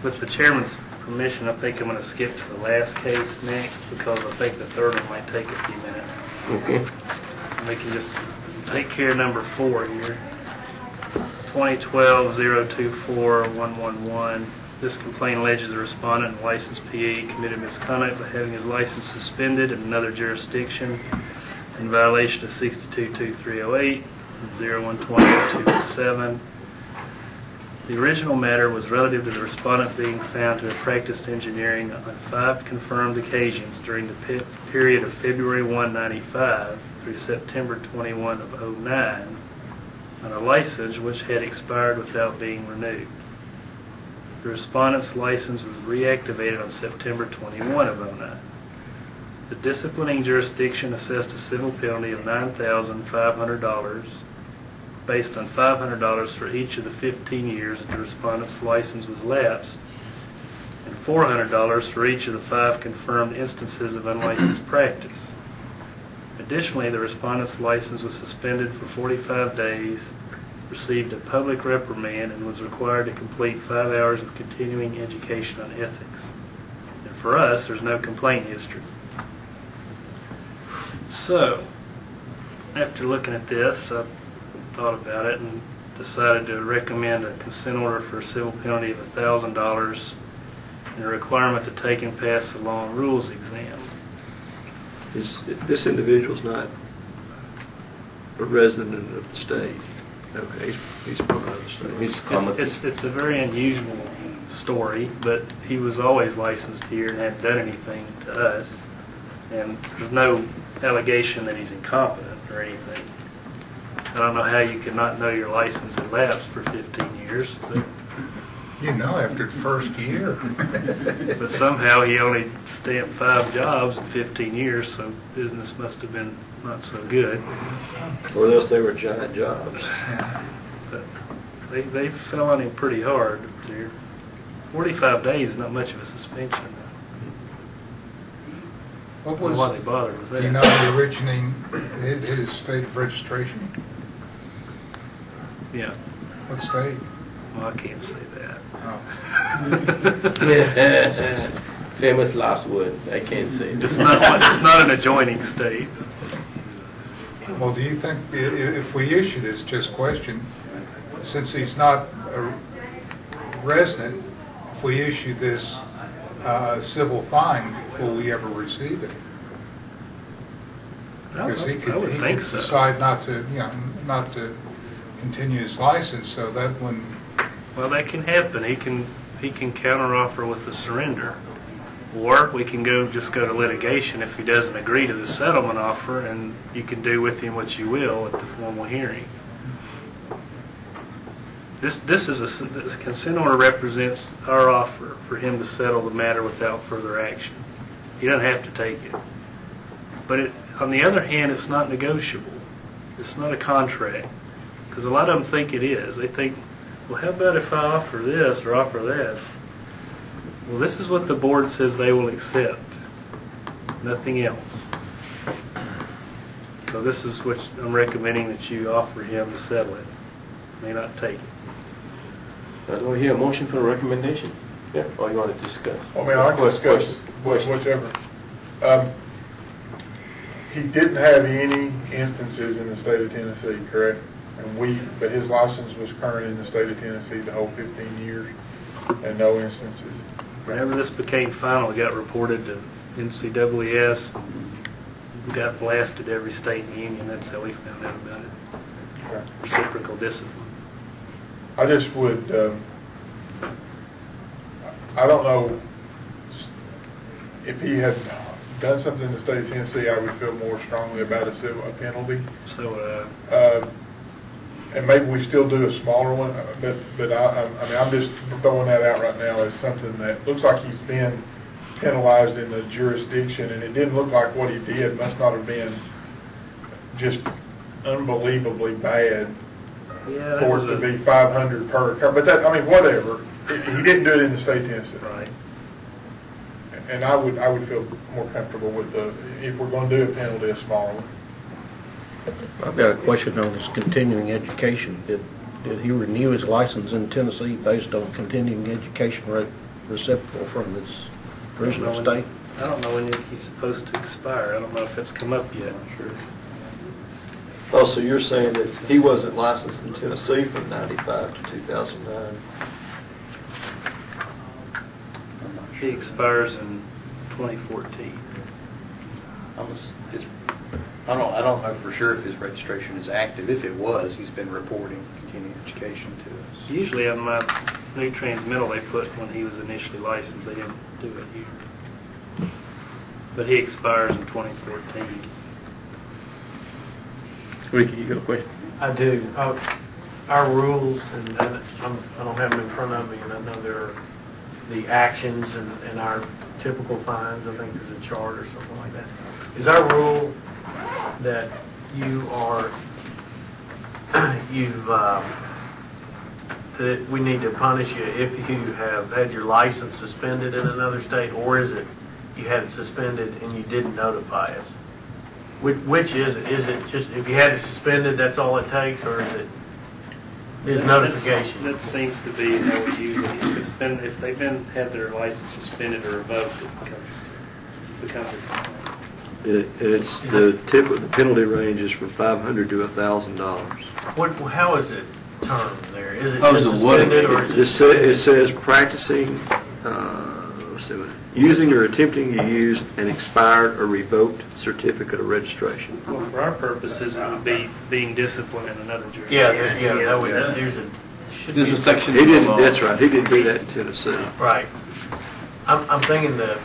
With the chairman's permission, I think I'm going to skip to the last case next because I think the third one might take a few minutes. Okay. And we can just take care of number 4 here. 2012-024-111. This complaint alleges the respondent and licensed PE committed misconduct by having his license suspended in another jurisdiction in violation of 62-2308 and 0120-217. The original matter was relative to the respondent being found to have practiced engineering on 5 confirmed occasions during the period of February 1, 1995 through September 21 of 2009 on a license which had expired without being renewed. The respondent's license was reactivated on September 21 of 2009. The disciplining jurisdiction assessed a civil penalty of $9,500 based on $500 for each of the 15 years that the respondent's license was lapsed and $400 for each of the 5 confirmed instances of unlicensed practice. Additionally, the respondent's license was suspended for 45 days, received a public reprimand, and was required to complete 5 hours of continuing education on ethics. And for us, there's no complaint history. So, after looking at this, I thought about it and decided to recommend a consent order for a civil penalty of $1,000 and a requirement to take and pass the law and rules exam. This individual's not a resident of the state. Okay, he's from out of the state. It's a very unusual story, but he was always licensed here and hadn't done anything to us. And there's no allegation that he's incompetent or anything. I don't know how you could not know your license had lapsed for 15 years. But You know, after the first year. But somehow he only stamped 5 jobs in 15 years, so business must have been not so good. Or else they were giant jobs. But they fell on him pretty hard there. 45 days is not much of a suspension. What Why was, they bother with that? you know, the originating, his state of registration? Yeah. What state? Well, I can't say that. Famous last word, I can't say. It's not an adjoining state. Well, do you think if we issue this, just question, since he's not a resident, if we issue this civil fine, will we ever receive it? Because he could decide not to, not to continue his license, so that when... Well, that can happen. He can counteroffer with a surrender. Or we can just go to litigation if he doesn't agree to the settlement offer, and you can do with him what you will at the formal hearing. This consent order represents our offer for him to settle the matter without further action. He doesn't have to take it. But on the other hand, it's not negotiable. It's not a contract. Because a lot of them think it is. They think, well, how about if I offer this or offer this? Well, this is what the board says they will accept. Nothing else. So this is what I'm recommending that you offer him to settle it. May not take it. Do I hear a motion for a recommendation? Yeah. Or you want to discuss? I mean, I can discuss whichever. He didn't have any instances in the state of Tennessee, correct? But his license was current in the state of Tennessee the whole 15 years, and no instances. Whenever this became final, it got reported to NCAAS, got blasted every state in the union. That's how we found out about it. Okay. Reciprocal discipline. I just would, I don't know if he had done something in the state of Tennessee, I would feel more strongly about a penalty. So, and maybe we still do a smaller one, but I mean, I'm just throwing that out right now as something that looks like he's been penalized in the jurisdiction, and it didn't look like what he did must not have been just unbelievably bad for it to be 500 per car. But that, I mean, whatever. He didn't do it in the state of Tennessee. Right. And I would feel more comfortable with if we're going to do a penalty, a smaller one. I've got a question on his continuing education. Did he renew his license in Tennessee based on continuing education reciprocal from his original state? I don't know when he's supposed to expire. I don't know if it's come up yet. Sure. Oh, so you're saying that he wasn't licensed in Tennessee from 95 to 2009? He expires in 2014. I don't know for sure if his registration is active. If it was, he's been reporting continuing education to us. Usually on my new transmittal they put when he was initially licensed. They didn't do it here. But he expires in 2014. Ricky, you got a question? I do. Our rules, and I don't have them in front of me, and I know there are the actions and our typical fines. I think there's a chart or something like that. Is our rule that that we need to punish you if you have had your license suspended in another state, or is it you had it suspended and you didn't notify us? Which is it? Is it just if you had it suspended, that's all it takes, or is notification? That seems to be how we usually. If they've had their license suspended or revoked, it becomes a complaint. It's the penalty range is from $500 to $1,000. How is it termed there? Is it just suspended or is it says practicing, using or attempting to use an expired or revoked certificate of registration. Well, for our purposes, it would be being disciplined in another jurisdiction. There's a section. He didn't. That's right. He didn't do that in Tennessee. Right. I'm thinking the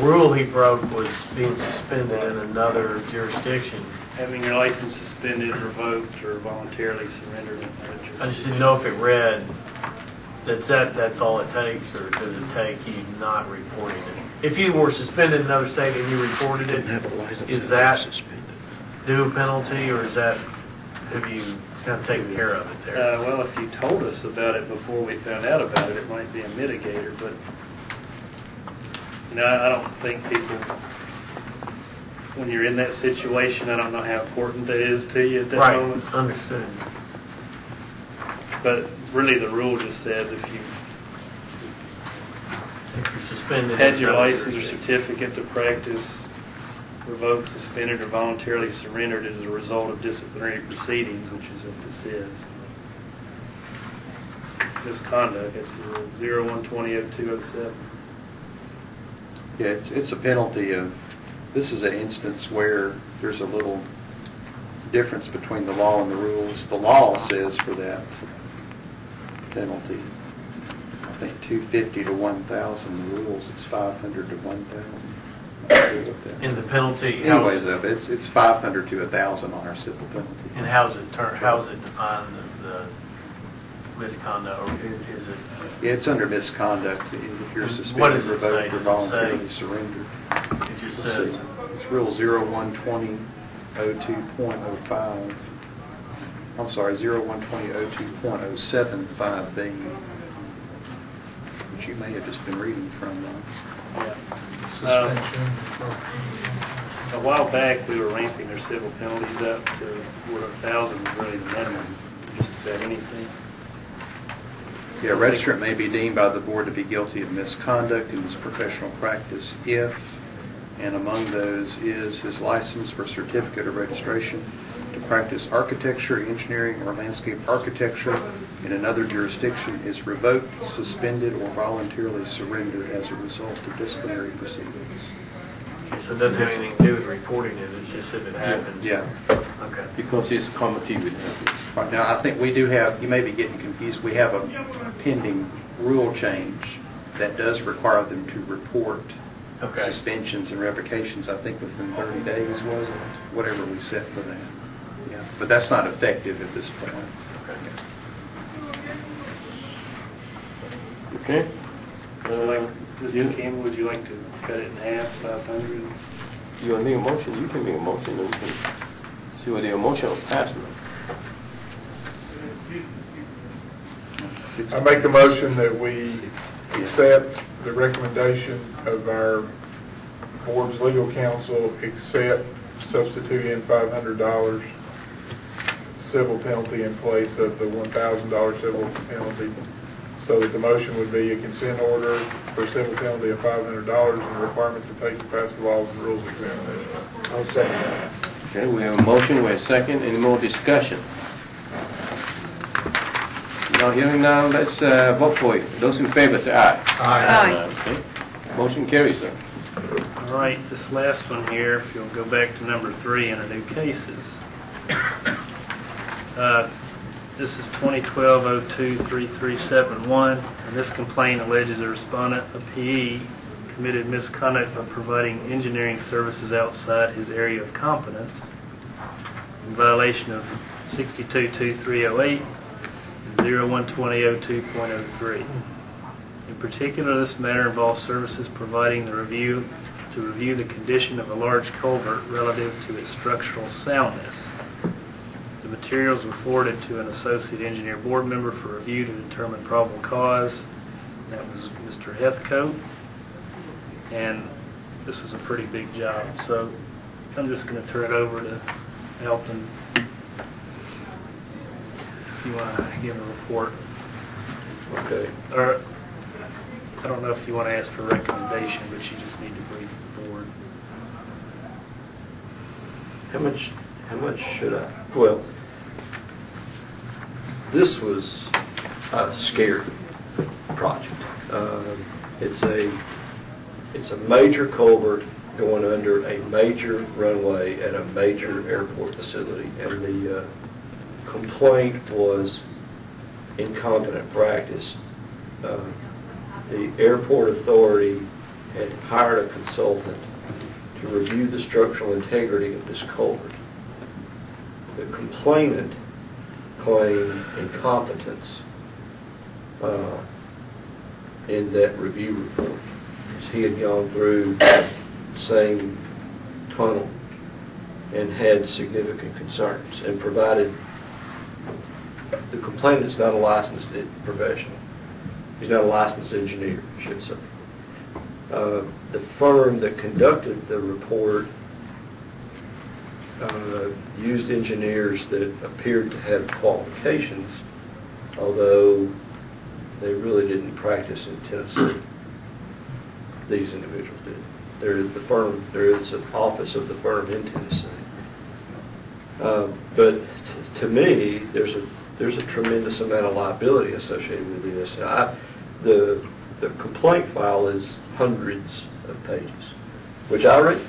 rule he broke was being suspended in another jurisdiction. Having your license suspended, revoked, or voluntarily surrendered in another jurisdiction. I just didn't know if it read that's all it takes, or does it take you not reporting it? If you were suspended in another state and you reported it, is that due a penalty, or have you kind of taken care of it there? Well, if you told us about it before we found out about it, it might be a mitigator, but I don't think people when you're in that situation, I don't know how important that is to you at that Right, moment. understood. But really, the rule just says if you If you're suspended. had your license or certificate to practice revoked, suspended, or voluntarily surrendered as a result of disciplinary proceedings, which is what this is. Misconduct, it's 01200207. Yeah, it's a penalty of, this is an instance where there's a little difference between the law and the rules. The law says for that penalty, I think 250 to 1,000. The rules, it's 500 to 1,000. In the penalty, Anyways, it's 500 to 1,000 on our civil penalty. and how's it defined, the misconduct, or is it? Yeah, it's under misconduct if you're What suspended, does it say? revoked, or Does it voluntarily say- surrendered. It just Let's says, see. It's Rule 0120.02.05. I'm sorry, 0120.02.075B, which you may have just been reading from. Suspension. A while back, we were ramping their civil penalties up to where 1,000 was really the minimum, just about anything. Yeah, a registrant may be deemed by the board to be guilty of misconduct in his professional practice if, and among those is his license or certificate of registration to practice architecture, engineering, or landscape architecture in another jurisdiction is revoked, suspended, or voluntarily surrendered as a result of disciplinary proceedings. so it doesn't have anything to do with reporting it, it's just if it happens? Yeah. Okay. Because it's committee with that. Right now, I think we do have, you may be getting confused, we have a pending rule change that does require them to report Okay. suspensions and revocations, I think within 30 days, was it? Whatever we set for that. Yeah, but that's not effective at this point. Okay. Mr. Campbell, would you like to cut it in half, 500? You want to make a motion? You can make a motion, and we can see what the emotion of passing. I make a motion that we accept the recommendation of our board's legal counsel, except substitute in $500 civil penalty in place of the $1,000 civil penalty, so that the motion would be a consent order for civil penalty of $500 and a requirement to take and pass the laws and rules examination. I'll second that. Okay, we have a motion, we have a second. Any more discussion? Now, hearing now, let's vote for it. Those in favor say aye. Aye. Okay. Motion carries, sir. All right, this last one here, if you'll go back to number 3 in the new cases. This is 2012-02-3371, and this complaint alleges the respondent, a PE, committed misconduct by providing engineering services outside his area of competence in violation of 622308 and 012002.03. In particular, this matter involves services providing to review the condition of a large culvert relative to its structural soundness. The materials were forwarded to an associate engineer board member for review to determine probable cause. That was Mr. Heathcote. And this was a pretty big job. So I'm just going to turn it over to Elton if you want to give a report. Okay. Or I don't know if you want to ask for a recommendation, but you just need to brief the board. How much should I? Well, this was a scary project. It's a major culvert going under a major runway at a major airport facility, and the complaint was incompetent practice. The airport authority had hired a consultant to review the structural integrity of this culvert. The complainant claimed incompetence in that review report, because he had gone through the same tunnel and had significant concerns, and provided the complainant's not a licensed professional. He's not a licensed engineer, I should say. The firm that conducted the report used engineers that appeared to have qualifications, although they really didn't practice in Tennessee. These individuals did. There is an office of the firm in Tennessee. But to me, there's a tremendous amount of liability associated with this. The complaint file is hundreds of pages, which I read.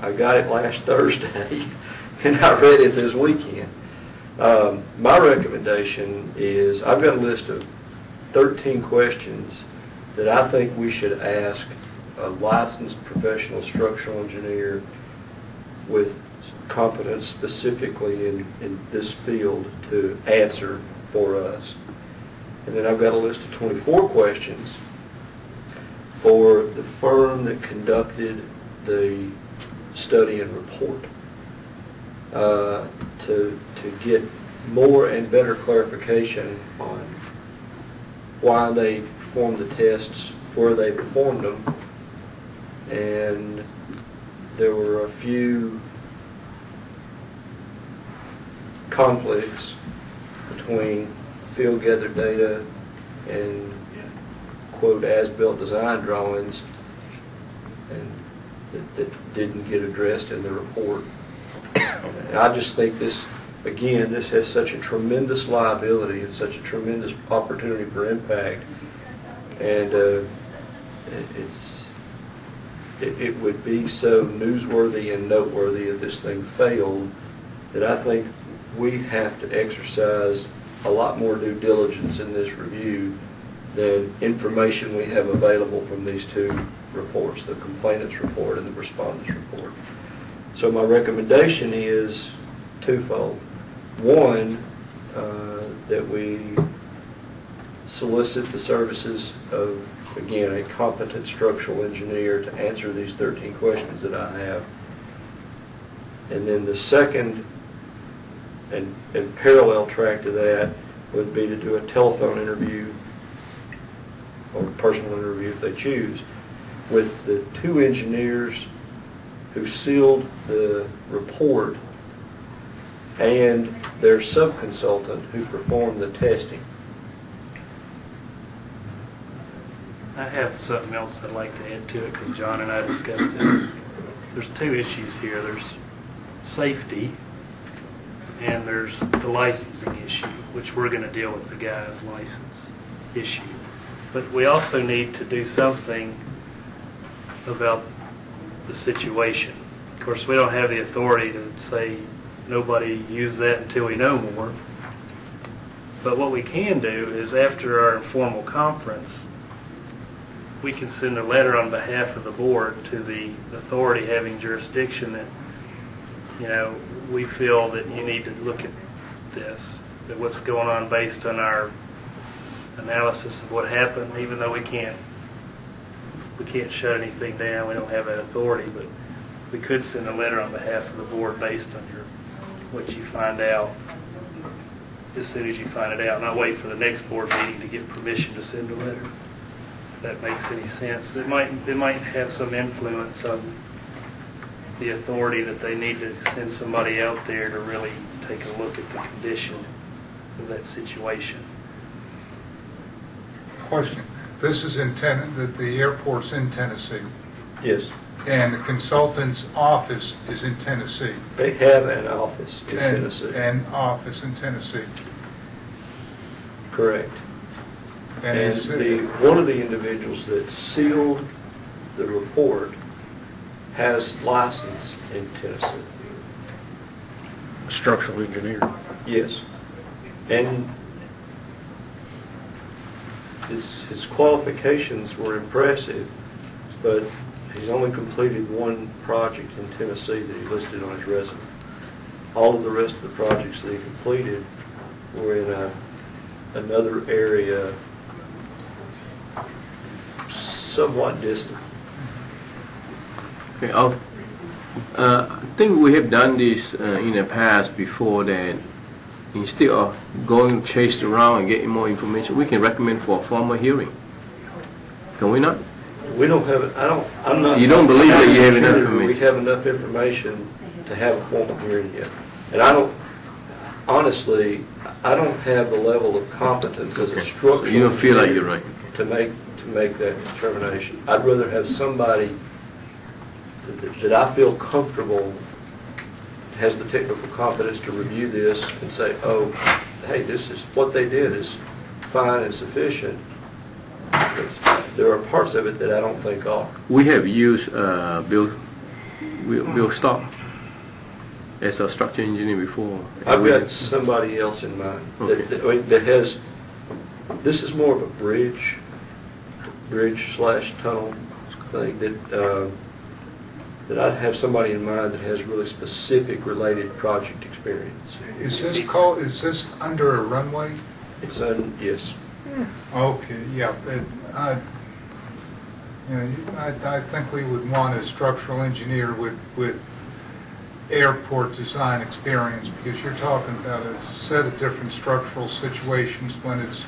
I got it last Thursday, and I read it this weekend. My recommendation is, I've got a list of 13 questions that I think we should ask a licensed professional structural engineer with competence specifically in this field to answer for us. And then I've got a list of 24 questions for the firm that conducted the study and report to get more and better clarification on why they performed the tests, where they performed them, and there were a few conflicts between field gathered data and quote as-built design drawings, and that didn't get addressed in the report. And I just think this, again, this has such a tremendous liability and such a tremendous opportunity for impact, and it would be so newsworthy and noteworthy if this thing failed that I think we have to exercise a lot more due diligence in this review than information we have available from these two reports, the complainant's report and the respondent's report. So my recommendation is twofold. One, that we solicit the services of, again, a competent structural engineer to answer these 13 questions that I have. And then the second and parallel track to that would be to do a telephone interview or personal interview if they choose with the two engineers who sealed the report and their subconsultant who performed the testing. I have something else I'd like to add to it because John and I discussed it. There's two issues here. There's safety and there's the licensing issue, which we're going to deal with the guy's license issue. But we also need to do something about the situation. Of course, we don't have the authority to say nobody use that until we know more. But what we can do is after our informal conference, we can send a letter on behalf of the board to the authority having jurisdiction that, you know, we feel that you need to look at this, that what's going on based on our analysis of what happened, even though we can't shut anything down, we don't have that authority, but we could send a letter on behalf of the board based on what you find out as soon as you find it out, not wait for the next board meeting to get permission to send a letter. If that makes any sense. It might have some influence on the authority that they need to send somebody out there to really take a look at the condition of that situation. Question. This is in the airport's in Tennessee. Yes. And the consultant's office is in Tennessee. They have an office in Tennessee. An office in Tennessee. Correct. And one of the individuals that sealed the report has license in Tennessee. A structural engineer. Yes. And his qualifications were impressive, but he's only completed one project in Tennessee that he listed on his resume. All of the rest of the projects that he completed were in another area somewhat distant. Okay, I think we have done this in the past before, that instead of going chase around and getting more information, we can recommend for a formal hearing. Can we not? We don't have it. I'm not. You don't believe that you have enough information? We have enough information to have a formal hearing yet. And I don't, honestly, I don't have the level of competence as a structural You don't feel like engineer you're right. to make that determination. I'd rather have somebody that I feel comfortable has the technical competence to review this and say, oh, hey, this is, what they did is fine and sufficient. There are parts of it that I don't think are. We have used Bill Stock as a structural engineer before. I've got somebody else in mind that has, this is more of a bridge/tunnel thing that I'd have somebody in mind that has really specific related project experience. Is this under a runway? It's yes. Okay, yeah, I think we would want a structural engineer with airport design experience, because you're talking about a set of different structural situations when it's...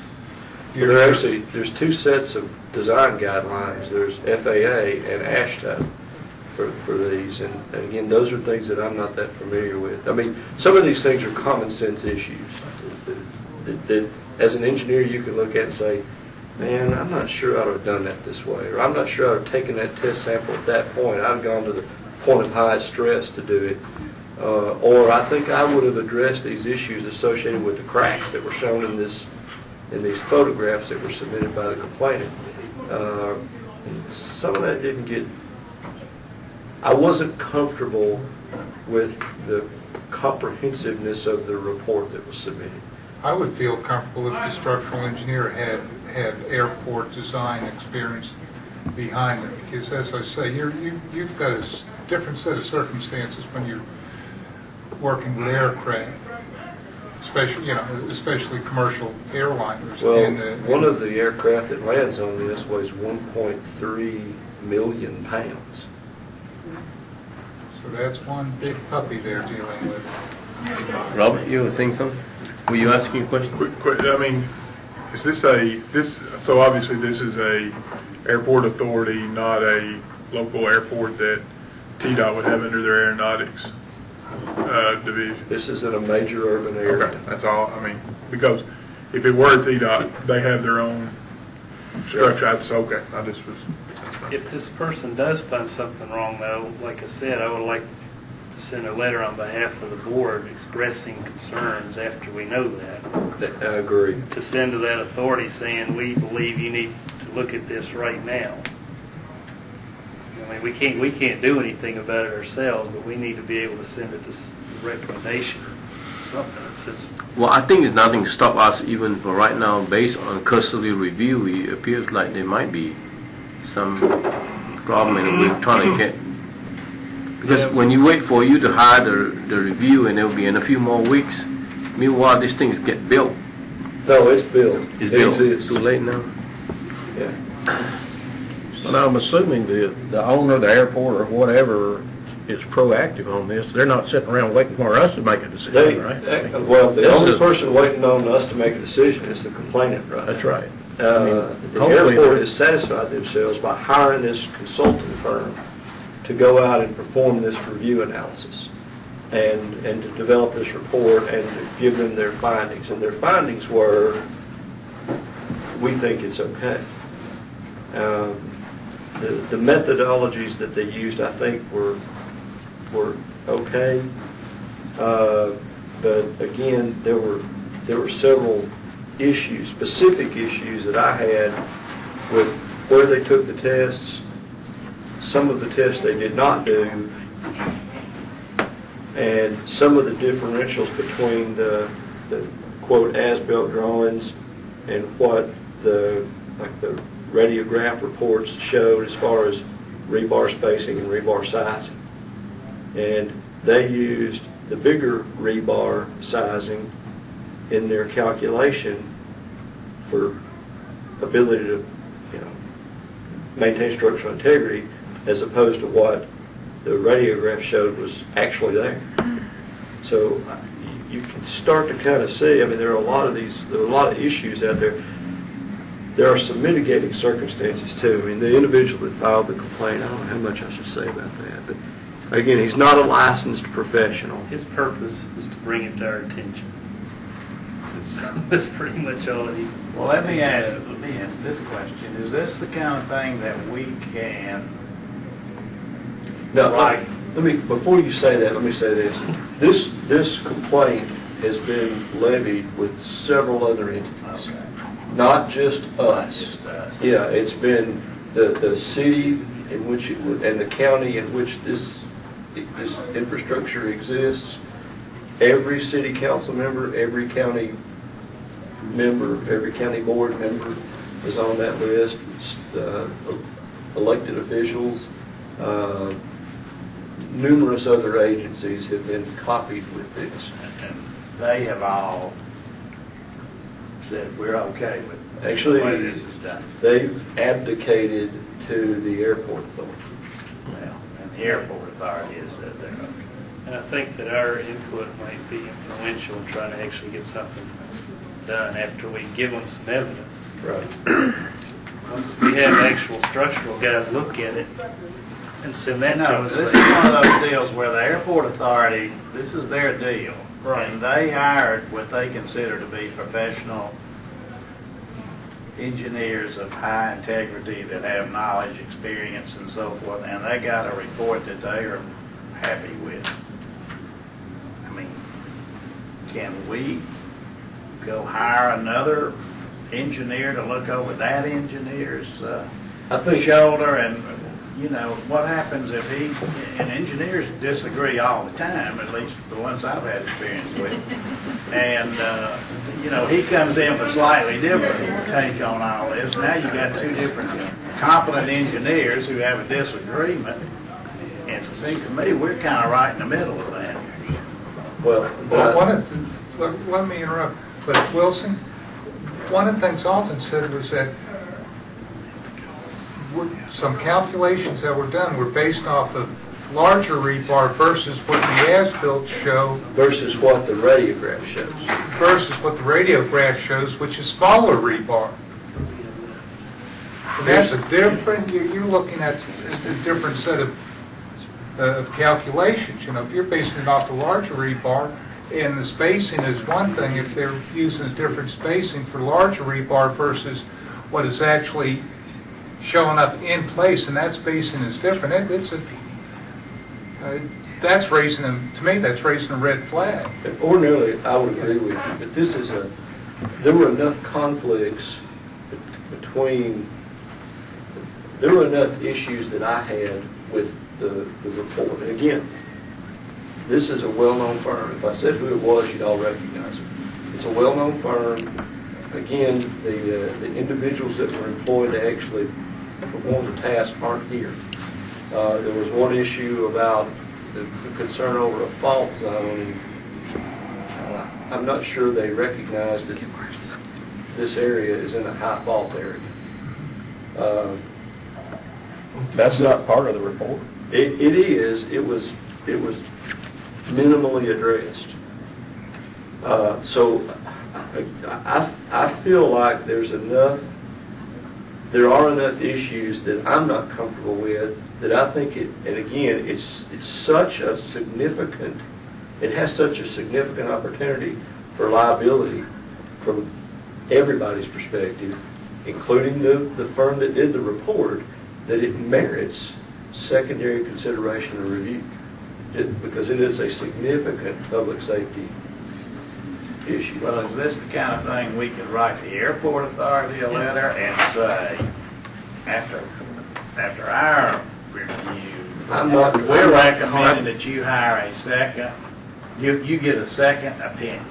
There's two sets of design guidelines. There's FAA and AASHTO for these, and again, those are things that I'm not that familiar with. I mean, some of these things are common sense issues that as an engineer you can look at and say, man, I'm not sure I'd have done that this way, or I'm not sure I'd have taken that test sample at that point. I've gone to the point of highest stress to do it. Or I think I would have addressed these issues associated with the cracks that were shown in these photographs that were submitted by the complainant. Some of that didn't get... I wasn't comfortable with the comprehensiveness of the report that was submitted. I would feel comfortable if the structural engineer had airport design experience behind it, because as I say, you've got a different set of circumstances when you're working with aircraft, especially commercial airliners. Well, one of the aircraft that lands on this weighs 1.3 million pounds. So that's one big puppy they're dealing with. Robert, you were saying something? Were you asking a question? Quick, I mean, is so obviously this is a airport authority, not a local airport that TDOT would have under their aeronautics division. This is in a major urban area. Okay, that's all. I mean, because if it were TDOT, they have their own structure. Okay, I just was... If this person does find something wrong, though, like I said, I would like to send a letter on behalf of the board expressing concerns after we know that. I agree. To send to that authority saying, we believe you need to look at this right now. I mean, we can't do anything about it ourselves, but we need to be able to send it this recommendation, something that says... Well, I think there's nothing to stop us even for right now. Based on cursory review, it appears like there might be some problem, and we're trying to get... Because when you wait for you to hire the review, and it will be in a few more weeks, meanwhile, these things get built. No, it's built. It's built. It's too late now. Yeah. But I'm assuming the owner of the airport or whatever is proactive on this. They're not sitting around waiting for us to make a decision, right? Well, the only person waiting on us to make a decision is the complainant, right? That's right. The airport has satisfied themselves by hiring this consulting firm to go out and perform this review analysis and to develop this report and to give them their findings. And their findings were, we think it's okay. The methodologies that they used, I think, were okay. But again, there were several issues, specific issues that I had with where they took the tests. Some of the tests they did not do, and some of the differentials between the quote as-built drawings and what the radiograph reports showed as far as rebar spacing and rebar sizing. And they used the bigger rebar sizing in their calculation for ability to, maintain structural integrity, as opposed to what the radiograph showed was actually there. So you can start to kind of see, I mean, there are a lot of issues out there. There are some mitigating circumstances too. I mean, the individual that filed the complaint, I don't know how much I should say about that, but Again, he's not a licensed professional. His purpose is to bring it to our attention. That's pretty much all he. Well, let me ask this question. Is this the kind of thing that we can Now, write? before you say that, let me say this. This complaint has been levied with several other entities, not just us. Just us? Yeah, it's been the city in which it would, and the county in which this infrastructure exists. Every city council member, every county member, every county board member is on that list. Elected officials, numerous other agencies have been copied with this. And they have all said we're okay with Actually, the way this is done. they've abdicated to the airport authority. Well, and the airport authority has said they're okay. And I think that our input might be influential in trying to actually get something done after we give them some evidence. Right. Once we have actual structural guys look at it and send that to No, us. this is one of those deals where the airport authority, this is their deal. Right. And they hired what they consider to be professional engineers of high integrity that have knowledge, experience, and so forth, and they got a report that they are happy with. I mean, can we go hire another engineer to look over that engineer's I think shoulder? And, you know, what happens if and engineers disagree all the time, at least the ones I've had experience with. And, you know, he comes in with a slightly different take on all this. Now you got two different competent engineers who have a disagreement. And it seems to me we're kind of right in the middle of that. Well, let me interrupt, but Wilson, one of the things Alton said was that some calculations that were done were based off of larger rebar versus what the as-built show. Versus what the radiograph shows. Versus what the radiograph shows, which is smaller rebar. And that's a different, you're looking at a different set of calculations. You know, if you're basing it off the larger rebar, and the spacing is one thing, if they're using a different spacing for larger rebar versus what is actually showing up in place, and that spacing is different. That's raising to me, that's raising a red flag. Ordinarily, I would agree with you, but this is there were enough conflicts there were enough issues that I had with the report. And again, this is a well-known firm. If I said who it was, you'd all recognize it. It's a well-known firm. Again, the individuals that were employed to actually perform the task aren't here. There was one issue about the concern over a fault zone. I'm not sure they recognize that this area is in a high fault area. That's not part of the report. It is. It was minimally addressed. So I feel like there are enough issues that I'm not comfortable with that I think and again, it's such a significant, it has such a significant opportunity for liability from everybody's perspective, including the firm that did the report, that it merits secondary consideration and review, because it is a significant public safety issue. Well, is this the kind of thing we could write the airport authority a letter and say, after our review, we're recommending that you hire a second, you get a second opinion?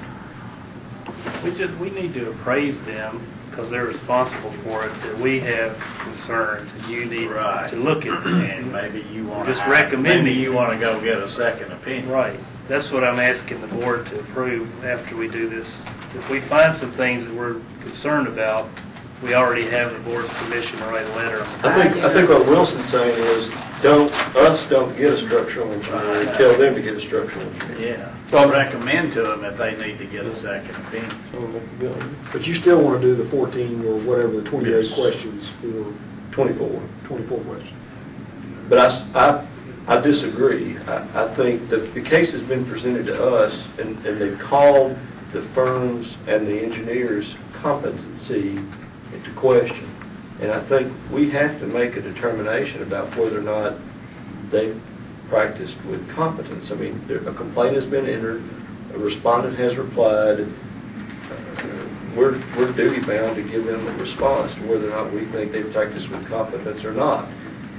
We need to appraise them because they're responsible for it, that we have concerns and you need to look at them. And maybe you want to just recommend maybe you want to go get a second opinion. Right. That's what I'm asking the board to approve after we do this. If we find some things that we're concerned about, we already have the board's permission to write a letter. I think what Wilson's saying is, don't get a structural engineer, tell them to get a structural engineer. Yeah. So recommend to them that they need to get a second opinion. But you still want to do the 14 or whatever, the 28 Yes. questions for 24 questions. But I disagree. I think that the case has been presented to us, and they've called the firms and the engineers' competency into question. And I think we have to make a determination about whether or not they've practiced with competence. I mean, a complaint has been entered, a respondent has replied. We're duty bound to give them a response to whether or not we think they've practiced with competence or not.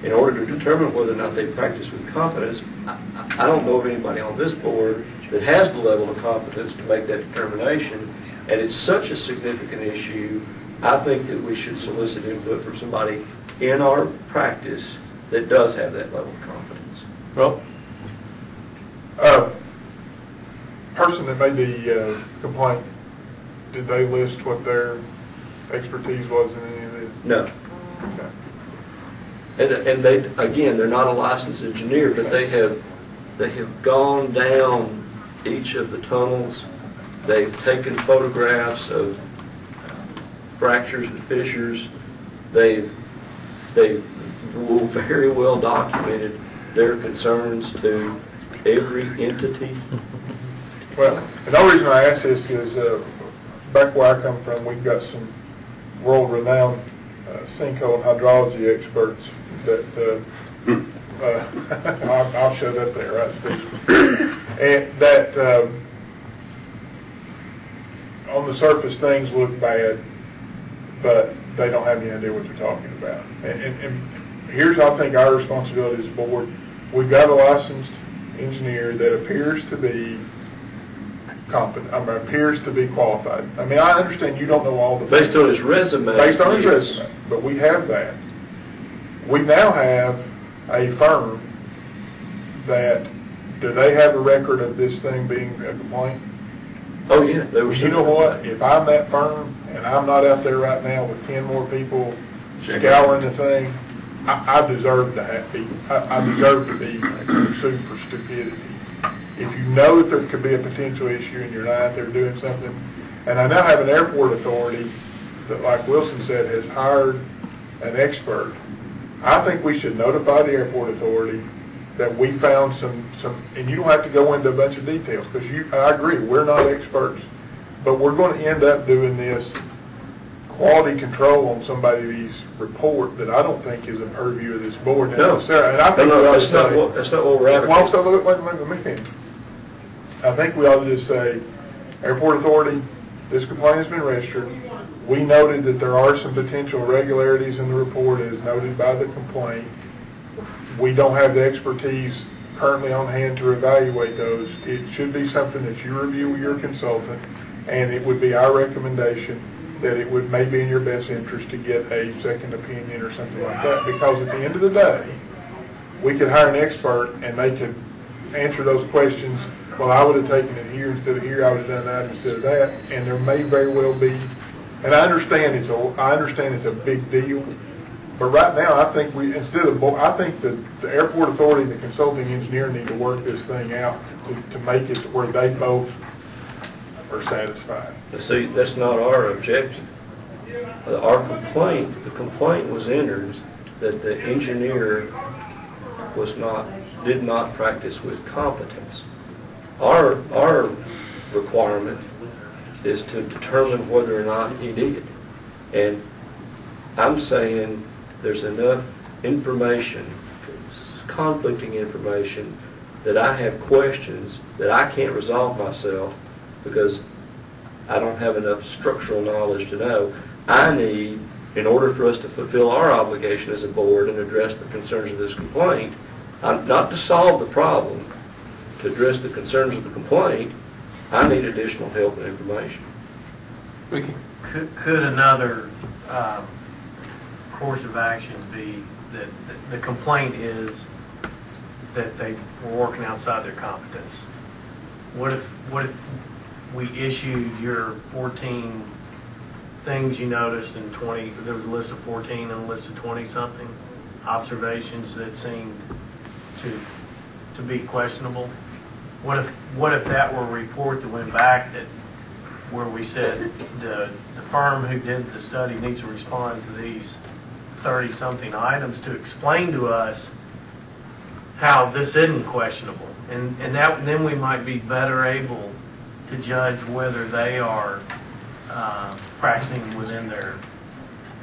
In order to determine whether or not they practice with competence, I don't know of anybody on this board that has the level of competence to make that determination, and it's such a significant issue, I think that we should solicit input from somebody in our practice that does have that level of competence. Well, person that made the complaint, did they list what their expertise was in any of this? No. Okay. And they, again, they're not a licensed engineer, but they have gone down each of the tunnels. They've taken photographs of fractures and fissures. They've very well documented their concerns to every entity. Well, and the only reason I ask this is back where I come from, we've got some world-renowned sinkhole and hydrology experts that I'll shut up there, right, Steve? And that on the surface things look bad, but they don't have any idea what they're talking about. And here's, I think, our responsibility as a board. We've got a licensed engineer that appears to be competent, appears to be qualified. I mean, I understand you don't know all the Based on his resume. Based on his resume, but we have that. We now have a firm that, do they have a record of this thing being a complaint? Oh, yeah. They were. You know what? If I'm that firm, and I'm not out there right now with 10 more people scouring the thing, I deserve to I deserve to be sued for stupidity. If you know that there could be a potential issue and you're not out there doing something, and I now have an airport authority that, like Wilson said, has hired an expert, I think we should notify the airport authority that we found some, and you don't have to go into a bunch of details, because I agree, we're not experts, but we're going to end up doing this quality control on somebody's report that I don't think is a purview of this board necessarily. And I think that's not what we're advocating. Let me finish. I think we ought to just say, airport authority, this complaint has been registered. We noted that there are some potential irregularities in the report as noted by the complaint. We don't have the expertise currently on hand to evaluate those. It should be something that you review with your consultant, and it would be our recommendation that it would maybe in your best interest to get a second opinion or something like that, because at the end of the day, we could hire an expert and they could answer those questions. Well, I would have taken it here instead of here. I would have done that instead of that, and there may very well be. And I understand it's a big deal, but right now I think I think the airport authority and the consulting engineer need to work this thing out to make it to where they both are satisfied. See, that's not our objection. The complaint was entered that the engineer did not practice with competence. Our requirement is to determine whether or not he did. And I'm saying there's enough information, conflicting information, that I have questions that I can't resolve myself because I don't have enough structural knowledge to know. I need, in order for us to fulfill our obligation as a board and address the concerns of this complaint, not to solve the problem, to address the concerns of the complaint, I need additional help and information. Could another course of action be that the complaint is that they were working outside their competence? What if we issued your 14 things you noticed in 20, there was a list of 14 and a list of 20-something observations that seemed to be questionable? What if that were a report that went back where we said the firm who did the study needs to respond to these 30-something items to explain to us how this isn't questionable. And then we might be better able to judge whether they are practicing within their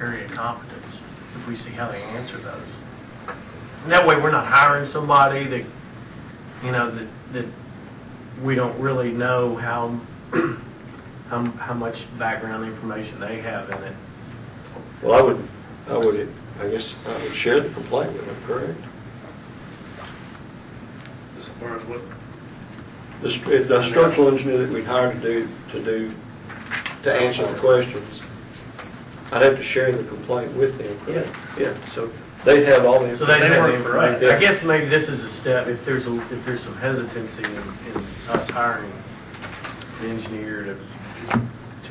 area of competence, if we see how they answer those. And that way, we're not hiring somebody that, that we don't really know how much background information they have in it. Well, I guess I would share the complaint with them, correct? As far as what? The structural engineer that we hired to answer the questions, I'd have to share the complaint with them, correct? Yeah, so they'd have all the information. So they have the for us. information. I guess maybe this is a step, if there's some hesitancy in us hiring an engineer to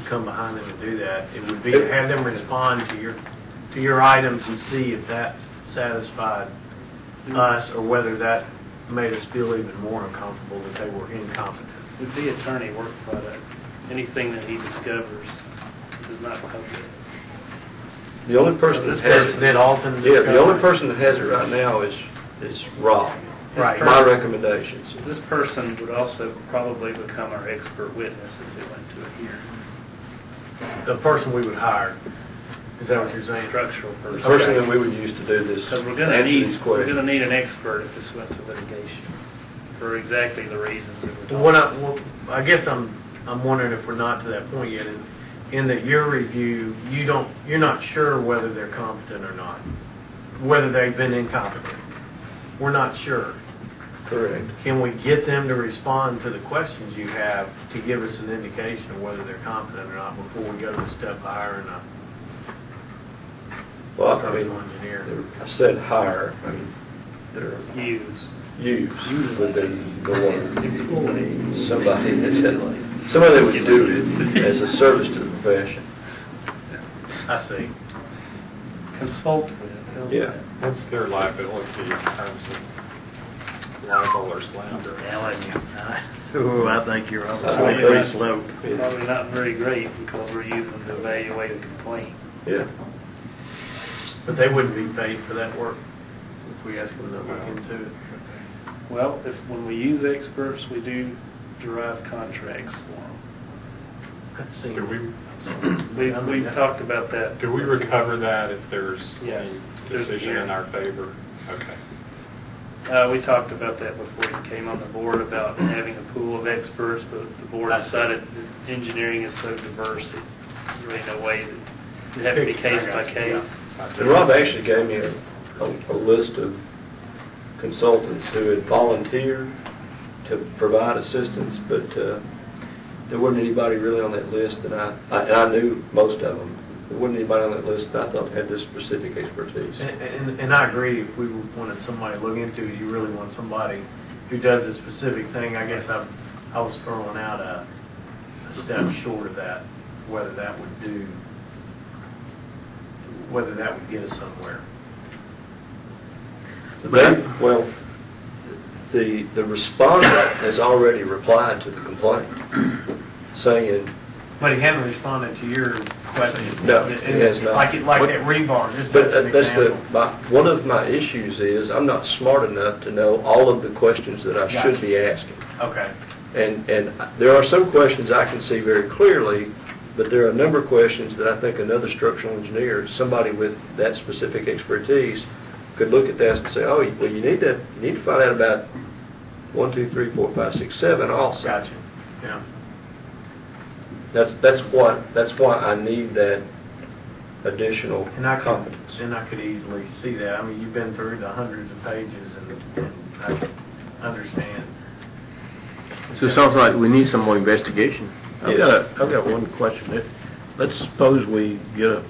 come behind them and do that, it would be to have them respond to your items and see if that satisfied us, or whether that made us feel even more uncomfortable that they were incompetent. The attorney work product, anything that he discovers is not public. The only person that has That Alton the only person that has it right now is Rob. Right. My recommendations. This person would also probably become our expert witness if it went to a hearing. The person we would hire. Is that what you're saying? Structural The person. person that we would use to do this, Because we're answer these going questions. to need an expert if this went to litigation for exactly the reasons that we're Well, talking. I guess I'm wondering if we're not to that point yet. In that your review, you're not sure whether they're competent or not, whether they've been incompetent. We're not sure. Correct. Can we get them to respond to the questions you have to give us an indication of whether they're competent or not before we go to the step of hiring a structural engineer? I said hire, I mean, they're Use. would be the one, somebody that would do it as a service to the profession. I see. Consult with. Yeah. What's their liability in terms of libel or slander? Ooh, I think you're on a Probably slippery not- slope. Probably not very great because we're using them to evaluate a complaint. Yeah. But they wouldn't be paid for that work if we ask them to look into it. Well, when we use experts, we do derive contracts for them. That seems. We talked about that. Do we recover that if there's Yes. a decision in our favor? Okay. We talked about that before you came on the board about having a pool of experts, but the board decided that engineering is so diverse that there ain't no way that it'd have to be case by case. And Rob actually gave me a list of consultants who had volunteered to provide assistance, but there wasn't anybody really on that list, and I knew most of them. There wasn't anybody on that list that I thought had this specific expertise. And I agree, if we wanted somebody to look into it, you really want somebody who does a specific thing. I guess I was throwing out a step short of that, whether that would get us somewhere. Well, the respondent has already replied to the complaint, saying, But he hadn't responded to your question. No, he has not. Like that rebar, just but that's an that's example. one of my issues is I'm not smart enough to know all of the questions that I should Gotcha. be asking. Okay. And there are some questions I can see very clearly, but there are a number of questions that I think another structural engineer, somebody with that specific expertise, could look at this and say, oh, well, you need to find out about 1, 2, 3, 4, 5, 6, 7 also. Gotcha. Yeah. That's why I need that additional competence. And I could easily see that. I mean, you've been through the hundreds of pages, and I can understand. So it sounds like we need some more investigation. I've got one question. Let's suppose we get a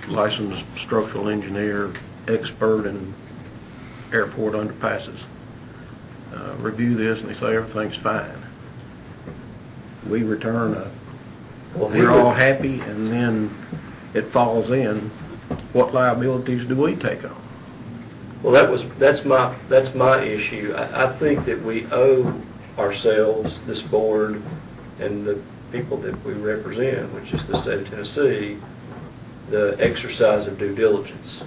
licensed structural engineer, expert in airport underpasses, review this, and they say everything's fine. We return we're all happy, and then it falls in. What liabilities do we take on? Well, that's my issue. I think that we owe ourselves, this board, and the people that we represent, which is the state of Tennessee, the exercise of due diligence.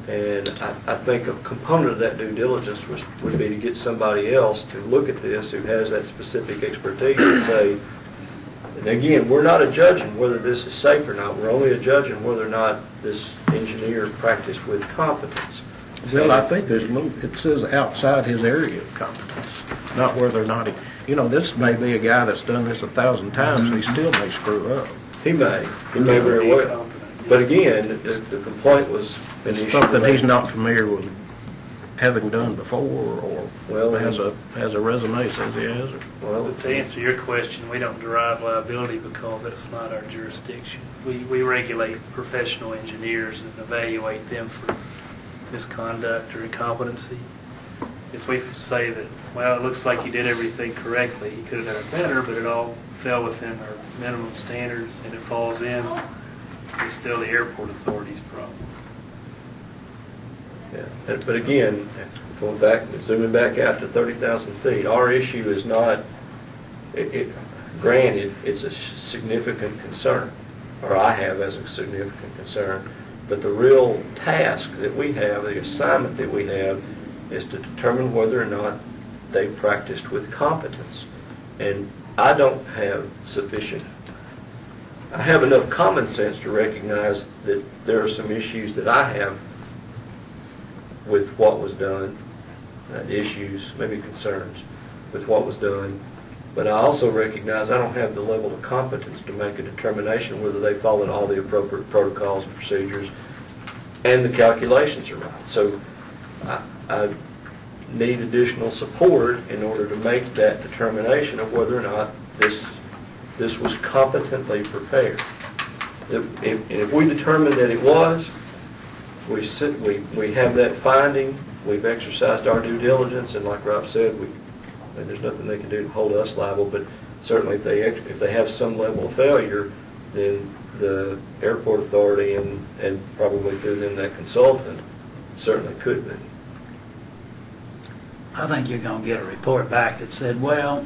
And I think a component of that due diligence would be to get somebody else to look at this who has that specific expertise and say, and again, we're not adjudging whether this is safe or not. We're only adjudging whether or not this engineer practiced with competence. Bill, I think it says outside his area of competence, not whether or not he, this may be a guy that's done this 1,000 times, and he still may screw up. He may very well. But again, the complaint was an issue. Something he's not familiar with having done before, or has a resume says he has. Well, to answer your question, we don't derive liability because it's not our jurisdiction. We regulate professional engineers and evaluate them for misconduct or incompetency. If we say that, well, it looks like you did everything correctly, you could have done it better, but it all fell within our minimum standards and it falls in, it's still the airport authority's problem. Yeah, but again, going back, zooming back out to 30,000 feet, our issue is not, granted, it's a significant concern, or I have as a significant concern, but the real task that we have, the assignment that we have, is to determine whether or not they practiced with competence. And I don't have sufficient, I have enough common sense to recognize that there are some issues that I have with what was done, issues, maybe concerns with what was done. But I also recognize I don't have the level of competence to make a determination whether they followed all the appropriate protocols and procedures and the calculations are right. So I need additional support in order to make that determination of whether or not this was competently prepared. If we determine that it was, we have that finding, we've exercised our due diligence, and like Rob said, there's nothing they can do to hold us liable, but certainly if they have some level of failure, then the airport authority and probably through them that consultant certainly could be. I think you're going to get a report back that said, well,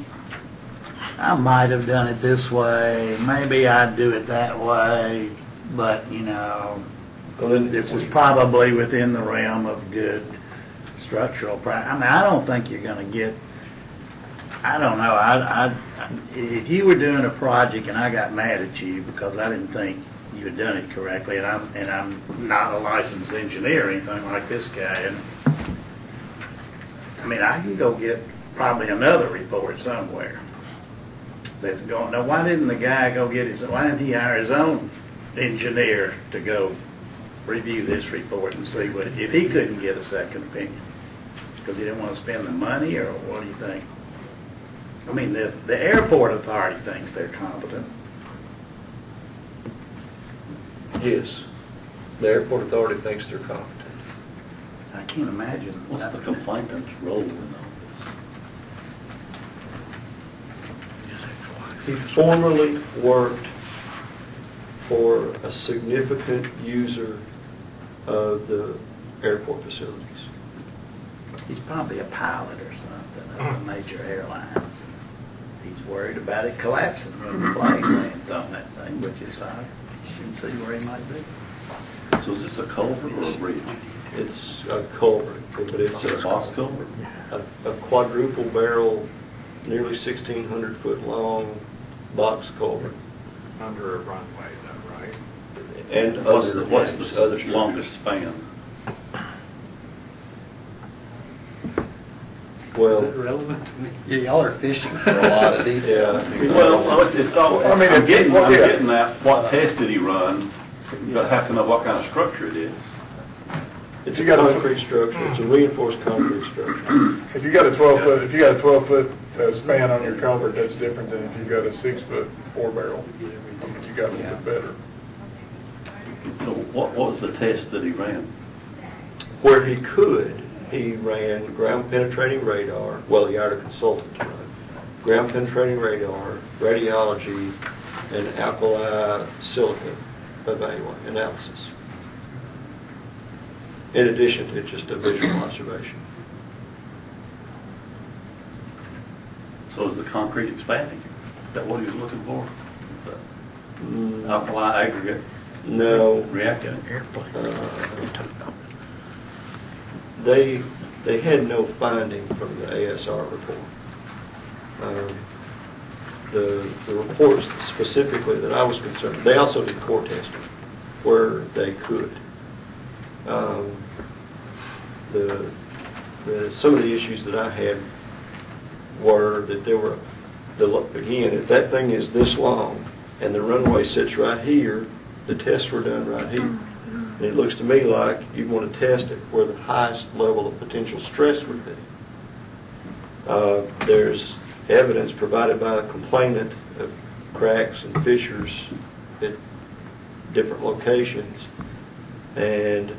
I might have done it this way, maybe I'd do it that way, but, this is probably within the realm of good structural practice. I mean, I don't think you're going to get, I don't know, if you were doing a project and I got mad at you because I didn't think you had done it correctly, and I'm not a licensed engineer or anything like this guy, and I mean, I can go get probably another report somewhere that's going, now why didn't the guy go get why didn't he hire his own engineer to go review this report and see if he couldn't get a second opinion? Because he didn't want to spend the money, or what do you think? I mean, the airport authority thinks they're competent. Yes, the airport authority thinks they're competent. I can't imagine. What's the complainant's role in all this? He formerly worked for a significant user of the airport facilities. He's probably a pilot or something of the major airlines. He's worried about it collapsing when the plane lands on that thing, which is I can see where he might be. So is this a culvert or a bridge? It's a culvert, but it's a box culvert? A quadruple barrel, nearly 1,600 foot long box culvert. Under a runway though, right? And what's the longest span? Well, Is it relevant to me? Yeah, y'all are fishing for a lot of details. Yeah. Well, it's all, I'm getting that, what test did he run? You have to know what kind of structure it is. It's a concrete structure. It's a reinforced concrete structure. If you got a 12-foot span on your culvert, that's different than if you got a 6-foot 4-barrel. You got a little bit better. So what was the test that he ran? Where he could, he ran ground penetrating radar. Well, he hired a consultant to run ground penetrating radar, radiology, and alkali silica analysis. In addition to just a visual observation. So is the concrete expanding? Is that what he was looking for? The alkali aggregate? No. Reactant? they had no finding from the ASR report. The reports specifically that I was concerned, they also did core testing where they could. Some of the issues that I had were that there were, again, if that thing is this long and the runway sits right here, the tests were done right here. And it looks to me like you want to test it where the highest level of potential stress would be. There's evidence provided by a complainant of cracks and fissures at different locations, and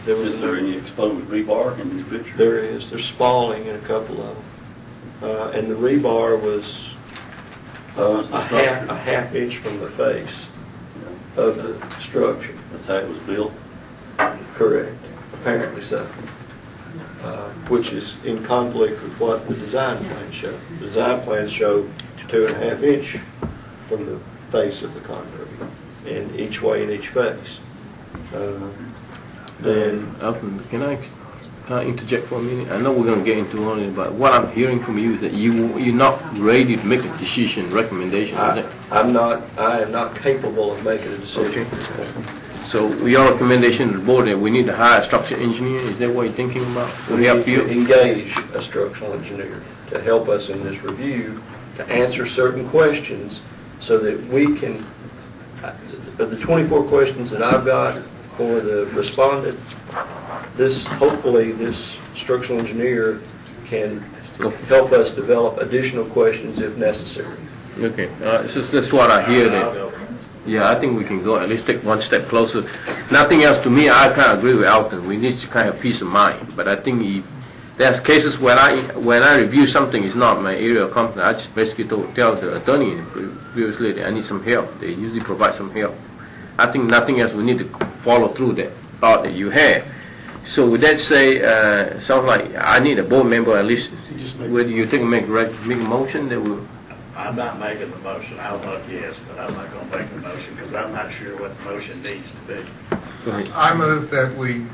there was Is there any exposed rebar in these pictures? There is. There's spalling in a couple of them, and the rebar was a half inch from the face of the structure. That's how it was built? Correct. Apparently so. Which is in conflict with what the design plans show. The design plans show 2.5 inch from the face of the concrete, and each way in each face. Then, can I interject for a minute? I know we're going to get into all it, but what I'm hearing from you is that you're not ready to make a decision, recommendation. I am not capable of making a decision. Okay. So your recommendation to the board that we need to hire a structural engineer, is that what you're thinking about? We need to engage a structural engineer to help us in this review, to answer certain questions so that we can, of the 24 questions that I've got for the respondent, hopefully this structural engineer can help us develop additional questions if necessary. Okay, that's what I hear. That, yeah, I think we can go at least take one step closer. Nothing else to me, I kind of agree with Alton. We need to kind of peace of mind. But I think there's cases when I review something is not my area of competence, I just basically tell the attorney previously that I need some help. They usually provide some help. I think nothing else, we need to follow through that thought that you had. So with that say, sounds like I need a board member at least. Whether you make a motion that will. I'm not making the motion. I'll vote yes, but I'm not going to make the motion because I'm not sure what the motion needs to be. I move that we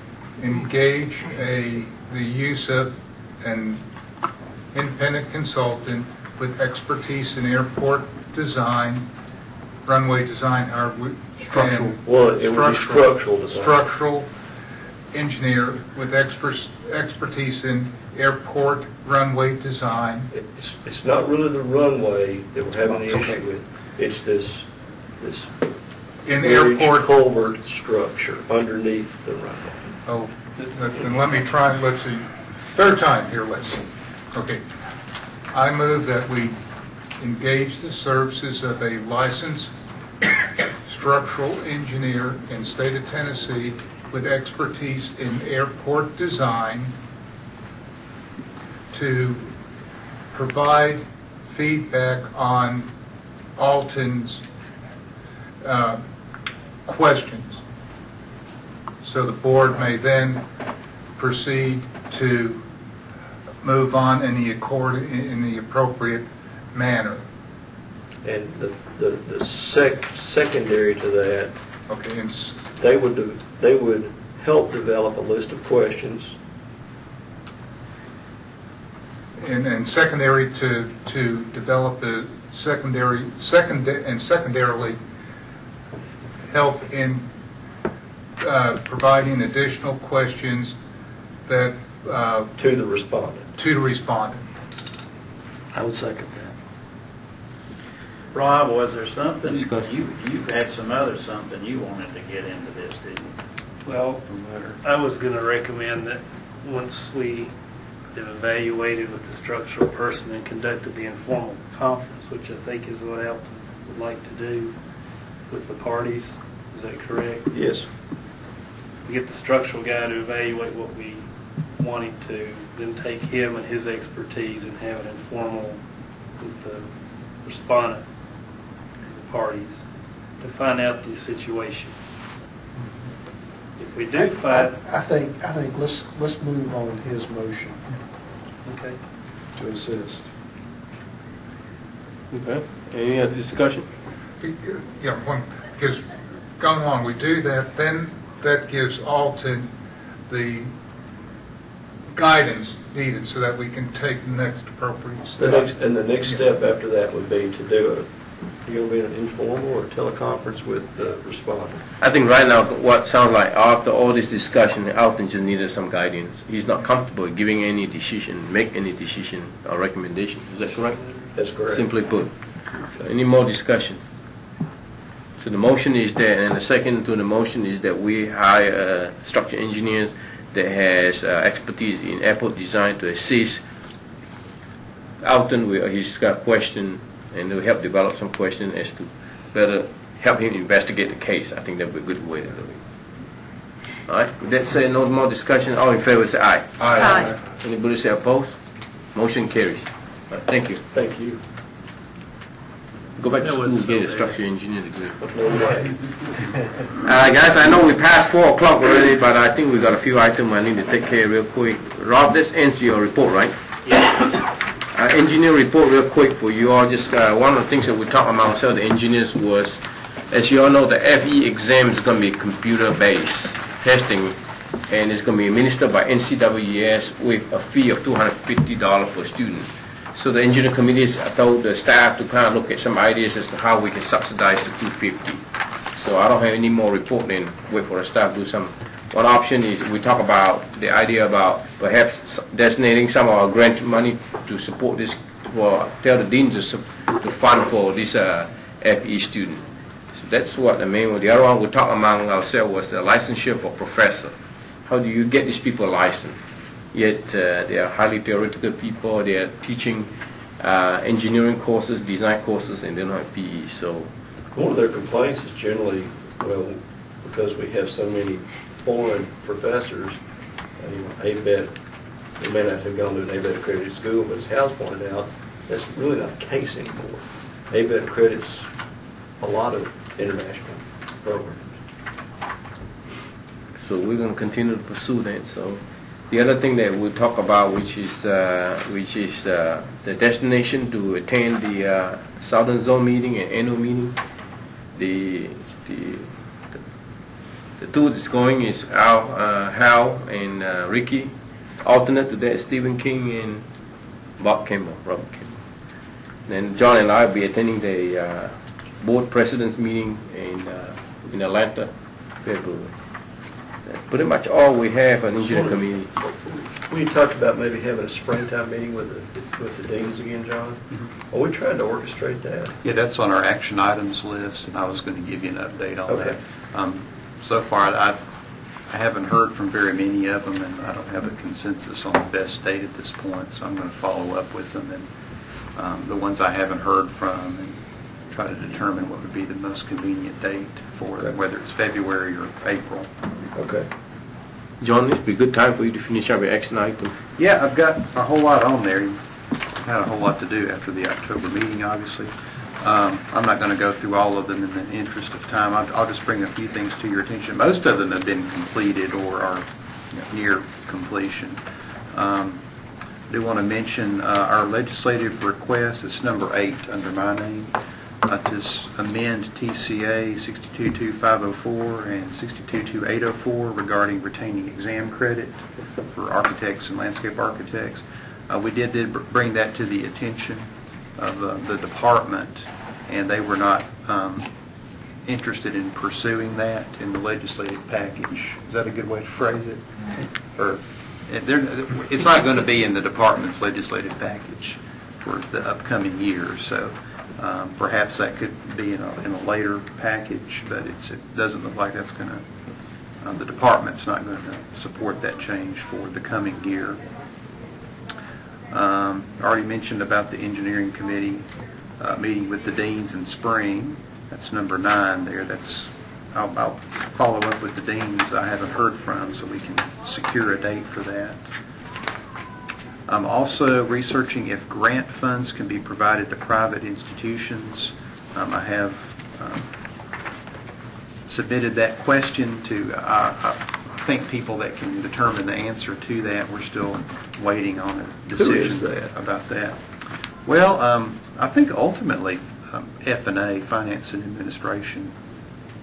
engage the use of an independent consultant with expertise in airport design, runway design, structural. Well, it would be structural design. Structural engineer with expertise in airport runway design. It's not really the runway that we're having the issue with. It's this in airport culvert structure underneath the runway. Oh, then let me try. Let's see. Third time here. Let's see. Okay. I move that we engage the services of a licensed structural engineer in the state of Tennessee with expertise in airport design to provide feedback on Alton's questions, so the board may then proceed to move on in the appropriate manner. And the secondary to that, okay, and they would help develop a list of questions. And secondary to develop the secondarily help in providing additional questions that to the respondent. I would second that. Rob, was there something, you had some other something you wanted to get into this, didn't you? Well, I was going to recommend that once we have evaluated with the structural person and conducted the informal conference, which I think is what Alton would like to do with the parties. Is that correct? Yes. We get the structural guy to evaluate what we want him to, then take him and his expertise and have an informal with the respondent, the parties, to find out the situation. If we do find... I think let's move on his motion. Okay. To assist. Okay. Any other discussion? Yeah, because going along, we do that, then that gives Alton the guidance needed so that we can take the next appropriate step. The next step after that would be to do you're going to be in an informal or teleconference with the respondent? I think right now, what sounds like after all this discussion, Alton just needed some guidance. He's not comfortable giving any decision, make any decision or recommendation. Is that correct? That's correct. Simply put. So any more discussion? So the motion is there, and the second to the motion is that we hire structural engineers that has expertise in airport design to assist Alton. He's got a question, and we'll help develop some questions as to better help him investigate the case. I think that would be a good way to do it. All right. With that said, no more discussion. All in favor say aye. Aye. Anybody say opposed? Motion carries. All right, thank you. Thank you. Go back to school and get a structural engineer degree. Guys, I know we passed 4 o'clock already, but I think we got a few items I need to take care of real quick. Rob, this ends your report, right? Yeah. Engineer report real quick for you all. Just one of the things that we talked about ourselves, the engineers, was, as you all know, the FE exam is going to be computer-based testing, and it's going to be administered by NCWES with a fee of $250 per student. So the engineering committees told the staff to kind of look at some ideas as to how we can subsidize the $250. So I don't have any more report than wait for the staff to do some. One option is we talk about the idea about perhaps designating some of our grant money to support this, or tell the deans to fund for this FE student. So that's what the main one. The other one we talked among ourselves was the licensure for professor. How do you get these people licensed? Yet they are highly theoretical people. They are teaching engineering courses, design courses, and they don't have PE. So one of their complaints is generally, well, because we have so many foreign professors, ABET, they may not have gone to an ABET accredited school, but as Hal's pointed out, that's really not the case anymore. ABET accredits a lot of international programs. So we're going to continue to pursue that. So the other thing that we'll talk about, which is the destination to attend the Southern Zone meeting and annual meeting. The two that's going is Hal and Ricky. Alternate to that, Stephen King and Robert Kimball. Then John and I will be attending the board president's meeting in Atlanta, February. That's pretty much all we have on engineering committee. We talked about maybe having a springtime meeting with the deans again, John. Are we trying to orchestrate that? Yeah, that's on our action items list, and I was going to give you an update on that. So far, I haven't heard from very many of them, and I don't have a consensus on the best date at this point, so I'm going to follow up with them and the ones I haven't heard from and try to determine what would be the most convenient date for them, whether it's February or April. Okay. John, this would be a good time for you to finish up your action item. Yeah, I've got a whole lot on there. Had a whole lot to do after the October meeting, obviously. I'm not going to go through all of them in the interest of time. I'll just bring a few things to your attention. Most of them have been completed or are near completion. I do want to mention our legislative request. It's number 8 under my name. To amend TCA 622504 and 622804 regarding retaining exam credit for architects and landscape architects. We did bring that to the attention of the department, and they were not interested in pursuing that in the legislative package. Is that a good way to phrase it? Or it's not going to be in the department's legislative package for the upcoming year, so perhaps that could be in a later package, but it doesn't look like that's going to, the department's not going to support that change for the coming year. I already mentioned about the engineering committee meeting with the deans in spring. That's number 9 there. I'll follow up with the deans I haven't heard from so we can secure a date for that. I'm also researching if grant funds can be provided to private institutions. I have submitted that question to, I think, people that can determine the answer to that. We're still waiting on a decision about that. Well, I think ultimately F&A, Finance and Administration,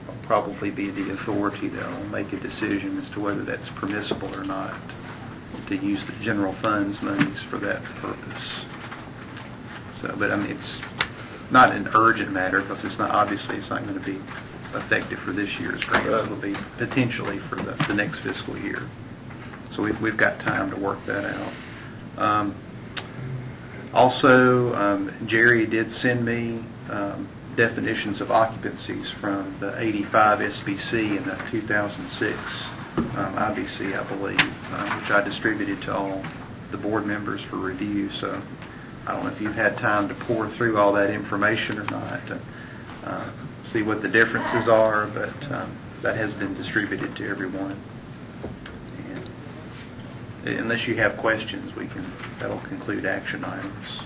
will probably be the authority that will make a decision as to whether that's permissible or not. to use the general funds monies for that purpose. So, but I mean, it's not an urgent matter because it's not, obviously, it's not going to be effective for this year's grants. It'll be potentially for the next fiscal year. So we've got time to work that out. Also, Jerry did send me definitions of occupancies from the 85 SBC and the 2006 IBC, I believe, which I distributed to all the board members for review. So I don't know if you've had time to pour through all that information or not to see what the differences are, but that has been distributed to everyone. And unless you have questions, that'll conclude action items.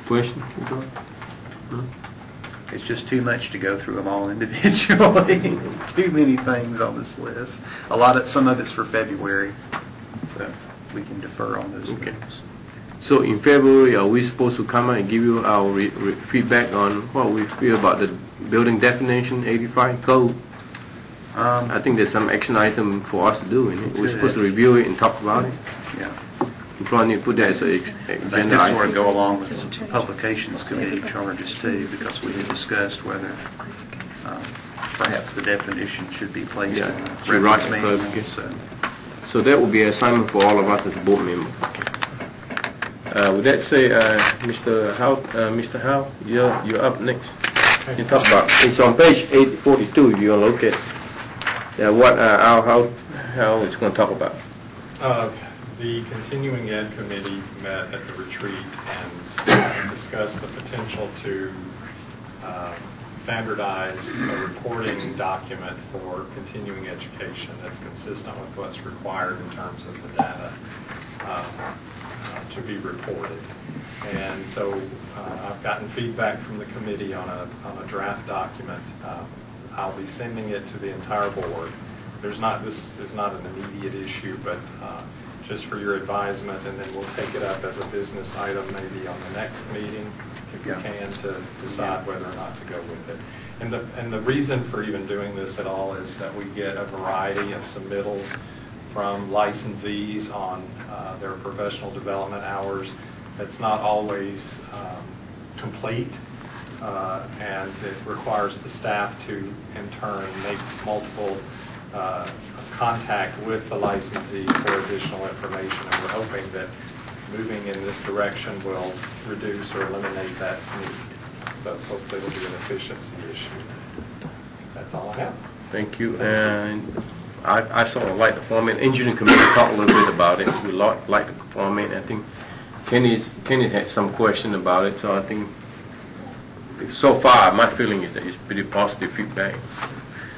Question? It's just too much to go through them all individually. Too many things on this list. Some of it's for February, so we can defer on those things. So in February, are we supposed to come out and give you our feedback on what we feel about the building definition 85 code? I think there's some action item for us to do, and we're supposed to review it and talk about it. Yeah. We probably need to put that as an agenda That item. sort of go along with the Publications Committee charges too, because we had discussed whether perhaps the definition should be placed in the reference manual. So that will be an assignment for all of us as a board member. With that said, Mr. Howe, you're up next. You talk about, it's on page 842 if you want to look at it. How it's going to talk about. The Continuing Ed Committee met at the retreat and discussed the potential to standardize a reporting document for continuing education that's consistent with what's required in terms of the data to be reported. And so I've gotten feedback from the committee on a draft document. I'll be sending it to the entire board. This is not an immediate issue, but just for your advisement, and then we'll take it up as a business item maybe on the next meeting, if you can, to decide whether or not to go with it. And the reason for even doing this at all is that we get a variety of submittals from licensees on their professional development hours. It's not always complete. And it requires the staff to, in turn, make multiple contact with the licensee for additional information. And we're hoping that moving in this direction will reduce or eliminate that need. So hopefully it'll be an efficiency issue. That's all I have. Thank you. And I sort of like the format. Engineering committee talked a little bit about it. We like the format. I think Kenny had some question about it, so I think so far my feeling is that it's pretty positive feedback.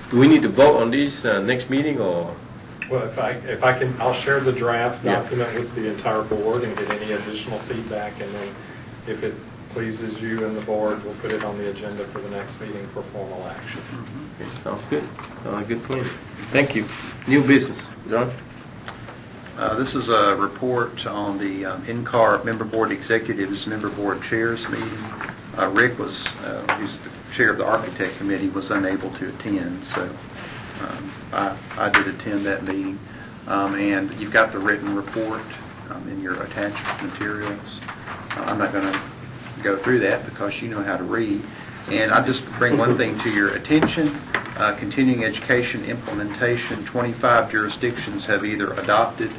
Do we need to vote on this next meeting, or? Well, if I can, I'll share the draft document with the entire board and get any additional feedback, and then if it pleases you and the board, we'll put it on the agenda for the next meeting for formal action. Okay, sounds good. Good plan. Thank you. New business, John? This is a report on the NCAR Member Board Executives Member Board Chairs meeting. Rick who's the chair of the Architect Committee, was unable to attend, so I did attend that meeting. And you've got the written report in your attached materials. I'm not going to go through that because you know how to read. And I'll just bring one thing to your attention. Continuing education implementation, 25 jurisdictions have either adopted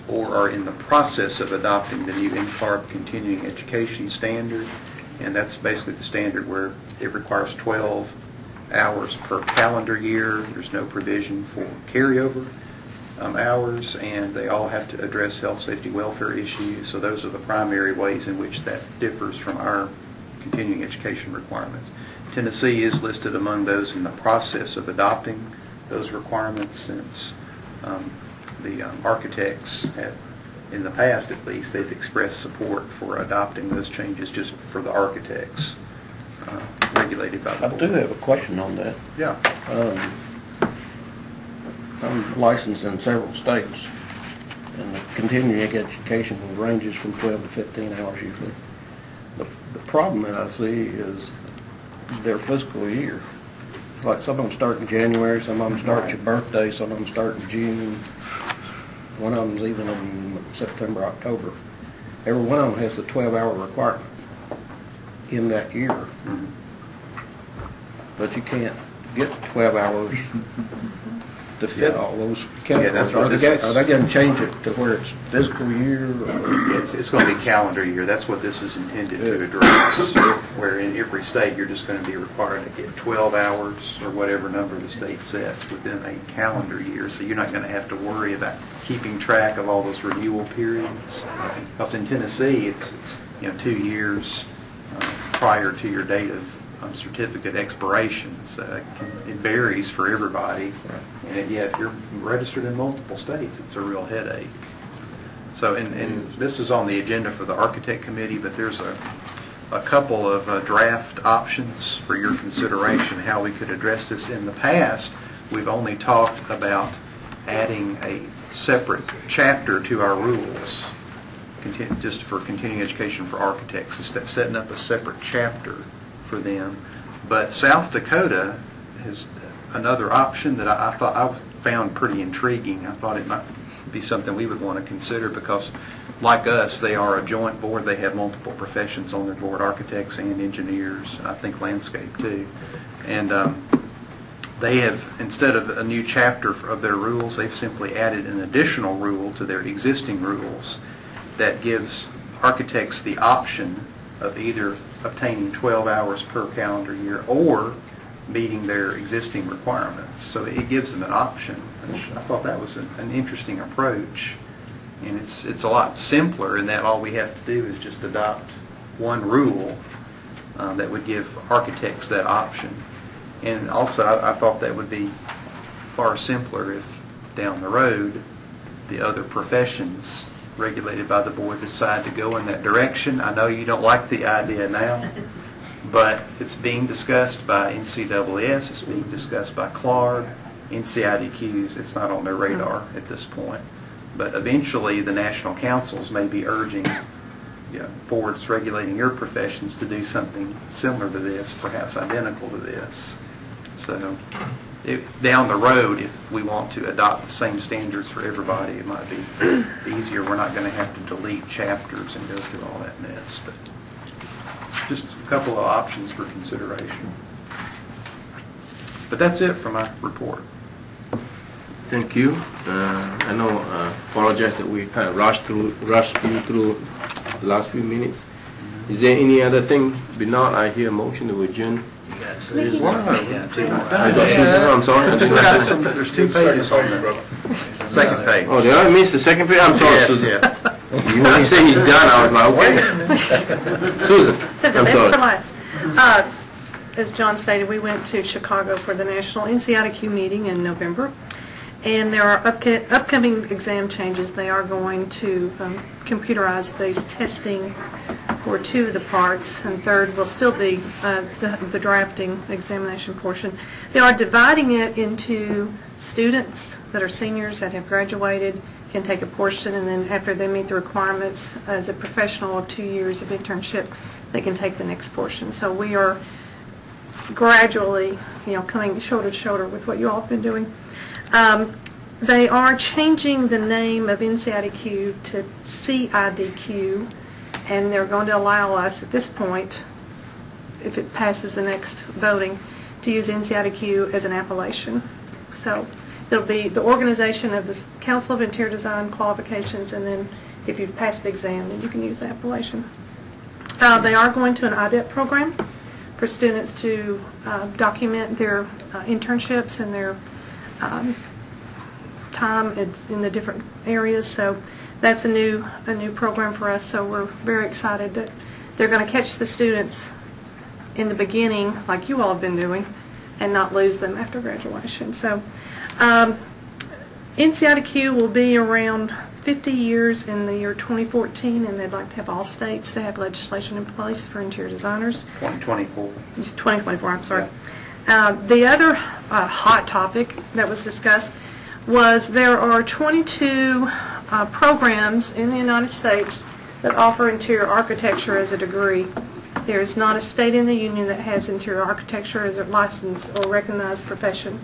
or are in the process of adopting the new NCARB continuing education standard. And that's basically the standard where it requires 12 hours per calendar year. There's no provision for carryover hours, and they all have to address health, safety, welfare issues. So those are the primary ways in which that differs from our continuing education requirements. Tennessee is listed among those in the process of adopting those requirements, since the architects have, in the past at least, they've expressed support for adopting those changes just for the architects regulated by the board. I do have a question on that. Yeah. I'm licensed in several states, and the continuing education ranges from 12 to 15 hours usually. The problem that I see is their fiscal year. Like some of them start in January, some of them start at your birthday, some of them start in June. one of them's even in September, October. Every one of them has the 12-hour requirement in that year. But you can't get 12 hours to fit all those Yeah, that's categories. what this is. Are they going to change it to where it's fiscal year? Or? It's going to be calendar year. That's what this is intended to address, where in every state, you're just going to be required to get 12 hours or whatever number the state sets within a calendar year. So you're not going to have to worry about keeping track of all those renewal periods. Because in Tennessee, it's 2 years prior to your date of certificate expiration. So it varies for everybody. And yet, if you're registered in multiple states, it's a real headache. So, and this is on the agenda for the Architect Committee, but there's a couple of draft options for your consideration, how we could address this. In the past, we've only talked about adding a separate chapter to our rules, just for continuing education for architects, setting up a separate chapter for them. But South Dakota has another option that I found pretty intriguing. I thought it might be something we would want to consider because, like us, they are a joint board. They have multiple professions on their board, architects and engineers, I think landscape too. And they have, instead of a new chapter of their rules, they've simply added an additional rule to their existing rules that gives architects the option of either obtaining 12 hours per calendar year or meeting their existing requirements. So it gives them an option, which I thought that was an interesting approach. And it's a lot simpler in that all we have to do is just adopt one rule that would give architects that option. And also I thought that would be far simpler if down the road the other professions regulated by the board decide to go in that direction. I know you don't like the idea now, but it's being discussed by NCAAS, it's being discussed by CLARD, NCIDQs. It's not on their radar at this point. But eventually the national councils may be urging boards regulating your professions to do something similar to this, perhaps identical to this. So down the road, if we want to adopt the same standards for everybody, it might be easier. We're not going to have to delete chapters and go through all that mess. But just a couple of options for consideration. But that's it for my report. Thank you. I know, apologize that we kind of rushed you through the last few minutes. Is there any other thing? But not, I hear a motion to adjourn. I'm sorry. There's 2 pages on the second page. Oh, did I miss the second page? I'm sorry, Yes, Susan. yeah. When you said he's done, I was like, okay. Susan, So the I'm best sorry. for last. As John stated, we went to Chicago for the National NCIDQ meeting in November, and there are upcoming exam changes. They are going to computerize these testing for 2 of the parts, and third will still be the drafting examination portion. They are dividing it into students that are seniors that have graduated can take a portion, and then after they meet the requirements as a professional of 2 years of internship, they can take the next portion. So we are gradually, coming shoulder to shoulder with what you all have been doing. They are changing the name of NCIDQ to CIDQ, and they're going to allow us at this point, if it passes the next voting, to use NCIDQ as an appellation. So it'll be the organization of the Council of Interior Design qualifications, and then if you've passed the exam, then you can use the appellation. They are going to an IDEP program for students to document their internships and their time in the different areas. So that's a new program for us. So we're very excited that they're going to catch the students in the beginning, like you all have been doing, and not lose them after graduation. So NCIDQ will be around 50 years in the year 2014, and they'd like to have all states to have legislation in place for interior designers. 2024. 2024, I'm sorry. The other hot topic that was discussed was there are 22 programs in the United States that offer interior architecture as a degree. There is not a state in the union that has interior architecture as a licensed or recognized profession.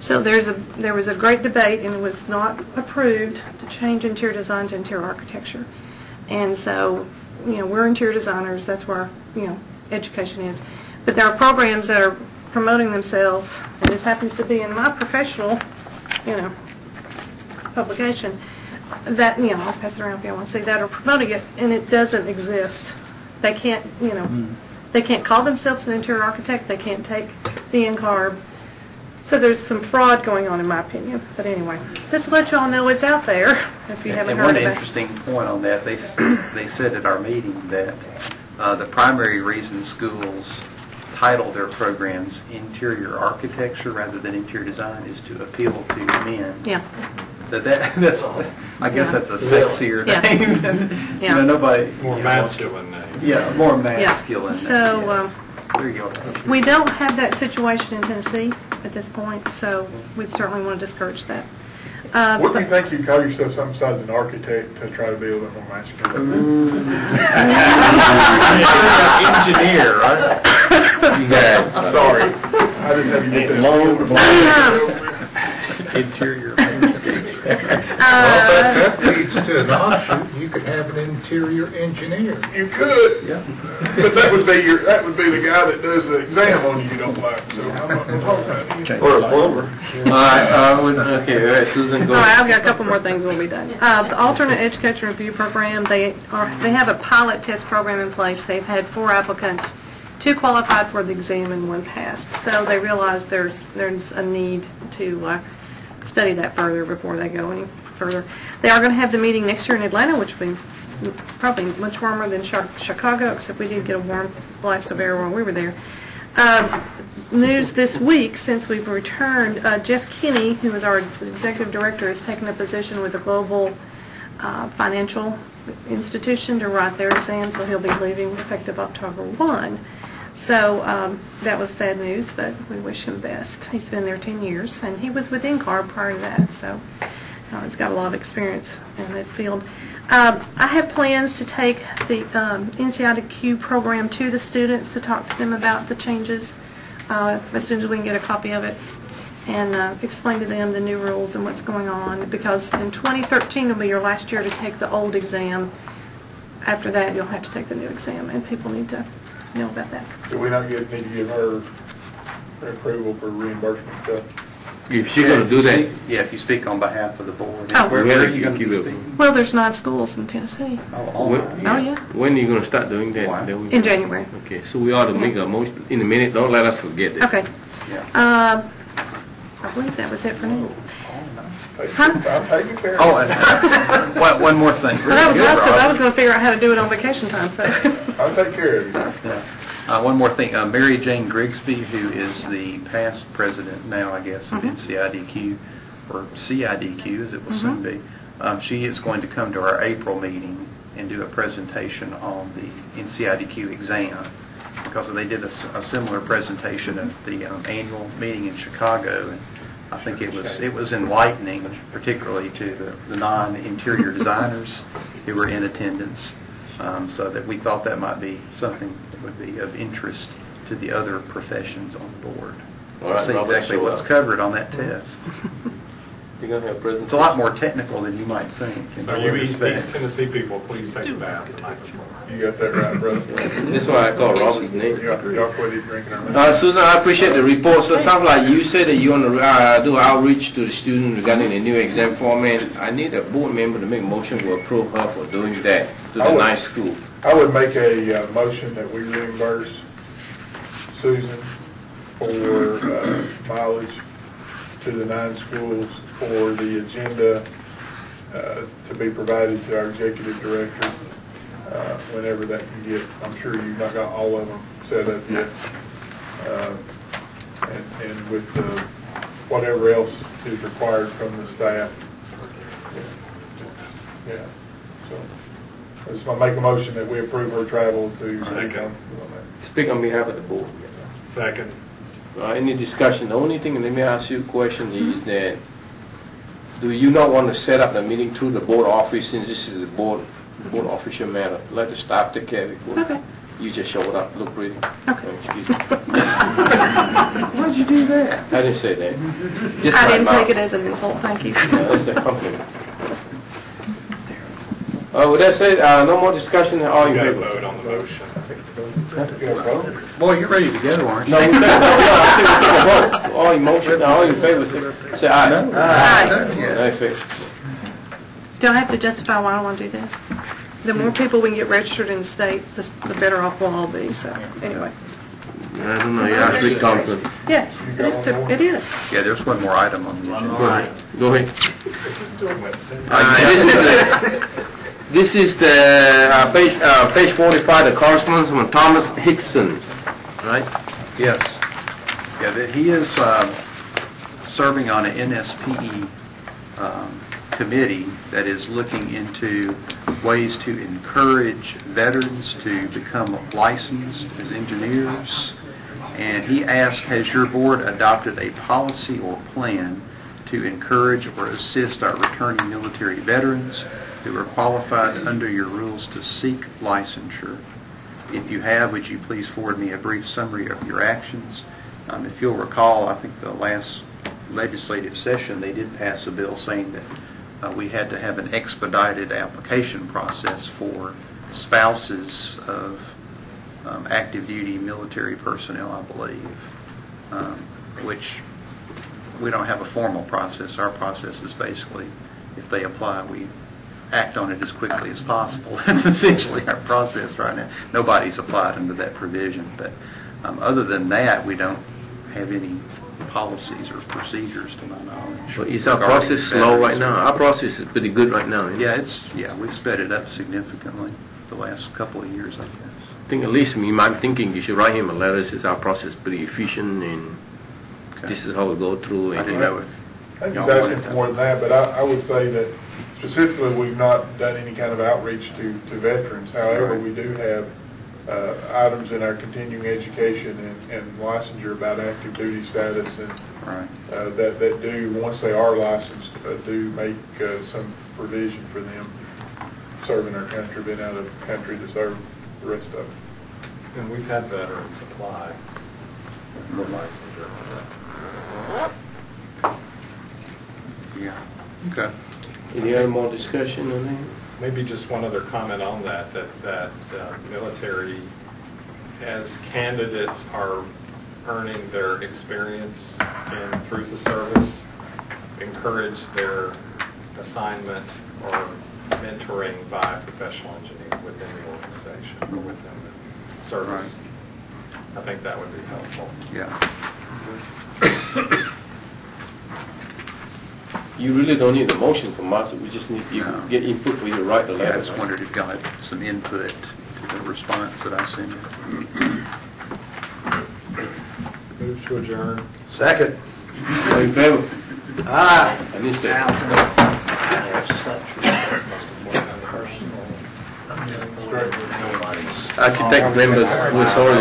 So there was a great debate, and it was not approved to change interior design to interior architecture. And so, we're interior designers, that's where, education is. But there are programs that are promoting themselves, and this happens to be in my professional, publication, that, I'll pass it around if you want to see, that are promoting it, and it doesn't exist. They can't, they can't call themselves an interior architect, they can't take the NCARB. So there's some fraud going on, in my opinion. But anyway, just to let you all know it's out there, if you haven't heard of it. And one interesting point on that, they said at our meeting that the primary reason schools title their programs interior architecture rather than interior design is to appeal to men. Yeah. That's, I guess that's a sexier name than, nobody. More masculine name. Yeah, more masculine. So, there you go. We don't have that situation in Tennessee at this point, so we certainly want to discourage that. Wouldn't you think you'd call yourself something besides an architect to try to be a little more masculine? Engineer, right? Sorry. I didn't have you get that. Interior landscape. Well, if that leads to an offshoot, you could have an interior engineer. You could. Yeah. But that would be the guy that does the exam on you don't like. So I'm not going to talk about you. Or a plumber. All right, Susan, go. All right, I've got a couple more things when we'll be done. The alternate education review program, they have a pilot test program in place. They've had 4 applicants, 2 qualified for the exam and 1 passed. So they realize there's a need to study that further before they go any further. They are going to have the meeting next year in Atlanta, which will be probably much warmer than Chicago, except we did get a warm blast of air while we were there. News this week, since we've returned, Jeff Kinney, who is our executive director, has taken a position with a global financial institution to write their exam, so he'll be leaving effective October 1. So that was sad news, but we wish him best. He's been there 10 years, and he was with NCARB prior to that, so he's got a lot of experience in that field. I have plans to take the NCIDQ program to the students to talk to them about the changes as soon as we can get a copy of it, and explain to them the new rules and what's going on, because in 2013 will be your last year to take the old exam. After that, you'll have to take the new exam, and people need to know about that. Do we not need to give her approval for reimbursement stuff? If she's going to do that. Yeah, if you speak on behalf of the board. Oh. Where are you going to be speaking? Well, there's 9 schools in Tennessee. Oh, yeah. When are you going to start doing that? In January. Okay, so we ought to make a motion in a minute. Don't let us forget that. Okay. Yeah. I believe that was it for now. I'm taking care of it. One more thing. Well, that was nice, because I was going to figure out how to do it on vacation time, so. I'll take care of you. Yeah. One more thing. Mary Jane Grigsby, who is the past president now, I guess, of NCIDQ, or CIDQ, as it will soon be, she is going to come to our April meeting and do a presentation on the NCIDQ exam, because they did a similar presentation at the annual meeting in Chicago, and I think it was enlightening, particularly to the non-interior designers who were in attendance, so that we thought that might be something that would be of interest to the other professions on the board. All right, see Robert, exactly what's covered on that test. You're going to have a presentation? It's a lot more technical than you might think. So you East Tennessee people, please take it back the microphone. You got that right, brother. That's why I call Robert's name. Y'all quit drinking our Susan, I appreciate the report. So it sounds like you said that you want to do outreach to the students regarding the new exam format. I need a board member to make a motion to approve her for doing that to the 9th school. I would make a motion that we reimburse Susan for mileage to the 9 schools for the agenda to be provided to our executive director whenever that can get. I'm sure you've not got all of them set up yet. And with whatever else is required from the staff. Yeah. So I just want to make a motion that we approve her travel to. Second. Speak on behalf of the board. Second. Any discussion? The only thing, let me ask you a question, is that do you not want to set up the meeting through the board office, since this is a board official matter? Let the staff take care of it. Okay. You just showed up, look pretty. Okay. Excuse me. Why'd you do that? I didn't say that. Just I my didn't mouth. take it as an insult, thank you. No, that's a compliment. With that said, no more discussion, all in You got to favor? vote on the motion. Boy, you're ready to go, aren't you? No, I said we took a vote. All in motion, all in favor, say aye. Aye. Aye. Favor. Do I have to justify why I want to do this? The more people we can get registered in the state, the better off we'll all be, so, anyway. I don't know, yeah, street council. Yes, it is. Yeah, there's one more item on the agenda. Go ahead. This is the page 45, the correspondence from Thomas Hickson, right? Yes. Yeah, he is serving on an NSPE committee that is looking into ways to encourage veterans to become licensed as engineers. And he asked, has your board adopted a policy or plan to encourage or assist our returning military veterans who are qualified under your rules to seek licensure? If you have, would you please forward me a brief summary of your actions? If you'll recall, I think the last legislative session, they did pass a bill saying that we had to have an expedited application process for spouses of active duty military personnel, I believe, which we don't have a formal process. Our process is basically, if they apply, we act on it as quickly as possible. That's essentially our process right now. Nobody's applied under that provision, but other than that, we don't have any policies or procedures to my knowledge. But is our process slow right now? Our process is pretty good right now. Yeah, we've sped it up significantly the last couple of years, I guess. I think at least you might be thinking you should write him a letter, since our process is pretty efficient and this is how we go through. I didn't know if I think he's asking for more than that, but I would say that specifically, we've not done any kind of outreach to veterans. However, we do have items in our continuing education and licensure about active duty status, and that do, once they are licensed, do make some provision for them serving our country, being out of the country to serve the rest of it. And we've had veterans apply for licensure. Yeah. Okay. Any other more discussion on that? Maybe just one other comment on that military, as candidates are earning their experience through the service, encourage their assignment or mentoring by a professional engineer within the organization or within the service. I think that would be helpful. Yeah. You really don't need a motion from us. We just need you to get input for you to write the letter. Yeah, I just wondered if y'all had some input to the response that I sent you. Move to adjourn. Second. All in favor? Aye. I didn't say. Architect members, we're sorry.